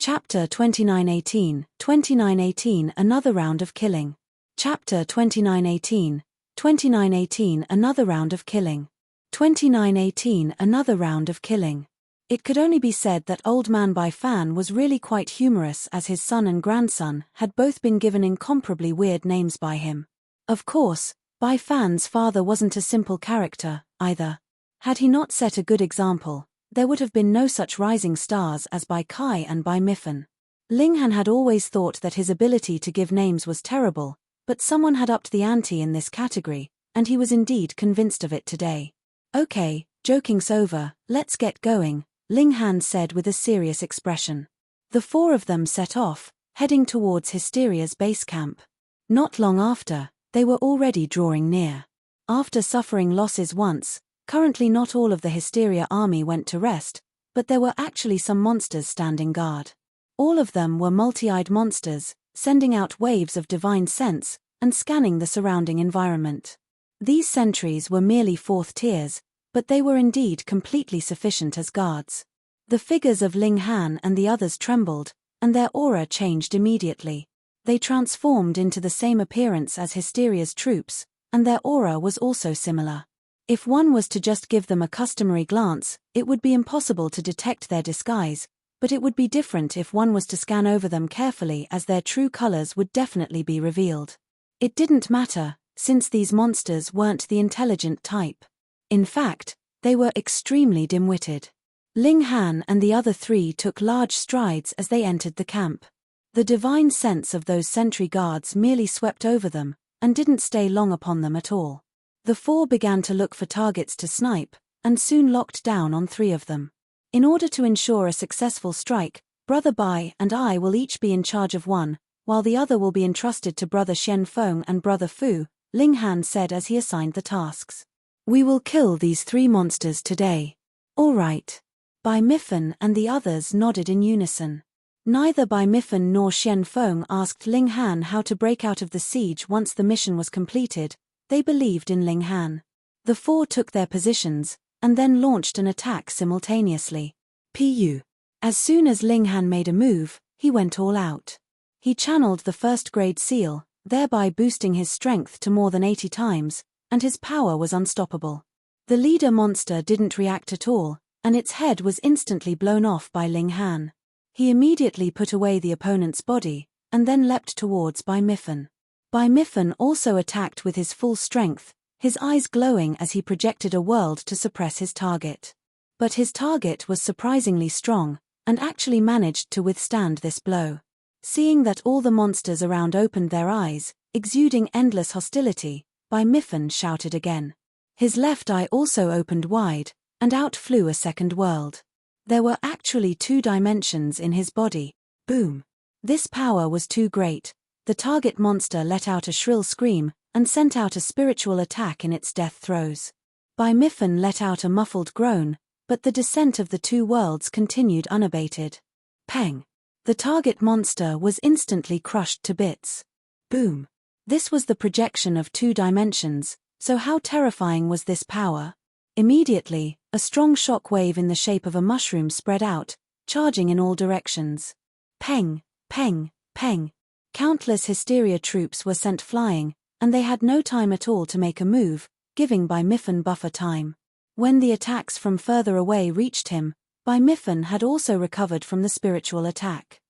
Speaker 1: Chapter 2918 Another Round of Killing. Chapter 2918 Another Round of Killing. 2918 Another Round of Killing. It could only be said that Old Man Bai Fan was really quite humorous, as his son and grandson had both been given incomparably weird names by him. Of course, Bai Fan's father wasn't a simple character, either. Had he not set a good example, there would have been no such rising stars as Bai Kai and Bai Miffin. Ling Han had always thought that his ability to give names was terrible, but someone had upped the ante in this category, and he was indeed convinced of it today. Okay, joking's over, let's get going, Ling Han said with a serious expression. The four of them set off, heading towards Hysteria's base camp. Not long after, they were already drawing near. After suffering losses once, currently not all of the Hysteria army went to rest, but there were actually some monsters standing guard. All of them were multi-eyed monsters, sending out waves of divine sense, and scanning the surrounding environment. These sentries were merely fourth tiers, but they were indeed completely sufficient as guards. The figures of Ling Han and the others trembled, and their aura changed immediately. They transformed into the same appearance as Hysteria's troops, and their aura was also similar. If one was to just give them a customary glance, it would be impossible to detect their disguise, but it would be different if one was to scan over them carefully, as their true colors would definitely be revealed. It didn't matter, since these monsters weren't the intelligent type. In fact, they were extremely dim-witted. Ling Han and the other three took large strides as they entered the camp. The divine sense of those sentry guards merely swept over them, and didn't stay long upon them at all. The four began to look for targets to snipe, and soon locked down on 3 of them. In order to ensure a successful strike, Brother Bai and I will each be in charge of one, while the other will be entrusted to Brother Shen Feng and Brother Fu, Ling Han said as he assigned the tasks. We will kill these 3 monsters today. All right. Bai Mifen and the others nodded in unison. Neither Bai Mifen nor Shen Feng asked Ling Han how to break out of the siege once the mission was completed. They believed in Ling Han. The 4 took their positions, and then launched an attack simultaneously. Pu. As soon as Ling Han made a move, he went all out. He channeled the first-grade seal, thereby boosting his strength to more than 80 times, and his power was unstoppable. The leader monster didn't react at all, and its head was instantly blown off by Ling Han. He immediately put away the opponent's body, and then leapt towards Bai Mifen. Bai Mifen also attacked with his full strength, his eyes glowing as he projected a world to suppress his target. But his target was surprisingly strong, and actually managed to withstand this blow. Seeing that all the monsters around opened their eyes, exuding endless hostility, Bai Mifen shouted again. His left eye also opened wide, and out flew a second world. There were actually 2 dimensions in his body. Boom! This power was too great. The target monster let out a shrill scream, and sent out a spiritual attack in its death throes. Bai Mifen let out a muffled groan, but the descent of the 2 worlds continued unabated. Peng! The target monster was instantly crushed to bits. Boom! This was the projection of 2 dimensions, so how terrifying was this power? Immediately, a strong shock wave in the shape of a mushroom spread out, charging in all directions. Peng! Peng! Peng! Countless Hysteria troops were sent flying, and they had no time at all to make a move, giving Bai Mifen buffer time. When the attacks from further away reached him, Bai Mifen had also recovered from the spiritual attack.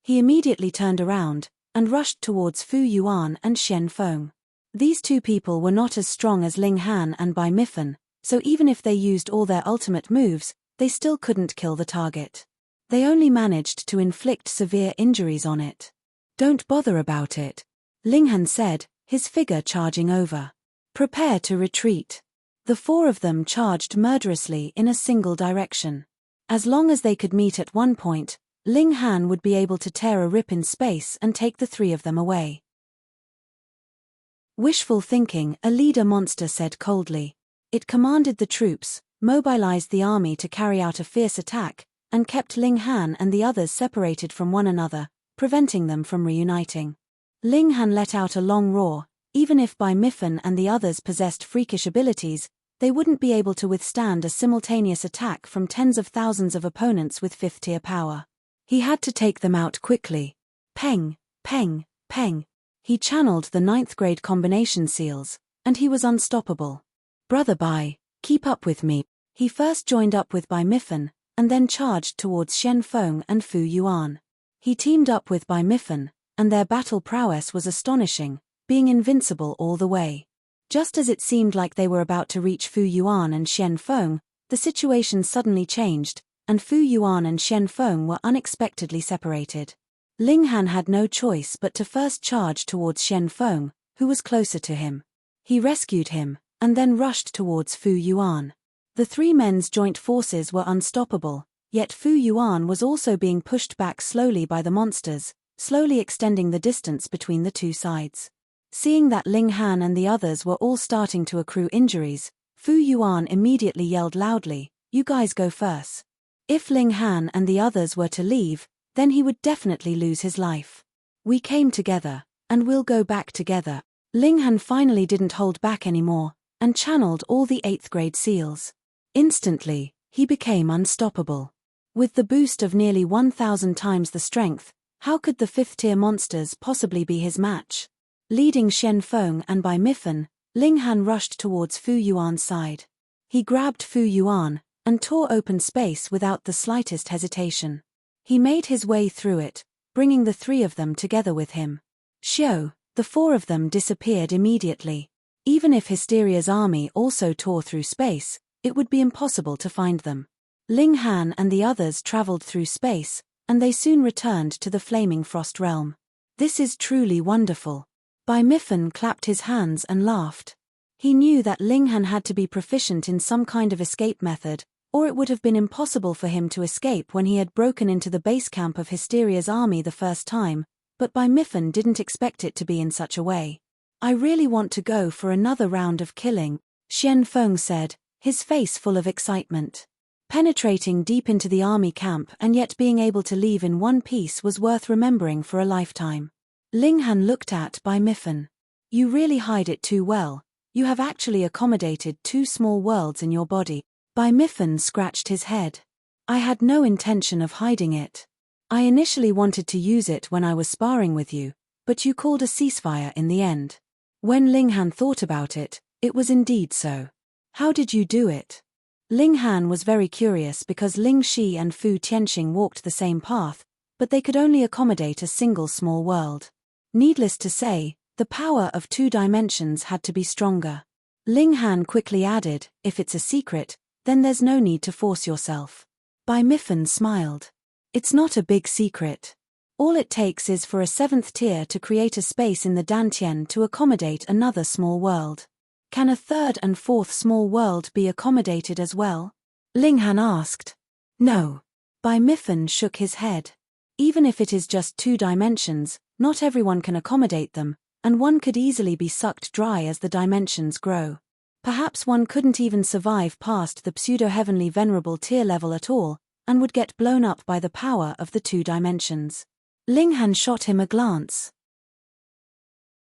Speaker 1: He immediately turned around, and rushed towards Fu Yuan and Shen Feng. These 2 people were not as strong as Ling Han and Bai Mifen, so even if they used all their ultimate moves, they still couldn't kill the target. They only managed to inflict severe injuries on it. Don't bother about it, Ling Han said, his figure charging over. Prepare to retreat. The 4 of them charged murderously in a single direction. As long as they could meet at one point, Ling Han would be able to tear a rip in space and take the 3 of them away. Wishful thinking, a leader monster said coldly. It commanded the troops, mobilized the army to carry out a fierce attack, and kept Ling Han and the others separated from one another, preventing them from reuniting. Ling Han let out a long roar. Even if Bai Mifen and the others possessed freakish abilities, they wouldn't be able to withstand a simultaneous attack from tens of thousands of opponents with 5th-tier power. He had to take them out quickly. Peng! Peng! Peng! He channeled the 9th-grade combination seals, and he was unstoppable. Brother Bai, keep up with me. He first joined up with Bai Mifen, and then charged towards Shen Feng and Fu Yuan. He teamed up with Bai Mifen, and their battle prowess was astonishing, being invincible all the way. Just as it seemed like they were about to reach Fu Yuan and Shen Feng, the situation suddenly changed, and Fu Yuan and Shen Feng were unexpectedly separated. Ling Han had no choice but to first charge towards Shen Feng, who was closer to him. He rescued him, and then rushed towards Fu Yuan. The 3 men's joint forces were unstoppable, yet Fu Yuan was also being pushed back slowly by the monsters, slowly extending the distance between the 2 sides. Seeing that Ling Han and the others were all starting to accrue injuries, Fu Yuan immediately yelled loudly, "You guys go first." If Ling Han and the others were to leave, then he would definitely lose his life. "We came together, and we'll go back together," Ling Han finally didn't hold back anymore, and channeled all the 8th grade seals. Instantly, he became unstoppable. With the boost of nearly 1,000 times the strength, how could the 5th-tier monsters possibly be his match? Leading Shen Feng and Bai Mifen, Ling Han rushed towards Fu Yuan's side. He grabbed Fu Yuan, and tore open space without the slightest hesitation. He made his way through it, bringing the 3 of them together with him. Xiao, the 4 of them disappeared immediately. Even if Hysteria's army also tore through space, it would be impossible to find them. Ling Han and the others traveled through space, and they soon returned to the Flaming Frost realm. This is truly wonderful. Bai Mifen clapped his hands and laughed. He knew that Ling Han had to be proficient in some kind of escape method, or it would have been impossible for him to escape when he had broken into the base camp of Hysteria's army the first time, but Bai Mifen didn't expect it to be in such a way. I really want to go for another round of killing, Shen Feng said, his face full of excitement. Penetrating deep into the army camp and yet being able to leave in one piece was worth remembering for a lifetime. Ling Han looked at Bai Mifen. You really hide it too well. You have actually accommodated 2 small worlds in your body. Bai Mifen scratched his head. I had no intention of hiding it. I initially wanted to use it when I was sparring with you, but you called a ceasefire in the end. When Ling Han thought about it, it was indeed so. How did you do it? Ling Han was very curious because Ling Shi and Fu Tianxing walked the same path, but they could only accommodate a single small world. Needless to say, the power of 2 dimensions had to be stronger. Ling Han quickly added, if it's a secret, then there's no need to force yourself. Bai Mifen smiled. It's not a big secret. All it takes is for a 7th tier to create a space in the Dantian to accommodate another small world. Can a 3rd and 4th small world be accommodated as well? Ling Han asked. No. Bai Mifen shook his head. Even if it is just 2 dimensions, not everyone can accommodate them, and one could easily be sucked dry as the dimensions grow. Perhaps one couldn't even survive past the pseudo-heavenly venerable tier level at all, and would get blown up by the power of the 2 dimensions. Ling Han shot him a glance.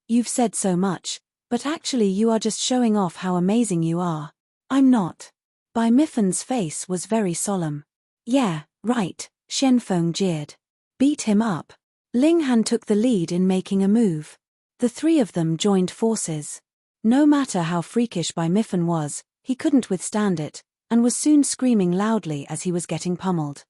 Speaker 1: You've said so much, but actually you are just showing off how amazing you are. I'm not. Bai Mifen's face was very solemn. Yeah, right, Shen Feng jeered. Beat him up. Ling Han took the lead in making a move. The 3 of them joined forces. No matter how freakish Bai Mifen was, he couldn't withstand it, and was soon screaming loudly as he was getting pummeled.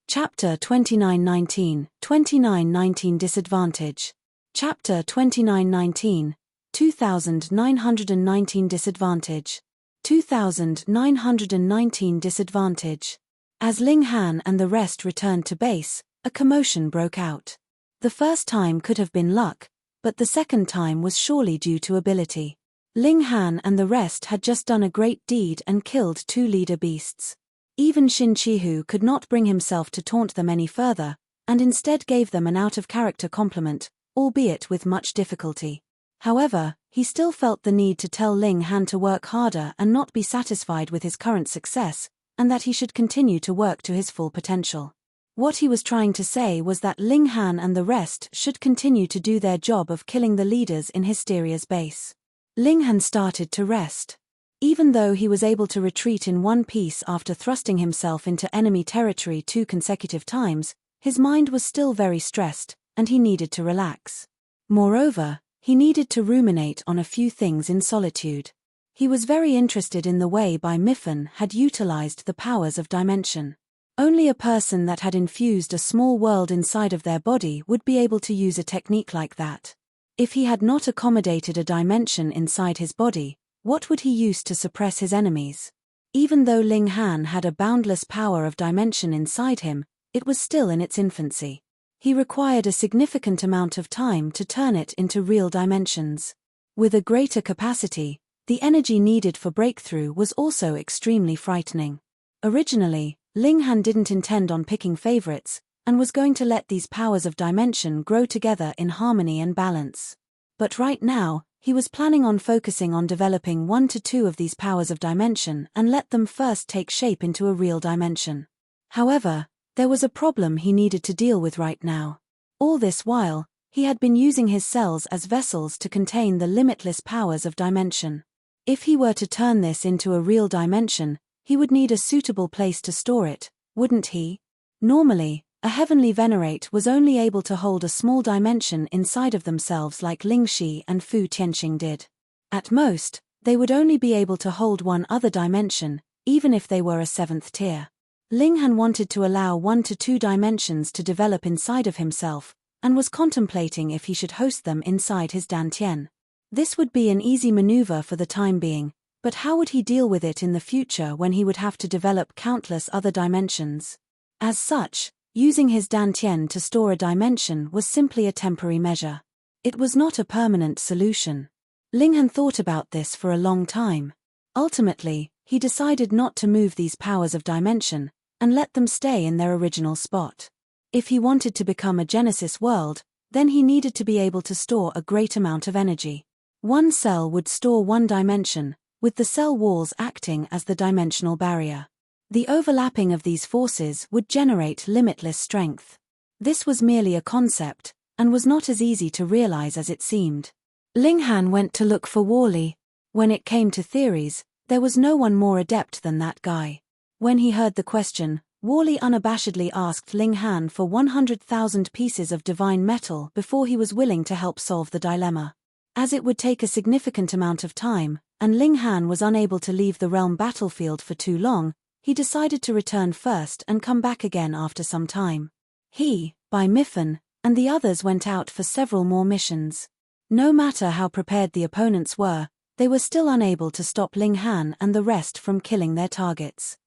Speaker 1: Chapter 2919, 2919 Disadvantage. Chapter 2919, 2919 Disadvantage. 2919 Disadvantage. As Ling Han and the rest returned to base, a commotion broke out. The first time could have been luck, but the second time was surely due to ability. Ling Han and the rest had just done a great deed and killed 2 leader beasts. Even Xin Chihu could not bring himself to taunt them any further, and instead gave them an out-of-character compliment, albeit with much difficulty. However, he still felt the need to tell Ling Han to work harder and not be satisfied with his current success, and that he should continue to work to his full potential. What he was trying to say was that Ling Han and the rest should continue to do their job of killing the leaders in Hysteria's base. Ling Han started to rest. Even though he was able to retreat in one piece after thrusting himself into enemy territory 2 consecutive times, his mind was still very stressed, and he needed to relax. Moreover, he needed to ruminate on a few things in solitude. He was very interested in the way Bai Mifen had utilized the powers of dimension. Only a person that had infused a small world inside of their body would be able to use a technique like that. If he had not accommodated a dimension inside his body, what would he use to suppress his enemies? Even though Ling Han had a boundless power of dimension inside him, it was still in its infancy. He required a significant amount of time to turn it into real dimensions. With a greater capacity, the energy needed for breakthrough was also extremely frightening. Originally, Ling Han didn't intend on picking favorites, and was going to let these powers of dimension grow together in harmony and balance. But right now, he was planning on focusing on developing 1 to 2 of these powers of dimension and let them first take shape into a real dimension. However, there was a problem he needed to deal with right now. All this while, He had been using his cells as vessels to contain the limitless powers of dimension. If he were to turn this into a real dimension, he would need a suitable place to store it, wouldn't he? Normally, a heavenly venerate was only able to hold a small dimension inside of themselves like Ling Shi and Fu Tianxing did. At most, they would only be able to hold one other dimension, even if they were a 7th tier. Ling Han wanted to allow 1 to 2 dimensions to develop inside of himself, and was contemplating if he should host them inside his dantian. This would be an easy maneuver for the time being, but how would he deal with it in the future when he would have to develop countless other dimensions? As such, using his dantian to store a dimension was simply a temporary measure. It was not a permanent solution. Ling Han thought about this for a long time. Ultimately, he decided not to move these powers of dimension, and let them stay in their original spot. If he wanted to become a Genesis world, then he needed to be able to store a great amount of energy. One cell would store one dimension, with the cell walls acting as the dimensional barrier. The overlapping of these forces would generate limitless strength. This was merely a concept, and was not as easy to realize as it seemed. Ling Han went to look for Wally. When it came to theories, there was no one more adept than that guy. When he heard the question, Wally unabashedly asked Ling Han for 100,000 pieces of divine metal before he was willing to help solve the dilemma. As it would take a significant amount of time, and Ling Han was unable to leave the realm battlefield for too long, he decided to return first and come back again after some time. He, Bai Mifen, and the others went out for several more missions. No matter how prepared the opponents were, they were still unable to stop Ling Han and the rest from killing their targets.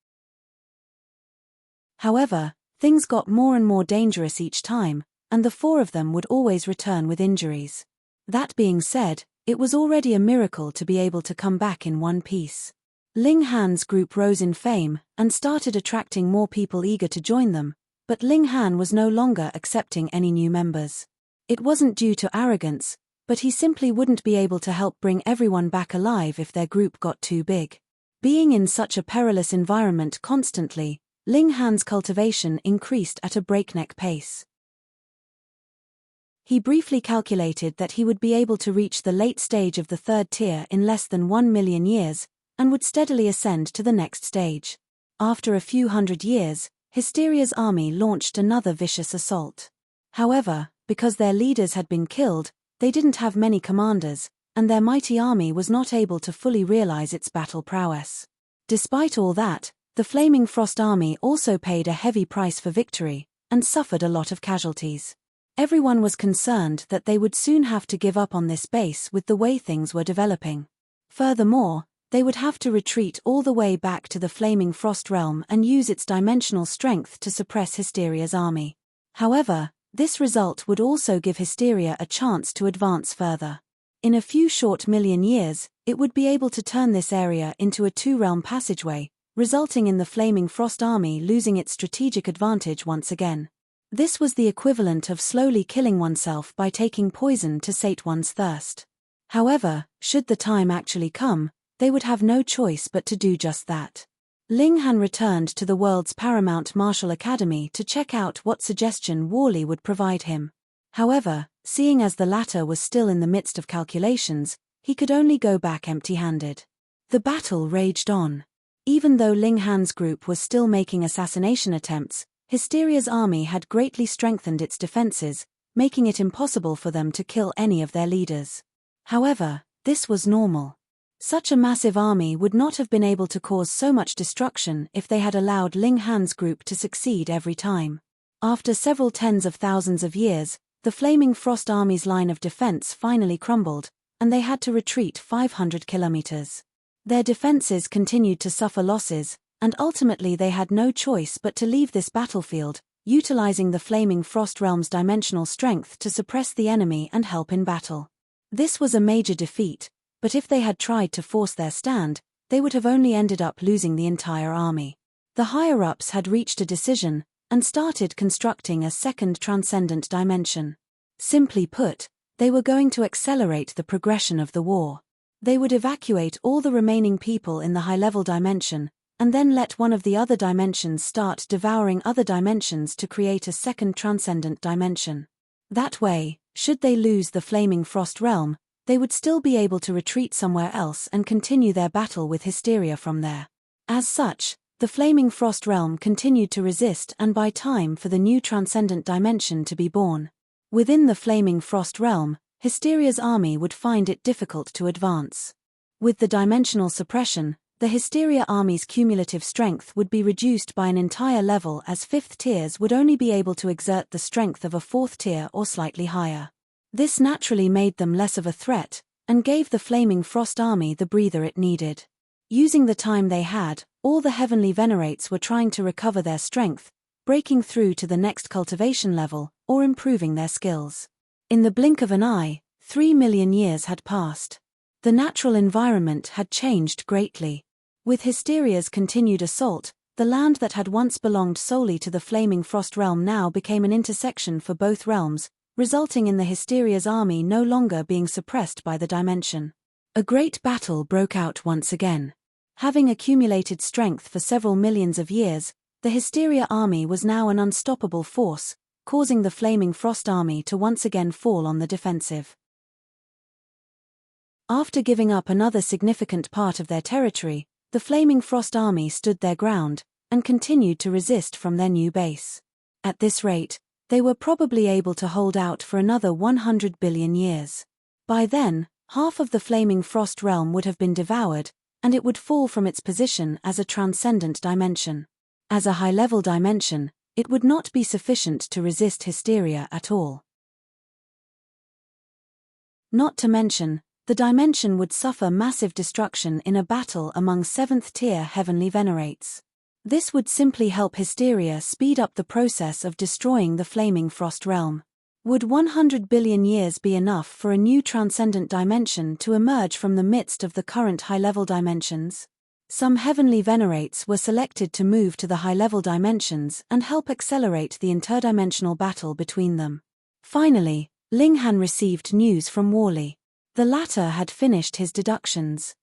Speaker 1: However, things got more and more dangerous each time, and the 4 of them would always return with injuries. That being said, it was already a miracle to be able to come back in one piece. Ling Han's group rose in fame, and started attracting more people eager to join them, but Ling Han was no longer accepting any new members. It wasn't due to arrogance, but he simply wouldn't be able to help bring everyone back alive if their group got too big. Being in such a perilous environment constantly, Ling Han's cultivation increased at a breakneck pace. He briefly calculated that he would be able to reach the late stage of the 3rd tier in less than 1 million years, and would steadily ascend to the next stage. After a few hundred years, Hysteria's army launched another vicious assault. However, because their leaders had been killed, they didn't have many commanders, and their mighty army was not able to fully realize its battle prowess. Despite all that, the Flaming Frost army also paid a heavy price for victory, and suffered a lot of casualties. Everyone was concerned that they would soon have to give up on this base with the way things were developing. Furthermore, they would have to retreat all the way back to the Flaming Frost realm and use its dimensional strength to suppress Hysteria's army. However, this result would also give Hysteria a chance to advance further. In a few short million years, it would be able to turn this area into a 2-realm passageway, resulting in the Flaming Frost army losing its strategic advantage once again. This was the equivalent of slowly killing oneself by taking poison to sate one's thirst. However, should the time actually come, they would have no choice but to do just that. Ling Han returned to the world's paramount martial academy to check out what suggestion Wally would provide him. However, seeing as the latter was still in the midst of calculations, he could only go back empty-handed. The battle raged on. Even though Ling Han's group was still making assassination attempts, Hysteria's army had greatly strengthened its defenses, making it impossible for them to kill any of their leaders. However, this was normal. Such a massive army would not have been able to cause so much destruction if they had allowed Ling Han's group to succeed every time. After several tens of thousands of years, the Flaming Frost army's line of defense finally crumbled, and they had to retreat 500 kilometers. Their defenses continued to suffer losses, and ultimately they had no choice but to leave this battlefield, utilizing the Flaming Frost realm's dimensional strength to suppress the enemy and help in battle. This was a major defeat, but if they had tried to force their stand, they would have only ended up losing the entire army. The higher-ups had reached a decision, and started constructing a second transcendent dimension. Simply put, they were going to accelerate the progression of the war. They would evacuate all the remaining people in the high-level dimension, and then let one of the other dimensions start devouring other dimensions to create a second transcendent dimension. That way, Should they lose the Flaming Frost Realm, they would still be able to retreat somewhere else and continue their battle with Hysteria from there. As such, the Flaming Frost Realm continued to resist and buy time for the new transcendent dimension to be born. Within the Flaming Frost Realm, Hysteria's army would find it difficult to advance. With the dimensional suppression, the Hysteria army's cumulative strength would be reduced by an entire level, as 5th tiers would only be able to exert the strength of a 4th tier or slightly higher. This naturally made them less of a threat, and gave the Flaming Frost army the breather it needed. Using the time they had, all the heavenly venerates were trying to recover their strength, breaking through to the next cultivation level, or improving their skills. In the blink of an eye, 3 million years had passed. The natural environment had changed greatly. With Hysteria's continued assault, the land that had once belonged solely to the Flaming Frost Realm now became an intersection for both realms, resulting in the Hysteria's army no longer being suppressed by the dimension. A great battle broke out once again. Having accumulated strength for several millions of years, the Hysteria army was now an unstoppable force, causing the Flaming Frost army to once again fall on the defensive. After giving up another significant part of their territory, the Flaming Frost army stood their ground, and continued to resist from their new base. At this rate, they were probably able to hold out for another 100 billion years. By then, half of the Flaming Frost realm would have been devoured, and it would fall from its position as a transcendent dimension. As a high-level dimension, it would not be sufficient to resist Hysteria at all. Not to mention, the dimension would suffer massive destruction in a battle among 7th-tier heavenly venerates. This would simply help Hysteria speed up the process of destroying the Flaming Frost realm. Would 100 billion years be enough for a new transcendent dimension to emerge from the midst of the current high-level dimensions? Some heavenly venerates were selected to move to the high-level dimensions and help accelerate the interdimensional battle between them. Finally, Linghan received news from Wally. The latter had finished his deductions.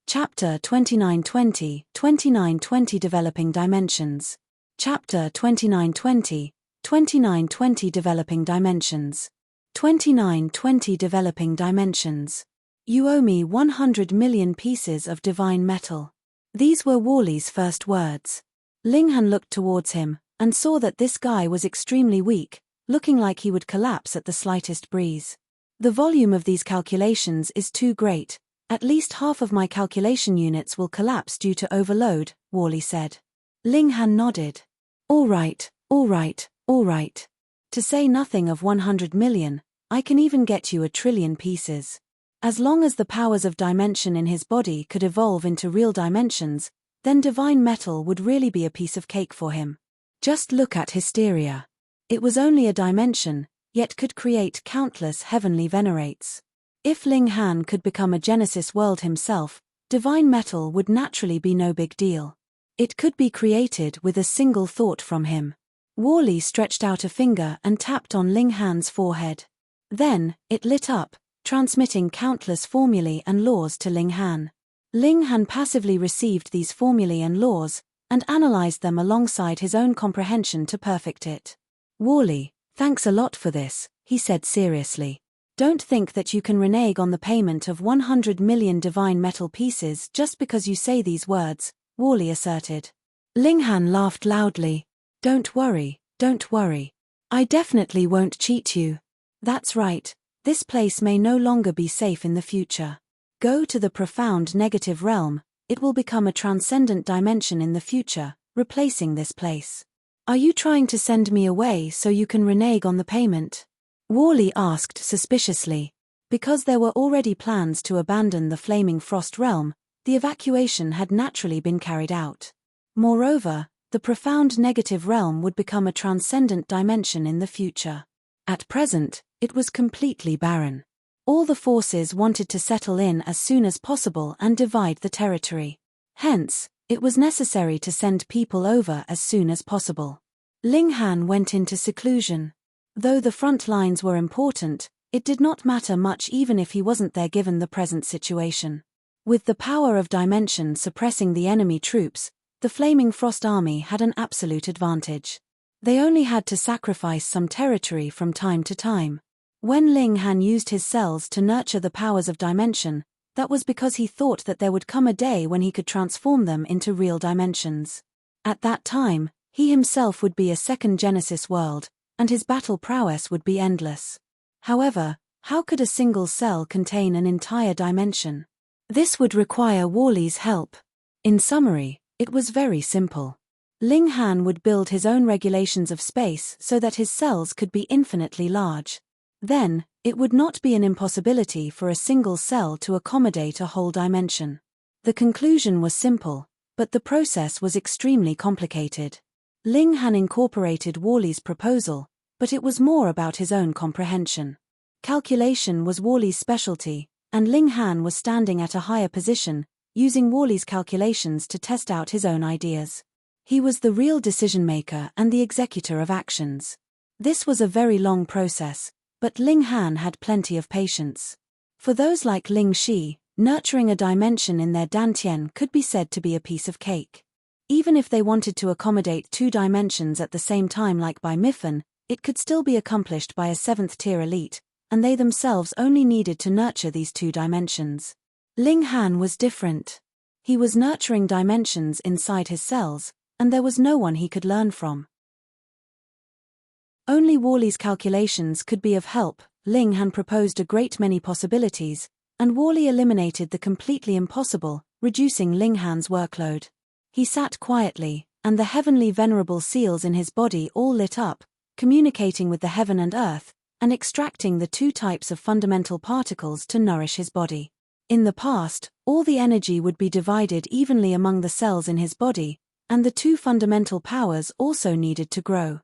Speaker 1: Chapter 2920, 2920 Developing Dimensions. Chapter 2920, 2920 Developing Dimensions. 2920 Developing Dimensions. You owe me 100 million pieces of divine metal. These were Wally's first words. Linghan looked towards him, and saw that this guy was extremely weak, looking like he would collapse at the slightest breeze. The volume of these calculations is too great. At least half of my calculation units will collapse due to overload, Wally said. Linghan nodded. All right, all right, all right. To say nothing of 100 million, I can even get you 1 trillion pieces. As long as the powers of dimension in his body could evolve into real dimensions, then divine metal would really be a piece of cake for him. Just look at Hysteria. It was only a dimension, yet could create countless heavenly venerates. If Linghan could become a Genesis world himself, divine metal would naturally be no big deal. It could be created with a single thought from him. Wally stretched out a finger and tapped on Linghan's forehead. Then, it lit up, transmitting countless formulae and laws to Linghan. Linghan passively received these formulae and laws, and analyzed them alongside his own comprehension to perfect it. Wally, thanks a lot for this, he said seriously. Don't think that you can renege on the payment of 100 million divine metal pieces just because you say these words, Wally asserted. Linghan laughed loudly. Don't worry, don't worry. I definitely won't cheat you. That's right, this place may no longer be safe in the future. Go to the profound negative realm, it will become a transcendent dimension in the future, replacing this place. Are you trying to send me away so you can renege on the payment? Wally asked suspiciously. Because there were already plans to abandon the Flaming Frost realm, the evacuation had naturally been carried out. Moreover, the profound negative realm would become a transcendent dimension in the future. At present, it was completely barren. All the forces wanted to settle in as soon as possible and divide the territory. Hence, it was necessary to send people over as soon as possible. Linghan went into seclusion. Though the front lines were important, it did not matter much even if he wasn't there given the present situation. With the power of dimension suppressing the enemy troops, the Flaming Frost army had an absolute advantage. They only had to sacrifice some territory from time to time. When Ling Han used his cells to nurture the powers of dimension, that was because he thought that there would come a day when he could transform them into real dimensions. At that time, he himself would be a second Genesis world, and his battle prowess would be endless. However, how could a single cell contain an entire dimension? This would require Wally's help. In summary, it was very simple. Ling Han would build his own regulations of space so that his cells could be infinitely large. Then, it would not be an impossibility for a single cell to accommodate a whole dimension. The conclusion was simple, but the process was extremely complicated. Ling Han incorporated Wally's proposal, but it was more about his own comprehension. Calculation was Wally's specialty, and Ling Han was standing at a higher position, using Wally's calculations to test out his own ideas. He was the real decision-maker and the executor of actions. This was a very long process, but Ling Han had plenty of patience. For those like Ling Shi, nurturing a dimension in their dantian could be said to be a piece of cake. Even if they wanted to accommodate two dimensions at the same time like by Miffin, it could still be accomplished by a 7th-tier elite, and they themselves only needed to nurture these two dimensions. Ling Han was different. He was nurturing dimensions inside his cells, and there was no one he could learn from. Only Wally's calculations could be of help. Ling Han proposed a great many possibilities, and Wally eliminated the completely impossible, reducing Ling Han's workload. He sat quietly, and the heavenly venerable seals in his body all lit up, communicating with the heaven and earth, and extracting the two types of fundamental particles to nourish his body. In the past, all the energy would be divided evenly among the cells in his body, and the two fundamental powers also needed to grow.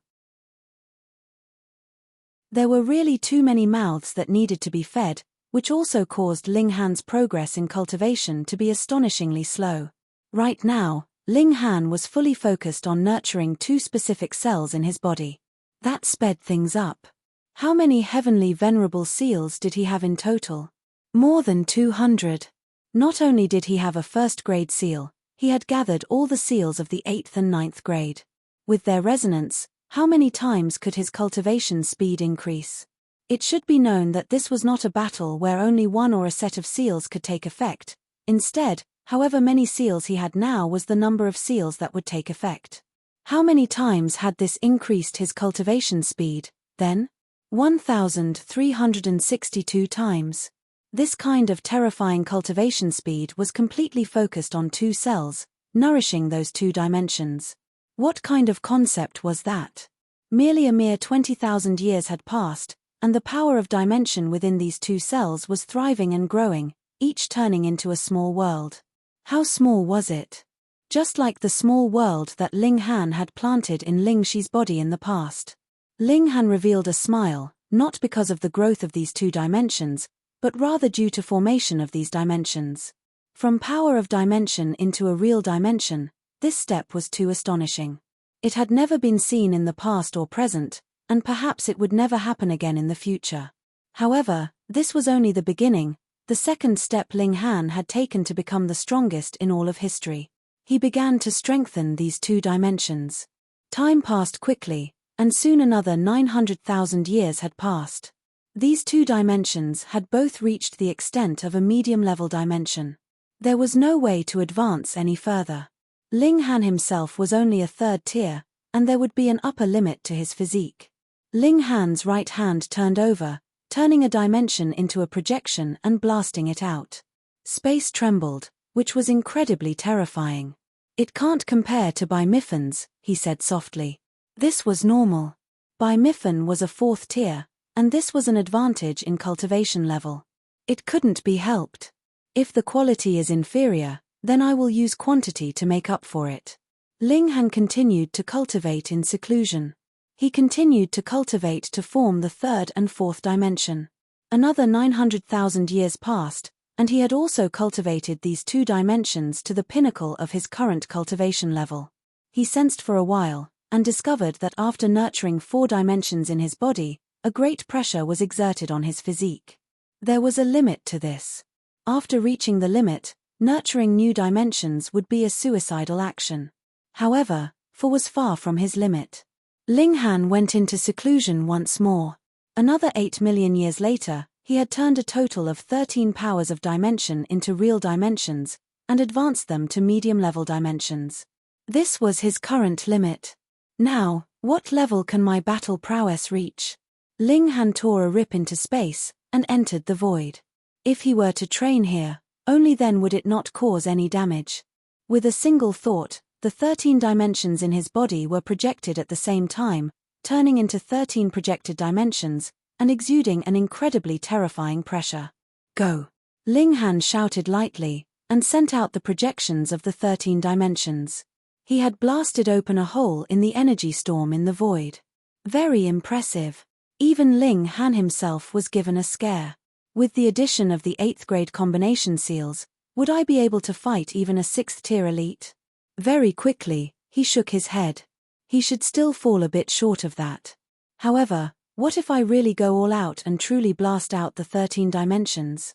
Speaker 1: There were really too many mouths that needed to be fed, which also caused Ling Han's progress in cultivation to be astonishingly slow. Right now, Ling Han was fully focused on nurturing two specific cells in his body. That sped things up. How many heavenly venerable seals did he have in total? More than 200. Not only did he have a first-grade seal, he had gathered all the seals of the 8th and 9th grade. With their resonance, how many times could his cultivation speed increase? It should be known that this was not a battle where only one or a set of seals could take effect. Instead, however many seals he had now was the number of seals that would take effect. How many times had this increased his cultivation speed, then? 1,362 times. This kind of terrifying cultivation speed was completely focused on two cells, nourishing those two dimensions. What kind of concept was that? Merely a mere 20,000 years had passed, and the power of dimension within these two cells was thriving and growing, each turning into a small world. How small was it? Just like the small world that Ling Han had planted in Ling Shi's body in the past. Ling Han revealed a smile, not because of the growth of these two dimensions, but rather due to formation of these dimensions. From power of dimension into a real dimension, this step was too astonishing. It had never been seen in the past or present, and perhaps it would never happen again in the future. However, this was only the beginning, the second step Ling Han had taken to become the strongest in all of history. He began to strengthen these two dimensions. Time passed quickly, and soon another 900,000 years had passed. These two dimensions had both reached the extent of a medium-level dimension. There was no way to advance any further. Ling Han himself was only a third tier, and there would be an upper limit to his physique. Ling Han's right hand turned over, turning a dimension into a projection and blasting it out. Space trembled, which was incredibly terrifying. "It can't compare to Bai Miffin's," he said softly. This was normal. Bai Miffin was a fourth tier, and this was an advantage in cultivation level. It couldn't be helped. If the quality is inferior, then I will use quantity to make up for it. Ling Han continued to cultivate in seclusion. He continued to cultivate to form the third and fourth dimension. Another 900,000 years passed, and he had also cultivated these two dimensions to the pinnacle of his current cultivation level. He sensed for a while, and discovered that after nurturing 4 dimensions in his body, a great pressure was exerted on his physique. There was a limit to this. After reaching the limit, nurturing new dimensions would be a suicidal action. However, 4 was far from his limit. Ling Han went into seclusion once more. Another 8 million years later, he had turned a total of 13 powers of dimension into real dimensions, and advanced them to medium-level dimensions. This was his current limit. Now, what level can my battle prowess reach? Ling Han tore a rip into space, and entered the void. If he were to train here, only then would it not cause any damage. With a single thought, the 13 dimensions in his body were projected at the same time, turning into 13 projected dimensions, and exuding an incredibly terrifying pressure. Go! Ling Han shouted lightly, and sent out the projections of the 13 dimensions. He had blasted open a hole in the energy storm in the void. Very impressive. Even Ling Han himself was given a scare. With the addition of the 8th grade combination seals, would I be able to fight even a 6th tier elite? Very quickly, he shook his head. He should still fall a bit short of that. However, what if I really go all out and truly blast out the 13 dimensions?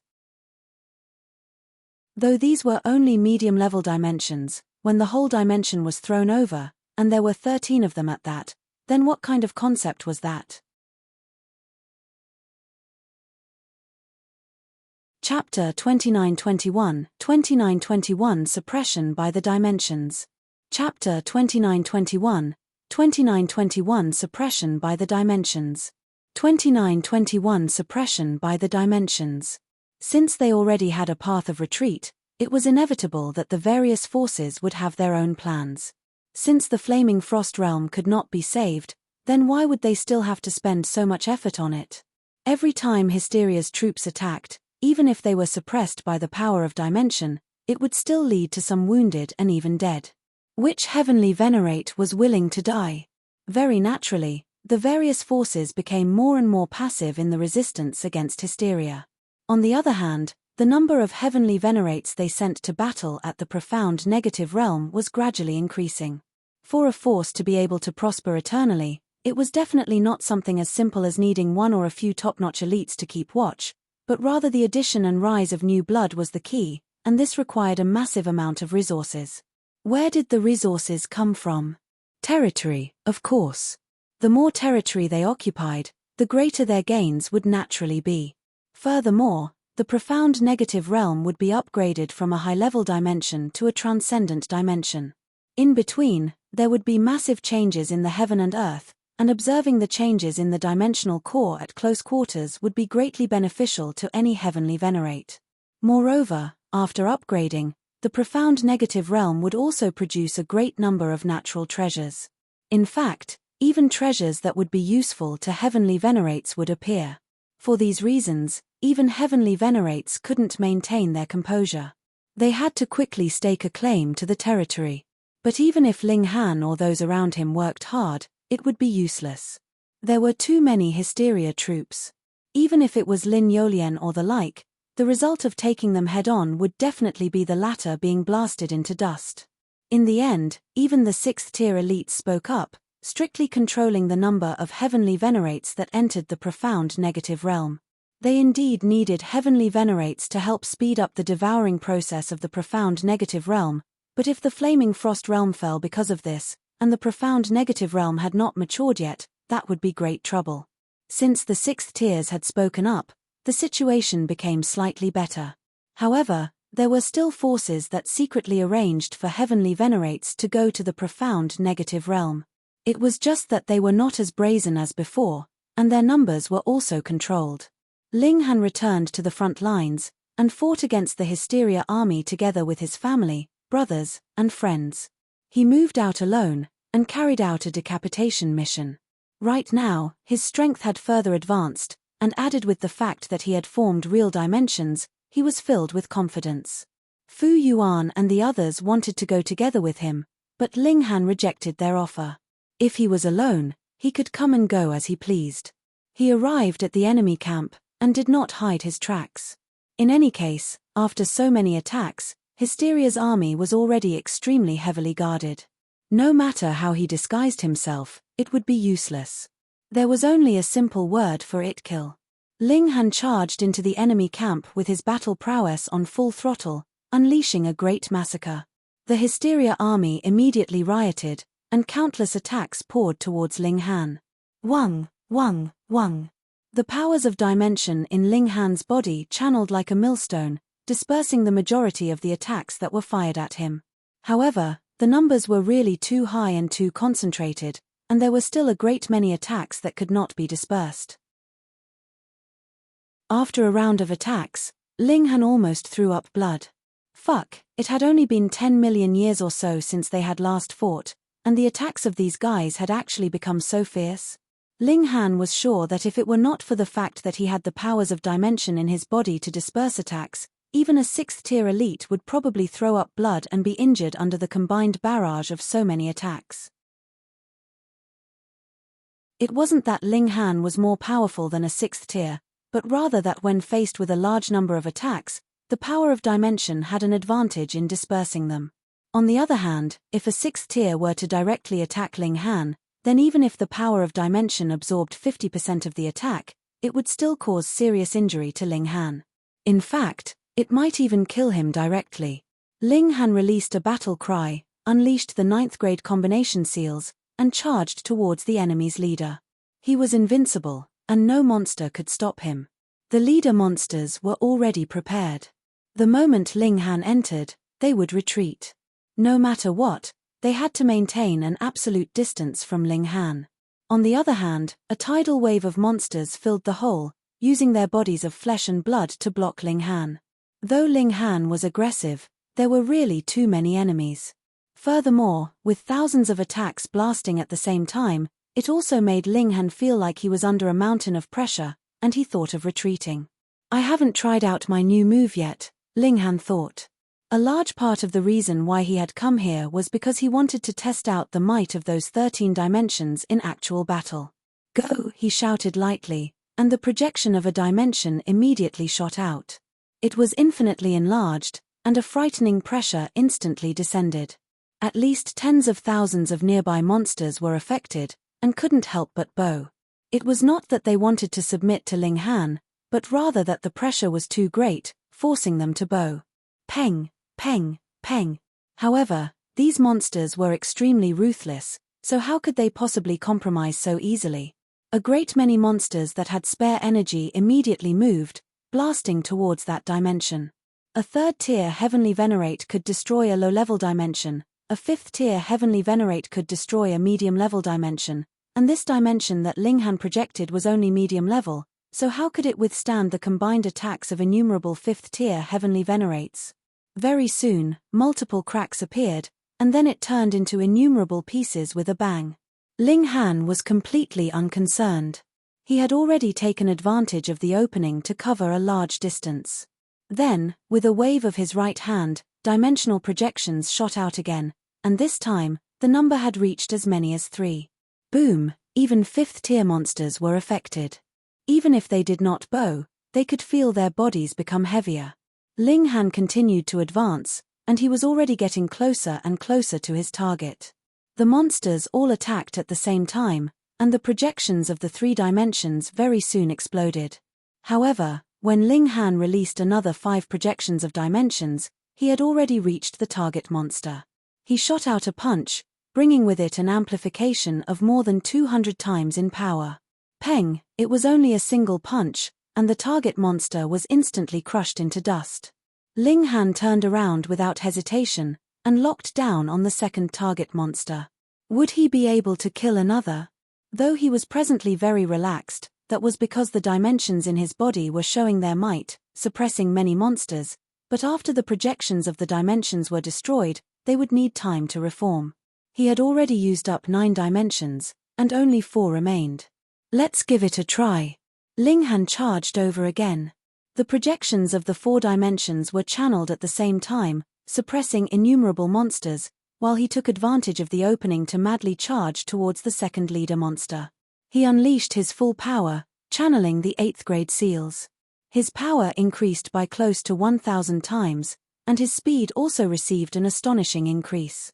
Speaker 1: Though these were only medium-level dimensions, when the whole dimension was thrown over, and there were 13 of them at that, then what kind of concept was that? Chapter 2921 Suppression by the Dimensions. Chapter 2921 Suppression by the Dimensions. 2921 Suppression by the Dimensions. Since they already had a path of retreat, it was inevitable that the various forces would have their own plans. Since the Flaming Frost Realm could not be saved, then why would they still have to spend so much effort on it? Every time Hysteria's troops attacked, even if they were suppressed by the power of dimension, it would still lead to some wounded and even dead. Which heavenly venerate was willing to die? Very naturally, the various forces became more and more passive in the resistance against Hysteria. On the other hand, the number of heavenly venerates they sent to battle at the profound negative realm was gradually increasing. For a force to be able to prosper eternally, it was definitely not something as simple as needing one or a few top-notch elites to keep watch, but rather the addition and rise of new blood was the key, and this required a massive amount of resources. Where did the resources come from? Territory, of course. The more territory they occupied, the greater their gains would naturally be. Furthermore, the profound negative realm would be upgraded from a high-level dimension to a transcendent dimension. In between, there would be massive changes in the heaven and earth, and observing the changes in the dimensional core at close quarters would be greatly beneficial to any heavenly venerate. Moreover, after upgrading, the profound negative realm would also produce a great number of natural treasures. In fact, even treasures that would be useful to heavenly venerates would appear. For these reasons, even heavenly venerates couldn't maintain their composure. They had to quickly stake a claim to the territory. But even if Ling Han or those around him worked hard, it would be useless. There were too many Hysteria troops. Even if it was Lin Yolien or the like, the result of taking them head-on would definitely be the latter being blasted into dust. In the end, even the 6th-tier elites spoke up, strictly controlling the number of heavenly venerates that entered the profound negative realm. They indeed needed heavenly venerates to help speed up the devouring process of the profound negative realm, but if the Flaming Frost Realm fell because of this, and the profound negative realm had not matured yet, that would be great trouble. Since the 6th tiers had spoken up, the situation became slightly better. However, there were still forces that secretly arranged for heavenly venerates to go to the profound negative realm. It was just that they were not as brazen as before, and their numbers were also controlled. Ling Han returned to the front lines, and fought against the Hysteria army together with his family, brothers, and friends. He moved out alone, and carried out a decapitation mission. Right now, his strength had further advanced, and added with the fact that he had formed real dimensions, he was filled with confidence. Fu Yuan and the others wanted to go together with him, but Ling Han rejected their offer. If he was alone, he could come and go as he pleased. He arrived at the enemy camp, and did not hide his tracks. In any case, after so many attacks, Hysteria's army was already extremely heavily guarded. No matter how he disguised himself, it would be useless. There was only a simple word for it: kill. Ling Han charged into the enemy camp with his battle prowess on full throttle, unleashing a great massacre. The Hysteria army immediately rioted, and countless attacks poured towards Ling Han. Wang, wang, wang. The powers of dimension in Ling Han's body channeled like a millstone, dispersing the majority of the attacks that were fired at him. However, the numbers were really too high and too concentrated, and there were still a great many attacks that could not be dispersed. After a round of attacks, Ling Han almost threw up blood. Fuck, it had only been 10 million years or so since they had last fought, and the attacks of these guys had actually become so fierce. Ling Han was sure that if it were not for the fact that he had the powers of dimension in his body to disperse attacks, even a 6th-tier elite would probably throw up blood and be injured under the combined barrage of so many attacks. It wasn't that Ling Han was more powerful than a 6th tier, but rather that when faced with a large number of attacks, the power of dimension had an advantage in dispersing them. On the other hand, if a 6th tier were to directly attack Ling Han, then even if the power of dimension absorbed 50% of the attack, it would still cause serious injury to Ling Han. In fact, it might even kill him directly. Ling Han released a battle cry, unleashed the 9th grade combination seals, and charged towards the enemy's leader. He was invincible, and no monster could stop him. The leader monsters were already prepared. The moment Ling Han entered, they would retreat. No matter what, they had to maintain an absolute distance from Ling Han. On the other hand, a tidal wave of monsters filled the hole, using their bodies of flesh and blood to block Ling Han. Though Ling Han was aggressive, there were really too many enemies. Furthermore, with thousands of attacks blasting at the same time, it also made Ling Han feel like he was under a mountain of pressure, and he thought of retreating. I haven't tried out my new move yet, Ling Han thought. A large part of the reason why he had come here was because he wanted to test out the might of those 13 dimensions in actual battle. Go, he shouted lightly, and the projection of a dimension immediately shot out. It was infinitely enlarged, and a frightening pressure instantly descended. At least tens of thousands of nearby monsters were affected, and couldn't help but bow. It was not that they wanted to submit to Ling Han, but rather that the pressure was too great, forcing them to bow. Peng, peng, peng. However, these monsters were extremely ruthless, so how could they possibly compromise so easily? A great many monsters that had spare energy immediately moved, blasting towards that dimension. A 3rd-tier Heavenly Venerate could destroy a low-level dimension, a 5th-tier Heavenly Venerate could destroy a medium-level dimension, and this dimension that Ling Han projected was only medium-level, so how could it withstand the combined attacks of innumerable 5th-tier Heavenly Venerates? Very soon, multiple cracks appeared, and then it turned into innumerable pieces with a bang. Ling Han was completely unconcerned. He had already taken advantage of the opening to cover a large distance. Then, with a wave of his right hand, dimensional projections shot out again, and this time, the number had reached as many as 3. Boom, even 5th-tier monsters were affected. Even if they did not bow, they could feel their bodies become heavier. Ling Han continued to advance, and he was already getting closer and closer to his target. The monsters all attacked at the same time, and the projections of the 3 dimensions very soon exploded. However, when Ling Han released another 5 projections of dimensions, he had already reached the target monster. He shot out a punch, bringing with it an amplification of more than 200 times in power. Peng, it was only a single punch, and the target monster was instantly crushed into dust. Ling Han turned around without hesitation, and locked down on the second target monster. Would he be able to kill another? Though he was presently very relaxed, that was because the dimensions in his body were showing their might, suppressing many monsters, but after the projections of the dimensions were destroyed, they would need time to reform. He had already used up 9 dimensions, and only 4 remained. Let's give it a try. Ling Han charged over again. The projections of the 4 dimensions were channeled at the same time, suppressing innumerable monsters, while he took advantage of the opening to madly charge towards the second leader monster. He unleashed his full power, channeling the 8th grade seals. His power increased by close to 1,000 times, and his speed also received an astonishing increase.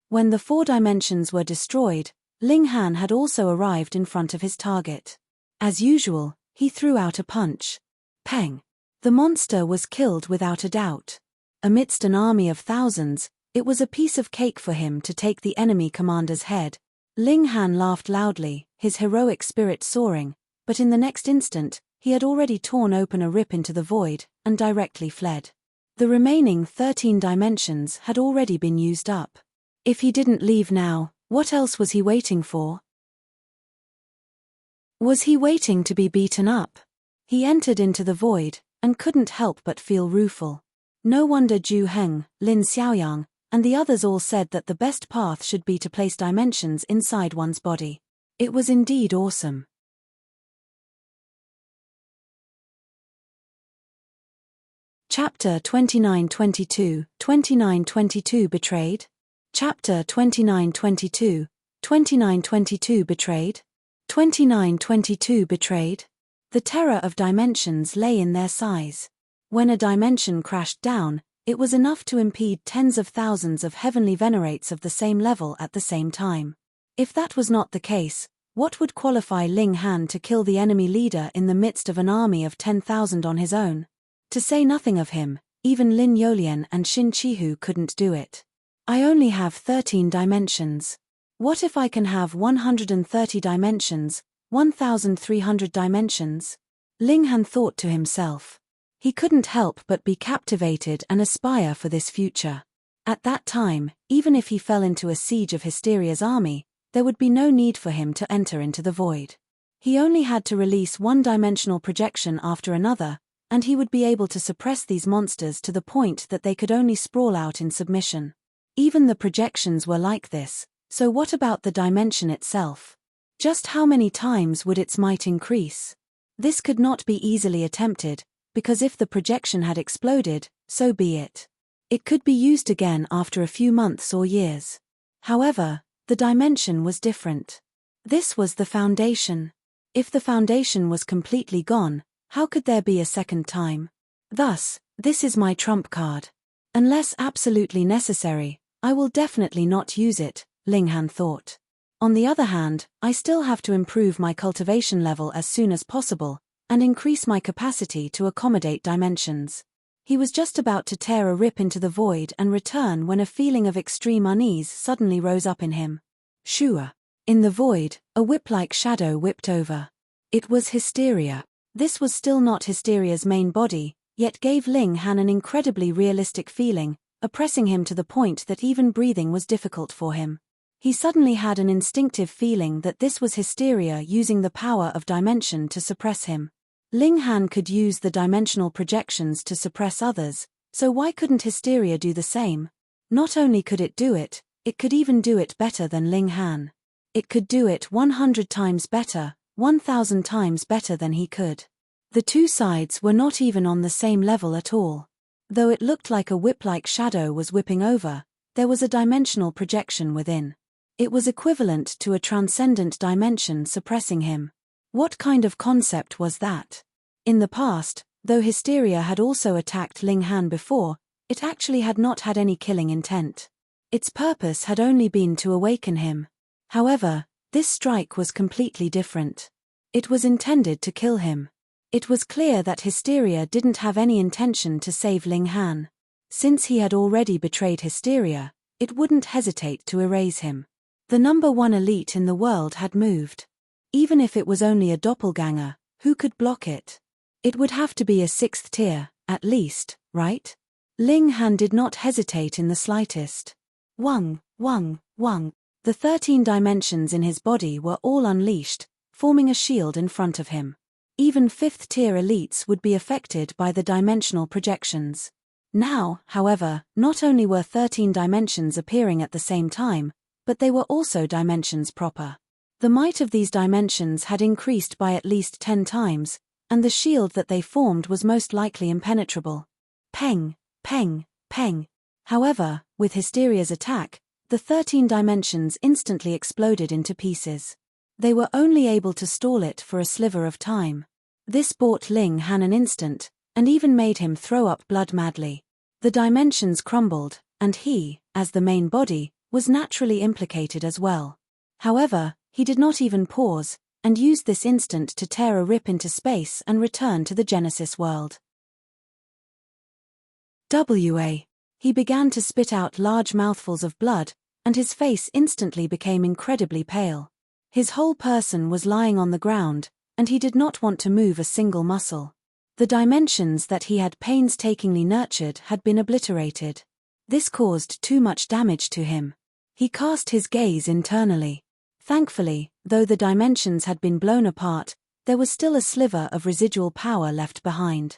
Speaker 1: When the 4 dimensions were destroyed, Ling Han had also arrived in front of his target. As usual, he threw out a punch. Peng! The monster was killed without a doubt. Amidst an army of thousands, It was a piece of cake for him to take the enemy commander's head. Ling Han laughed loudly, his heroic spirit soaring, but in the next instant, he had already torn open a rip into the void, and directly fled. The remaining 13 dimensions had already been used up. If he didn't leave now, what else was he waiting for? Was he waiting to be beaten up? He entered into the void, and couldn't help but feel rueful. No wonder Zhu Heng, Lin Xiaoyang, and the others all said that the best path should be to place dimensions inside one's body. It was indeed awesome. Chapter 29-22, 29-22 Betrayed? Chapter 29-22, 29-22 Betrayed? 29-22 Betrayed? The terror of dimensions lay in their size. When a dimension crashed down, it was enough to impede tens of thousands of heavenly venerates of the same level at the same time. If that was not the case, what would qualify Ling Han to kill the enemy leader in the midst of an army of 10,000 on his own? To say nothing of him, even Lin Yolian and Xin Chihu couldn't do it. I only have 13 dimensions. What if I can have 130 dimensions, 1,300 dimensions? Ling Han thought to himself. He couldn't help but be captivated and aspire for this future. At that time, even if he fell into a siege of Hysteria's army, there would be no need for him to enter into the void. He only had to release one-dimensional projection after another, and he would be able to suppress these monsters to the point that they could only sprawl out in submission. Even the projections were like this, so what about the dimension itself? Just how many times would its might increase? This could not be easily attempted, because if the projection had exploded, so be it. It could be used again after a few months or years. However, the dimension was different. This was the foundation. If the foundation was completely gone, how could there be a second time? Thus, this is my trump card. Unless absolutely necessary, I will definitely not use it, Ling Han thought. On the other hand, I still have to improve my cultivation level as soon as possible, and increase my capacity to accommodate dimensions. He was just about to tear a rip into the void and return when a feeling of extreme unease suddenly rose up in him. Shua. In the void, a whip-like shadow whipped over. It was Hysteria. This was still not Hysteria's main body, yet gave Ling Han an incredibly realistic feeling, oppressing him to the point that even breathing was difficult for him. He suddenly had an instinctive feeling that this was Hysteria using the power of dimension to suppress him. Ling Han could use the dimensional projections to suppress others, so why couldn't Hysteria do the same? Not only could it could even do it better than Ling Han. It could do it 100 times better, 1,000 times better than he could. The two sides were not even on the same level at all. Though it looked like a whip-like shadow was whipping over, there was a dimensional projection within. It was equivalent to a transcendent dimension suppressing him. What kind of concept was that? In the past, though Hysteria had also attacked Ling Han before, it actually had not had any killing intent. Its purpose had only been to awaken him. However, this strike was completely different. It was intended to kill him. It was clear that Hysteria didn't have any intention to save Ling Han. Since he had already betrayed Hysteria, it wouldn't hesitate to erase him. The number one elite in the world had moved. Even if it was only a doppelganger, who could block it? It would have to be a 6th tier, at least, right? Ling Han did not hesitate in the slightest. Wang. The 13 dimensions in his body were all unleashed, forming a shield in front of him. Even 5th tier elites would be affected by the dimensional projections. Now, however, not only were 13 dimensions appearing at the same time, but they were also dimensions proper. The might of these dimensions had increased by at least 10 times, and the shield that they formed was most likely impenetrable. Peng. However, with Hysteria's attack, the 13 dimensions instantly exploded into pieces. They were only able to stall it for a sliver of time. This bought Ling Han an instant, and even made him throw up blood madly. The dimensions crumbled, and he, as the main body, was naturally implicated as well. However, he did not even pause, and used this instant to tear a rip into space and return to the Genesis world. He began to spit out large mouthfuls of blood, and his face instantly became incredibly pale. His whole person was lying on the ground, and he did not want to move a single muscle. The dimensions that he had painstakingly nurtured had been obliterated. This caused too much damage to him. He cast his gaze internally. Thankfully, though the dimensions had been blown apart, there was still a sliver of residual power left behind.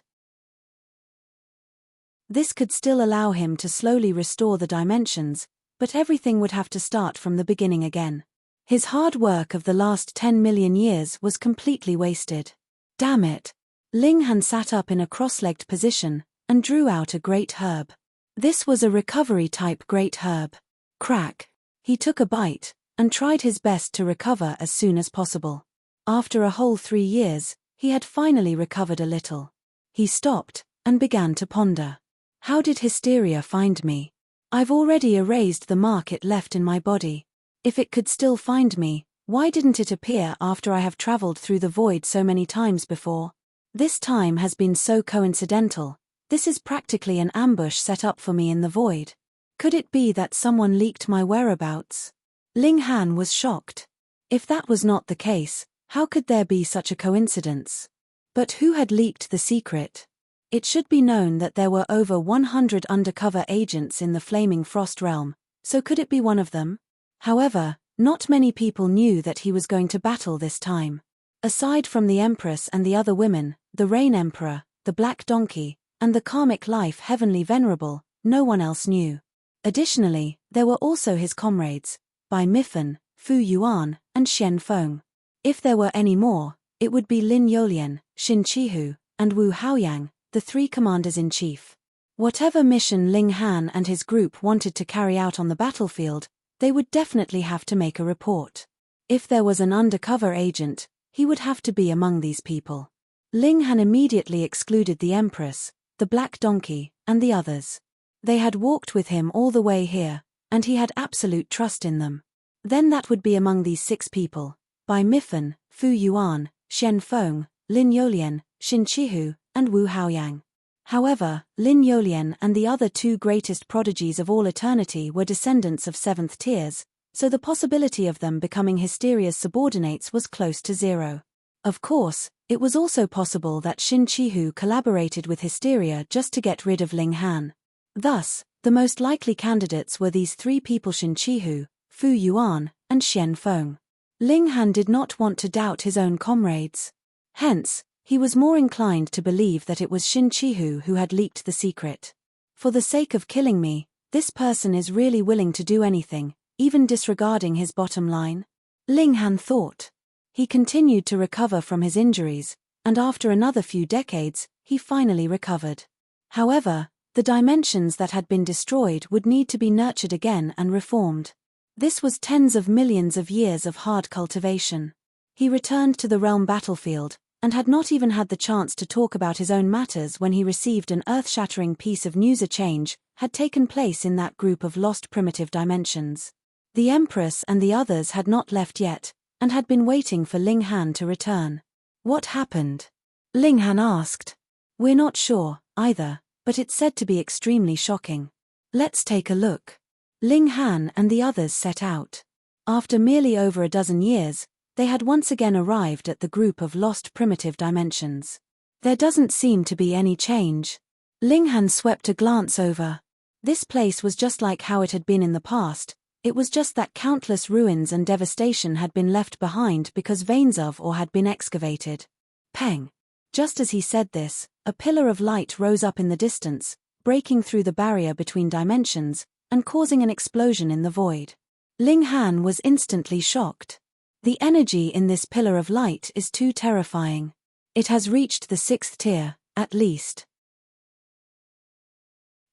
Speaker 1: This could still allow him to slowly restore the dimensions, but everything would have to start from the beginning again. His hard work of the last 10 million years was completely wasted. Damn it! Ling Han sat up in a cross-legged position and drew out a great herb. This was a recovery-type great herb. Crack! He took a bite and tried his best to recover as soon as possible. After a whole 3 years, he had finally recovered a little. He stopped and began to ponder. How did hysteria find me? I've already erased the mark it left in my body. If it could still find me, why didn't it appear after I have traveled through the void so many times before? This time has been so coincidental. This is practically an ambush set up for me in the void. Could it be that someone leaked my whereabouts? Ling Han was shocked. If that was not the case, how could there be such a coincidence? But who had leaked the secret? It should be known that there were over 100 undercover agents in the Flaming Frost realm, so could it be one of them? However, not many people knew that he was going to battle this time. Aside from the Empress and the other women, the Rain Emperor, the Black Donkey, and the Karmic Life Heavenly Venerable, no one else knew. Additionally, there were also his comrades, Bai Mifen, Fu Yuan, and Xian Feng. If there were any more, it would be Lin Yolian, Xin Chihu, and Wu Haoyang, the 3 commanders-in-chief. Whatever mission Ling Han and his group wanted to carry out on the battlefield, they would definitely have to make a report. If there was an undercover agent, he would have to be among these people. Ling Han immediately excluded the Empress, the Black Donkey, and the others. They had walked with him all the way here, and he had absolute trust in them. Then that would be among these 6 people, Bai Mifen, Fu Yuan, Xian Feng, Lin Yolian, Xin Chihu, and Wu Haoyang. However, Lin Yolian and the other 2 greatest prodigies of all eternity were descendants of 7th tiers, so the possibility of them becoming Hysteria's subordinates was close to 0. Of course, it was also possible that Xin Chihu collaborated with Hysteria just to get rid of Ling Han. Thus, the most likely candidates were these 3 people: Xin Chihu, Fu Yuan, and Xian Feng. Ling Han did not want to doubt his own comrades. Hence, he was more inclined to believe that it was Xin Chihu who had leaked the secret. For the sake of killing me, this person is really willing to do anything, even disregarding his bottom line? Ling Han thought. He continued to recover from his injuries, and after another few decades, he finally recovered. However, the dimensions that had been destroyed would need to be nurtured again and reformed. This was tens of millions of years of hard cultivation. He returned to the realm battlefield, and had not even had the chance to talk about his own matters when he received an earth-shattering piece of news. A change had taken place in that group of lost primitive dimensions. The Empress and the others had not left yet, and had been waiting for Ling Han to return. What happened? Ling Han asked. We're not sure, either, but it's said to be extremely shocking. Let's take a look. Ling Han and the others set out. After merely over a dozen years, they had once again arrived at the group of lost primitive dimensions. There doesn't seem to be any change. Ling Han swept a glance over. This place was just like how it had been in the past. It was just that countless ruins and devastation had been left behind because veins of ore had been excavated. Peng! Just as he said this, a pillar of light rose up in the distance, breaking through the barrier between dimensions, and causing an explosion in the void. Ling Han was instantly shocked. The energy in this pillar of light is too terrifying. It has reached the 6th tier, at least.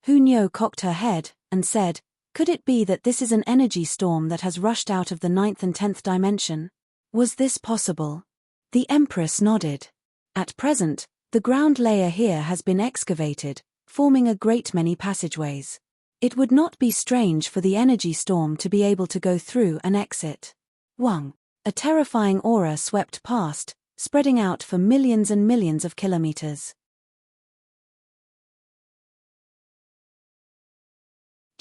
Speaker 1: Hu Niu cocked her head, and said, could it be that this is an energy storm that has rushed out of the 9th and 10th dimension? Was this possible? The Empress nodded. At present, the ground layer here has been excavated, forming a great many passageways. It would not be strange for the energy storm to be able to go through and exit. Wang. A terrifying aura swept past, spreading out for millions and millions of kilometers.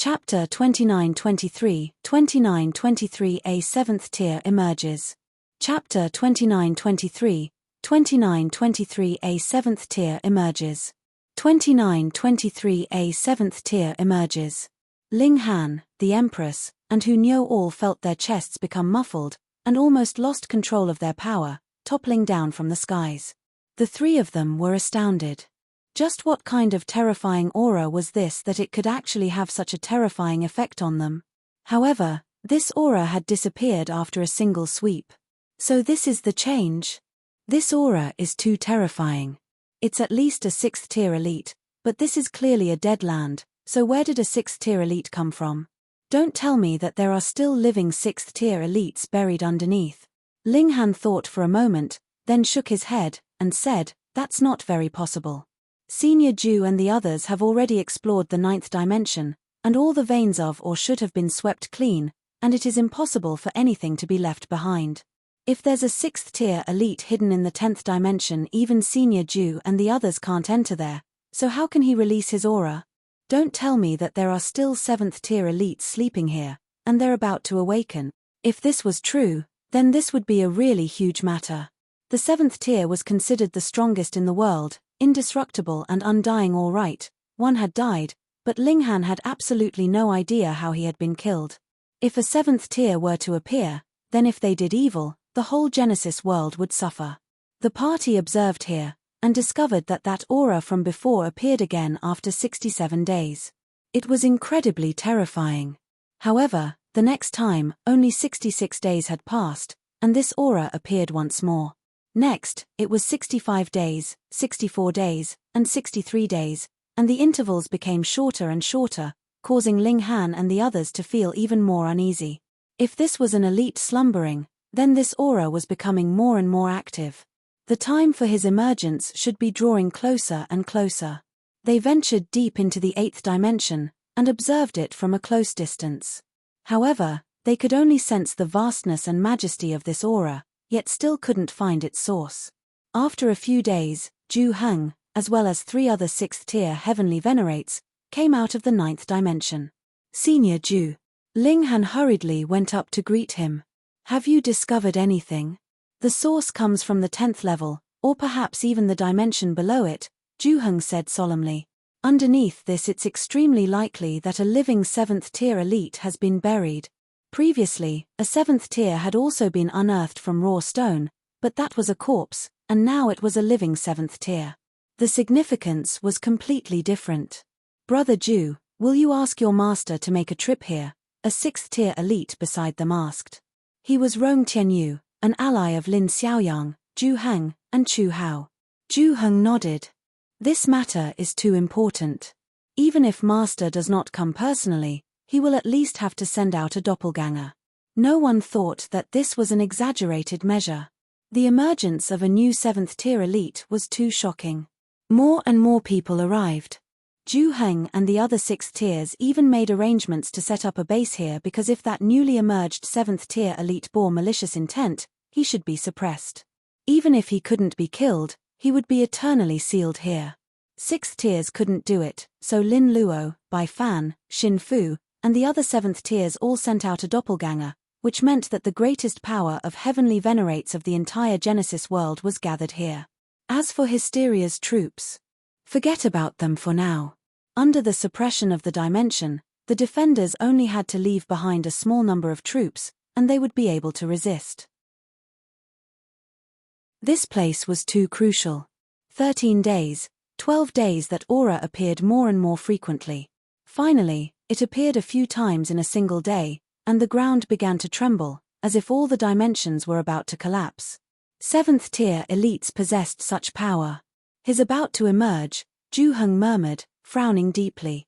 Speaker 1: Chapter 2923, 2923. A 7th tier emerges. Chapter 2923, 2923. A 7th tier emerges. 2923. A 7th tier emerges. Ling Han, the Empress, and Hu Niu all felt their chests become muffled, and almost lost control of their power, toppling down from the skies. The three of them were astounded. Just what kind of terrifying aura was this that it could actually have such a terrifying effect on them? However, this aura had disappeared after a single sweep. So this is the change? This aura is too terrifying. It's at least a 6th tier elite, but this is clearly a dead land, so where did a 6th tier elite come from? Don't tell me that there are still living 6th tier elites buried underneath. Ling Han thought for a moment, then shook his head, and said, "That's not very possible. Senior Ju and the others have already explored the 9th dimension, and all the veins of or should have been swept clean, and it is impossible for anything to be left behind. If there's a 6th tier elite hidden in the 10th dimension, even Senior Ju and the others can't enter there, so how can he release his aura? Don't tell me that there are still 7th tier elites sleeping here, and they're about to awaken. If this was true, then this would be a really huge matter. The 7th tier was considered the strongest in the world, indestructible and undying. All right, one had died, but Ling Han had absolutely no idea how he had been killed. If a 7th tier were to appear, then if they did evil, the whole Genesis world would suffer. The party observed here, and discovered that that aura from before appeared again after 67 days. It was incredibly terrifying. However, the next time, only 66 days had passed, and this aura appeared once more. Next, it was 65 days, 64 days, and 63 days, and the intervals became shorter and shorter, causing Ling Han and the others to feel even more uneasy. If this was an elite slumbering, then this aura was becoming more and more active. The time for his emergence should be drawing closer and closer. They ventured deep into the 8th dimension, and observed it from a close distance. However, they could only sense the vastness and majesty of this aura, yet still couldn't find its source. After a few days, Ju Heng, as well as 3 other 6th tier heavenly venerates, came out of the 9th dimension. Senior Ju. Ling Han hurriedly went up to greet him. Have you discovered anything? The source comes from the 10th level, or perhaps even the dimension below it, Ju Heng said solemnly. Underneath this, it's extremely likely that a living 7th tier elite has been buried. Previously, a 7th tier had also been unearthed from raw stone, but that was a corpse, and now it was a living 7th tier. The significance was completely different. Brother Ju, will you ask your master to make a trip here? A 6th tier elite beside them asked. He was Rong Tianyu, an ally of Lin Xiaoyang, Ju Heng, and Chu Hao. Ju Heng nodded. This matter is too important. Even if master does not come personally, he will at least have to send out a doppelganger. No one thought that this was an exaggerated measure. The emergence of a new 7th tier elite was too shocking. More and more people arrived. Ju Heng and the other 6th tiers even made arrangements to set up a base here, because if that newly emerged 7th tier elite bore malicious intent, he should be suppressed. Even if he couldn't be killed, he would be eternally sealed here. 6th tiers couldn't do it, so Lin Luo, Bai Fan, Xin Fu, and the other 7th tiers all sent out a doppelganger, which meant that the greatest power of heavenly venerates of the entire Genesis world was gathered here. As for Hysteria's troops, forget about them for now. Under the suppression of the dimension, the defenders only had to leave behind a small number of troops, and they would be able to resist. This place was too crucial. 13 days, 12 days that aura appeared more and more frequently. Finally, it appeared a few times in a single day, and the ground began to tremble, as if all the dimensions were about to collapse. 7th tier elites possessed such power. His about to emerge, Ju Heng murmured, frowning deeply.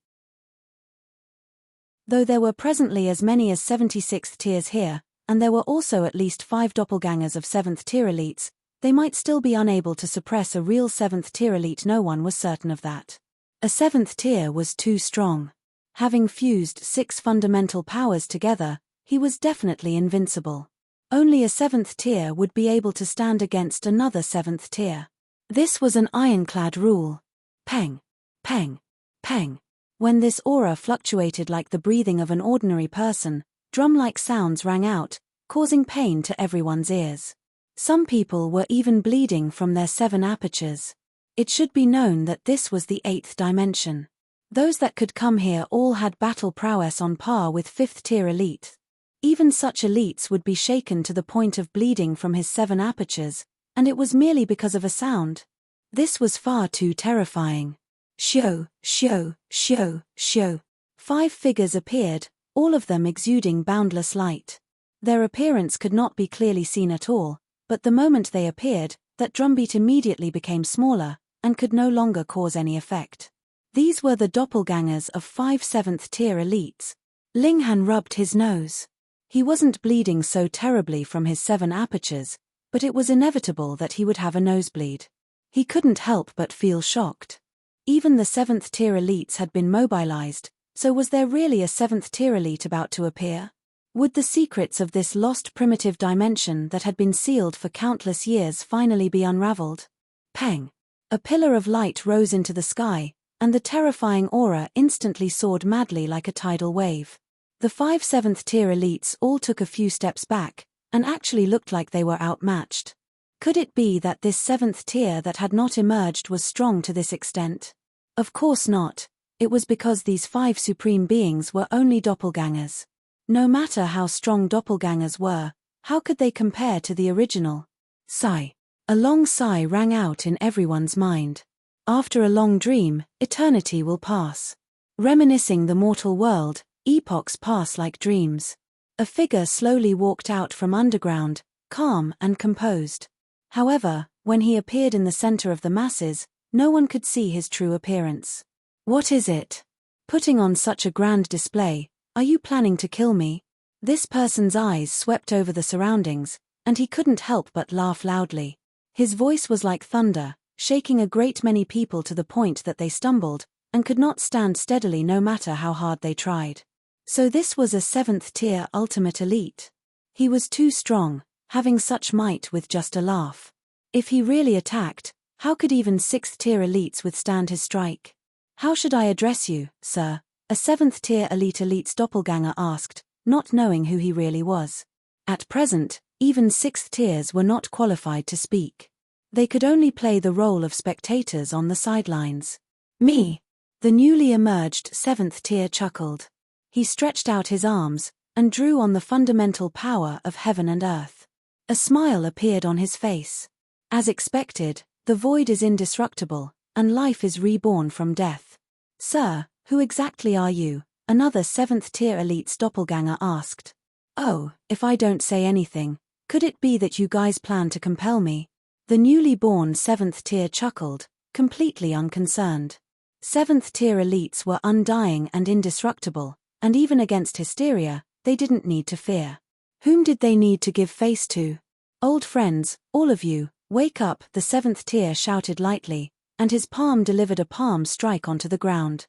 Speaker 1: Though there were presently as many as 76 tiers here, and there were also at least 5 doppelgangers of 7th tier elites, they might still be unable to suppress a real 7th tier elite. No one was certain of that. A 7th tier was too strong. Having fused 6 fundamental powers together, he was definitely invincible. Only a 7th tier would be able to stand against another 7th tier. This was an ironclad rule. Peng, peng, peng. When this aura fluctuated like the breathing of an ordinary person, drum-like sounds rang out, causing pain to everyone's ears. Some people were even bleeding from their 7 apertures. It should be known that this was the 8th dimension. Those that could come here all had battle prowess on par with 5th-tier elite. Even such elites would be shaken to the point of bleeding from his 7 apertures, and it was merely because of a sound. This was far too terrifying. Shio, shio, shio, shio. 5 figures appeared, all of them exuding boundless light. Their appearance could not be clearly seen at all, but the moment they appeared, that drumbeat immediately became smaller, and could no longer cause any effect. These were the doppelgangers of 5 7th-tier elites. Linghan rubbed his nose. He wasn't bleeding so terribly from his 7 apertures, but it was inevitable that he would have a nosebleed. He couldn't help but feel shocked. Even the 7th-tier elites had been mobilized, so was there really a 7th-tier elite about to appear? Would the secrets of this lost primitive dimension that had been sealed for countless years finally be unraveled? Peng! A pillar of light rose into the sky, and the terrifying aura instantly soared madly like a tidal wave. The 5 7th-tier elites all took a few steps back, and actually looked like they were outmatched. Could it be that this 7th tier that had not emerged was strong to this extent? Of course not. It was because these 5 supreme beings were only doppelgangers. No matter how strong doppelgangers were, how could they compare to the original? Sigh. A long sigh rang out in everyone's mind. After a long dream, eternity will pass. Reminiscing the mortal world, epochs pass like dreams. A figure slowly walked out from underground, calm and composed. However, when he appeared in the center of the masses, no one could see his true appearance. What is it? Putting on such a grand display, are you planning to kill me? This person's eyes swept over the surroundings, and he couldn't help but laugh loudly. His voice was like thunder, shaking a great many people to the point that they stumbled, and could not stand steadily no matter how hard they tried. So this was a 7th-tier ultimate elite. He was too strong, having such might with just a laugh. If he really attacked, how could even 6th-tier elites withstand his strike? How should I address you, sir? A 7th-tier elite's doppelganger asked, not knowing who he really was. At present, even 6th tiers were not qualified to speak. They could only play the role of spectators on the sidelines. Me! The newly emerged 7th tier chuckled. He stretched out his arms, and drew on the fundamental power of heaven and earth. A smile appeared on his face. As expected, the void is indestructible, and life is reborn from death. Sir, who exactly are you? Another 7th tier elite's doppelganger asked. Oh, if I don't say anything, could it be that you guys plan to compel me? The newly born 7th tier chuckled, completely unconcerned. 7th tier elites were undying and indestructible, and even against hysteria, they didn't need to fear. Whom did they need to give face to? Old friends, all of you, wake up, the 7th tier shouted lightly, and his palm delivered a palm strike onto the ground.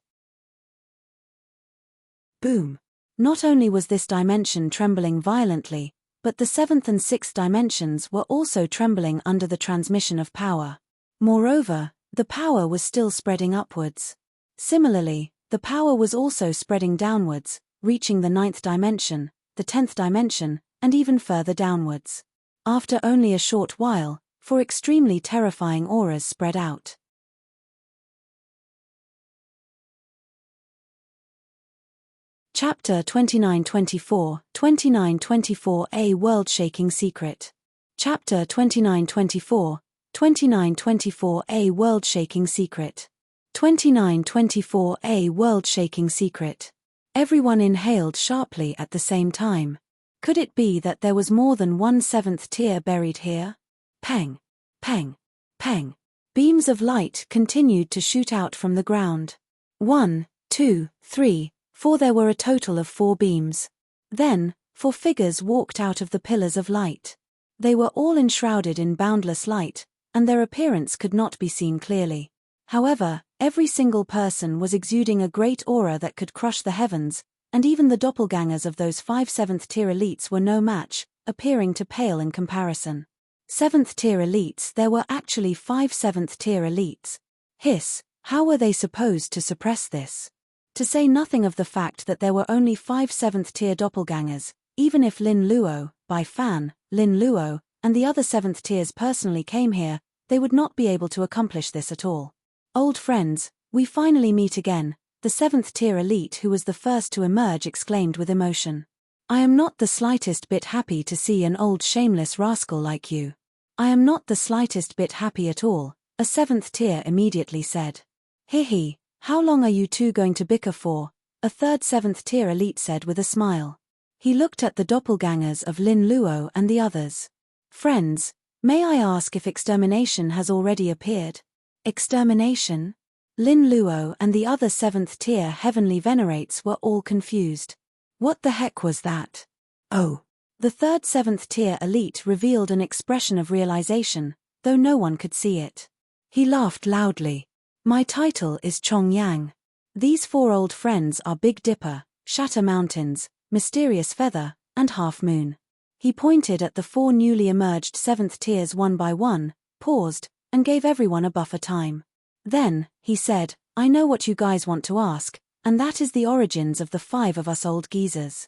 Speaker 1: Boom. Not only was this dimension trembling violently, but the 7th and 6th dimensions were also trembling under the transmission of power. Moreover, the power was still spreading upwards. Similarly, the power was also spreading downwards, reaching the 9th dimension, the 10th dimension, and even further downwards. After only a short while, 4 extremely terrifying auras spread out. Chapter 2924, 2924 A World-Shaking Secret. Chapter 2924, 2924 A World-Shaking Secret. 2924 A World-Shaking Secret. Everyone inhaled sharply at the same time. Could it be that there was more than one 7th tier buried here? Peng, peng, peng. Beams of light continued to shoot out from the ground. 1, 2, 3, 4. There were a total of 4 beams. Then, 4 figures walked out of the pillars of light. They were all enshrouded in boundless light, and their appearance could not be seen clearly. However, every single person was exuding a great aura that could crush the heavens, and even the doppelgangers of those 5 7th tier elites were no match, appearing to pale in comparison. 7th tier elites. There were actually 5 7th tier elites. Hiss, how were they supposed to suppress this? To say nothing of the fact that there were only 5 7th-tier doppelgangers, even if Lin Luo, by Fan, Lin Luo, and the other 7th tiers personally came here, they would not be able to accomplish this at all. Old friends, we finally meet again, the 7th-tier elite who was the first to emerge exclaimed with emotion. I am not the slightest bit happy to see an old shameless rascal like you. I am not the slightest bit happy at all, a 7th tier immediately said. He, how long are you two going to bicker for? A third 7th tier elite said with a smile. He looked at the doppelgangers of Lin Luo and the others. Friends, may I ask if extermination has already appeared? Extermination? Lin Luo and the other 7th tier heavenly venerates were all confused. What the heck was that? Oh. The third 7th tier elite revealed an expression of realization, though no one could see it. He laughed loudly. My title is Chong Yang. These 4 old friends are Big Dipper, Shatter Mountains, Mysterious Feather, and Half Moon. He pointed at the 4 newly emerged 7th tiers one by one, paused, and gave everyone a buffer time. Then, he said, I know what you guys want to ask, and that is the origins of the 5 of us old geezers.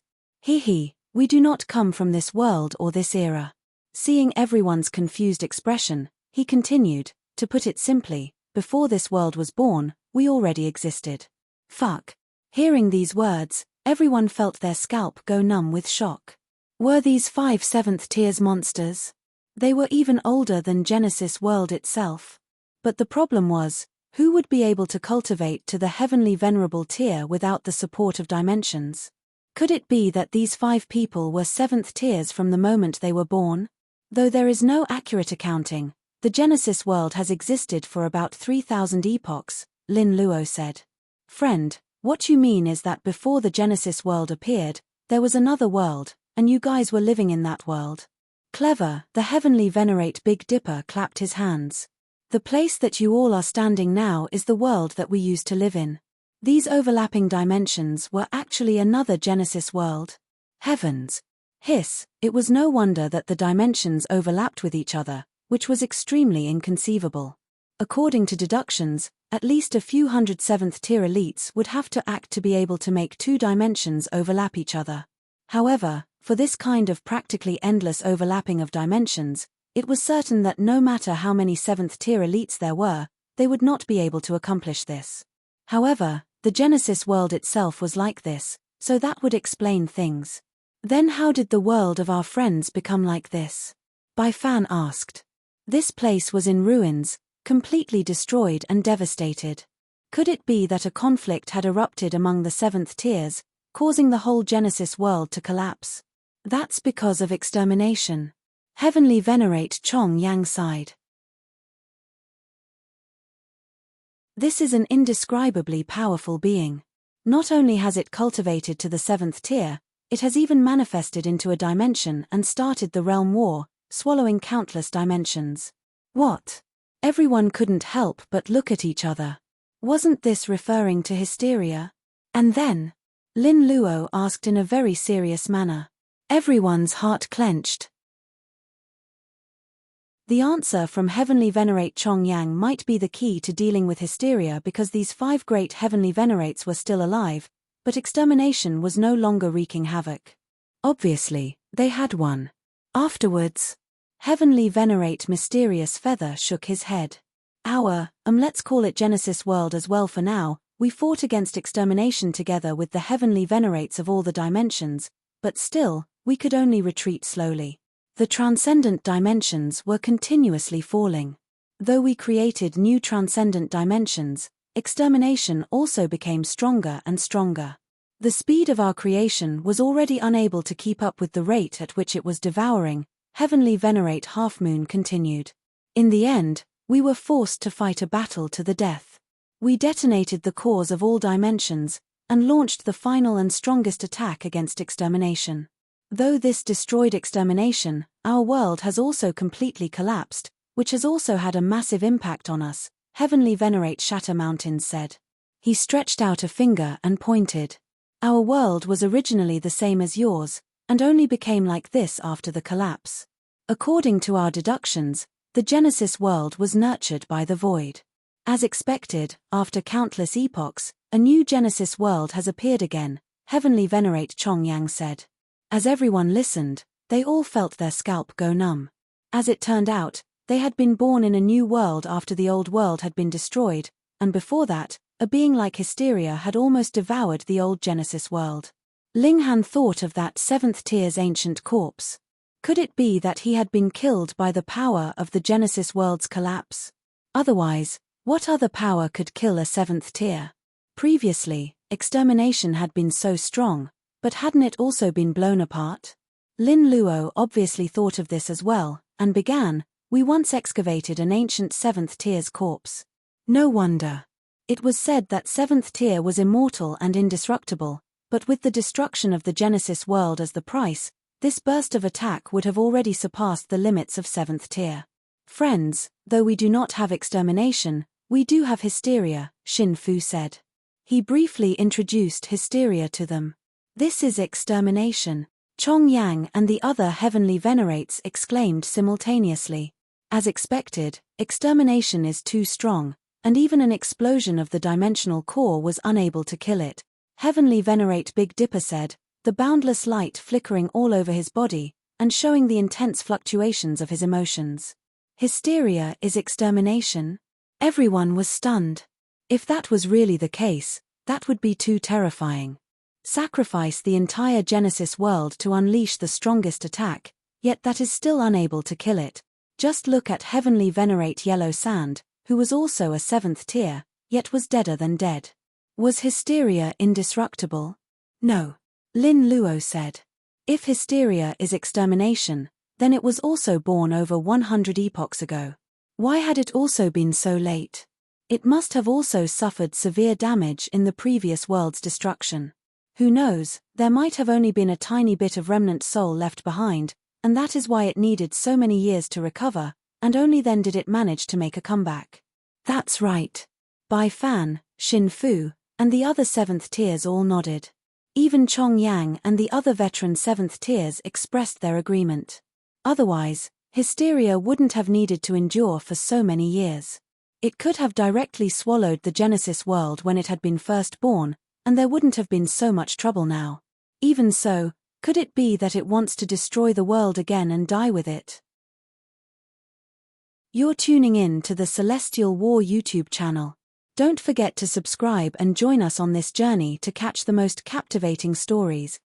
Speaker 1: We do not come from this world or this era. Seeing everyone's confused expression, he continued, to put it simply, before this world was born, we already existed. Fuck. Hearing these words, everyone felt their scalp go numb with shock. Were these 5 7th tiers monsters? They were even older than Genesis world itself. But the problem was, who would be able to cultivate to the heavenly venerable tier without the support of dimensions? Could it be that these 5 people were 7th tiers from the moment they were born? Though there is no accurate accounting, the Genesis world has existed for about 3,000 epochs, Lin Luo said. Friend, what you mean is that before the Genesis world appeared, there was another world, and you guys were living in that world. Clever, the heavenly venerate Big Dipper clapped his hands. The place that you all are standing now is the world that we used to live in. These overlapping dimensions were actually another Genesis world. Heavens! Hiss, it was no wonder that the dimensions overlapped with each other, which was extremely inconceivable. According to deductions, at least a few hundred 7th tier elites would have to act to be able to make 2 dimensions overlap each other. However, for this kind of practically endless overlapping of dimensions, it was certain that no matter how many 7th tier elites there were, they would not be able to accomplish this. However, the Genesis world itself was like this, so that would explain things. Then how did the world of our friends become like this? Bai Fan asked. This place was in ruins, completely destroyed and devastated. Could it be that a conflict had erupted among the 7th tiers, causing the whole Genesis world to collapse? That's because of extermination. Heavenly venerate Chong Yang sighed. This is an indescribably powerful being. Not only has it cultivated to the 7th tier, it has even manifested into a dimension and started the realm war, swallowing countless dimensions. What? Everyone couldn't help but look at each other. Wasn't this referring to hysteria? And then, Lin Luo asked in a very serious manner. Everyone's heart clenched. The answer from Heavenly Venerate Chong Yang might be the key to dealing with hysteria because these 5 great Heavenly Venerates were still alive, but extermination was no longer wreaking havoc. Obviously, they had won. Afterwards, Heavenly Venerate Mysterious Feather shook his head. Let's call it Genesis world as well for now, we fought against extermination together with the Heavenly Venerates of all the dimensions, but still, we could only retreat slowly. The transcendent dimensions were continuously falling. Though we created new transcendent dimensions, extermination also became stronger and stronger. The speed of our creation was already unable to keep up with the rate at which it was devouring, Heavenly Venerate Half Moon continued. In the end, we were forced to fight a battle to the death. We detonated the cause of all dimensions, and launched the final and strongest attack against extermination. Though this destroyed extermination, our world has also completely collapsed, which has also had a massive impact on us, Heavenly Venerate Shatter Mountains said. He stretched out a finger and pointed. Our world was originally the same as yours, and only became like this after the collapse. According to our deductions, the Genesis world was nurtured by the void. As expected, after countless epochs, a new Genesis world has appeared again, Heavenly Venerate Chongyang said. As everyone listened, they all felt their scalp go numb. As it turned out, they had been born in a new world after the old world had been destroyed, and before that, a being like Hysteria had almost devoured the old Genesis world. Ling Han thought of that seventh tier's ancient corpse. Could it be that he had been killed by the power of the Genesis world's collapse? Otherwise, what other power could kill a seventh tier? Previously, extermination had been so strong, but hadn't it also been blown apart? Lin Luo obviously thought of this as well, and began, "We once excavated an ancient seventh tier's corpse." No wonder. It was said that seventh tier was immortal and indestructible, but with the destruction of the Genesis world as the price, this burst of attack would have already surpassed the limits of seventh tier. "Friends, though we do not have extermination, we do have Hysteria," Xin Fu said. He briefly introduced Hysteria to them. "This is extermination," Chong Yang and the other heavenly venerates exclaimed simultaneously. As expected, extermination is too strong, and even an explosion of the dimensional core was unable to kill it. Heavenly Venerate Big Dipper said, the boundless light flickering all over his body, and showing the intense fluctuations of his emotions. "Hysteria is extermination?" Everyone was stunned. If that was really the case, that would be too terrifying. Sacrifice the entire Genesis world to unleash the strongest attack, yet that is still unable to kill it. Just look at Heavenly Venerate Yellow Sand, who was also a seventh tier, yet was deader than dead. Was Hysteria indestructible? No. Lin Luo said. If Hysteria is extermination, then it was also born over 100 epochs ago. Why had it also been so late? It must have also suffered severe damage in the previous world's destruction. Who knows, there might have only been a tiny bit of remnant soul left behind, and that is why it needed so many years to recover, and only then did it manage to make a comeback. That's right. Bai Fan, Xin Fu, and the other seventh tiers all nodded. Even Chong Yang and the other veteran seventh tiers expressed their agreement. Otherwise, Hysteria wouldn't have needed to endure for so many years. It could have directly swallowed the Genesis world when it had been first born, and there wouldn't have been so much trouble now. Even so, could it be that it wants to destroy the world again and die with it? You're tuning in to the Celestial War YouTube channel. Don't forget to subscribe and join us on this journey to catch the most captivating stories,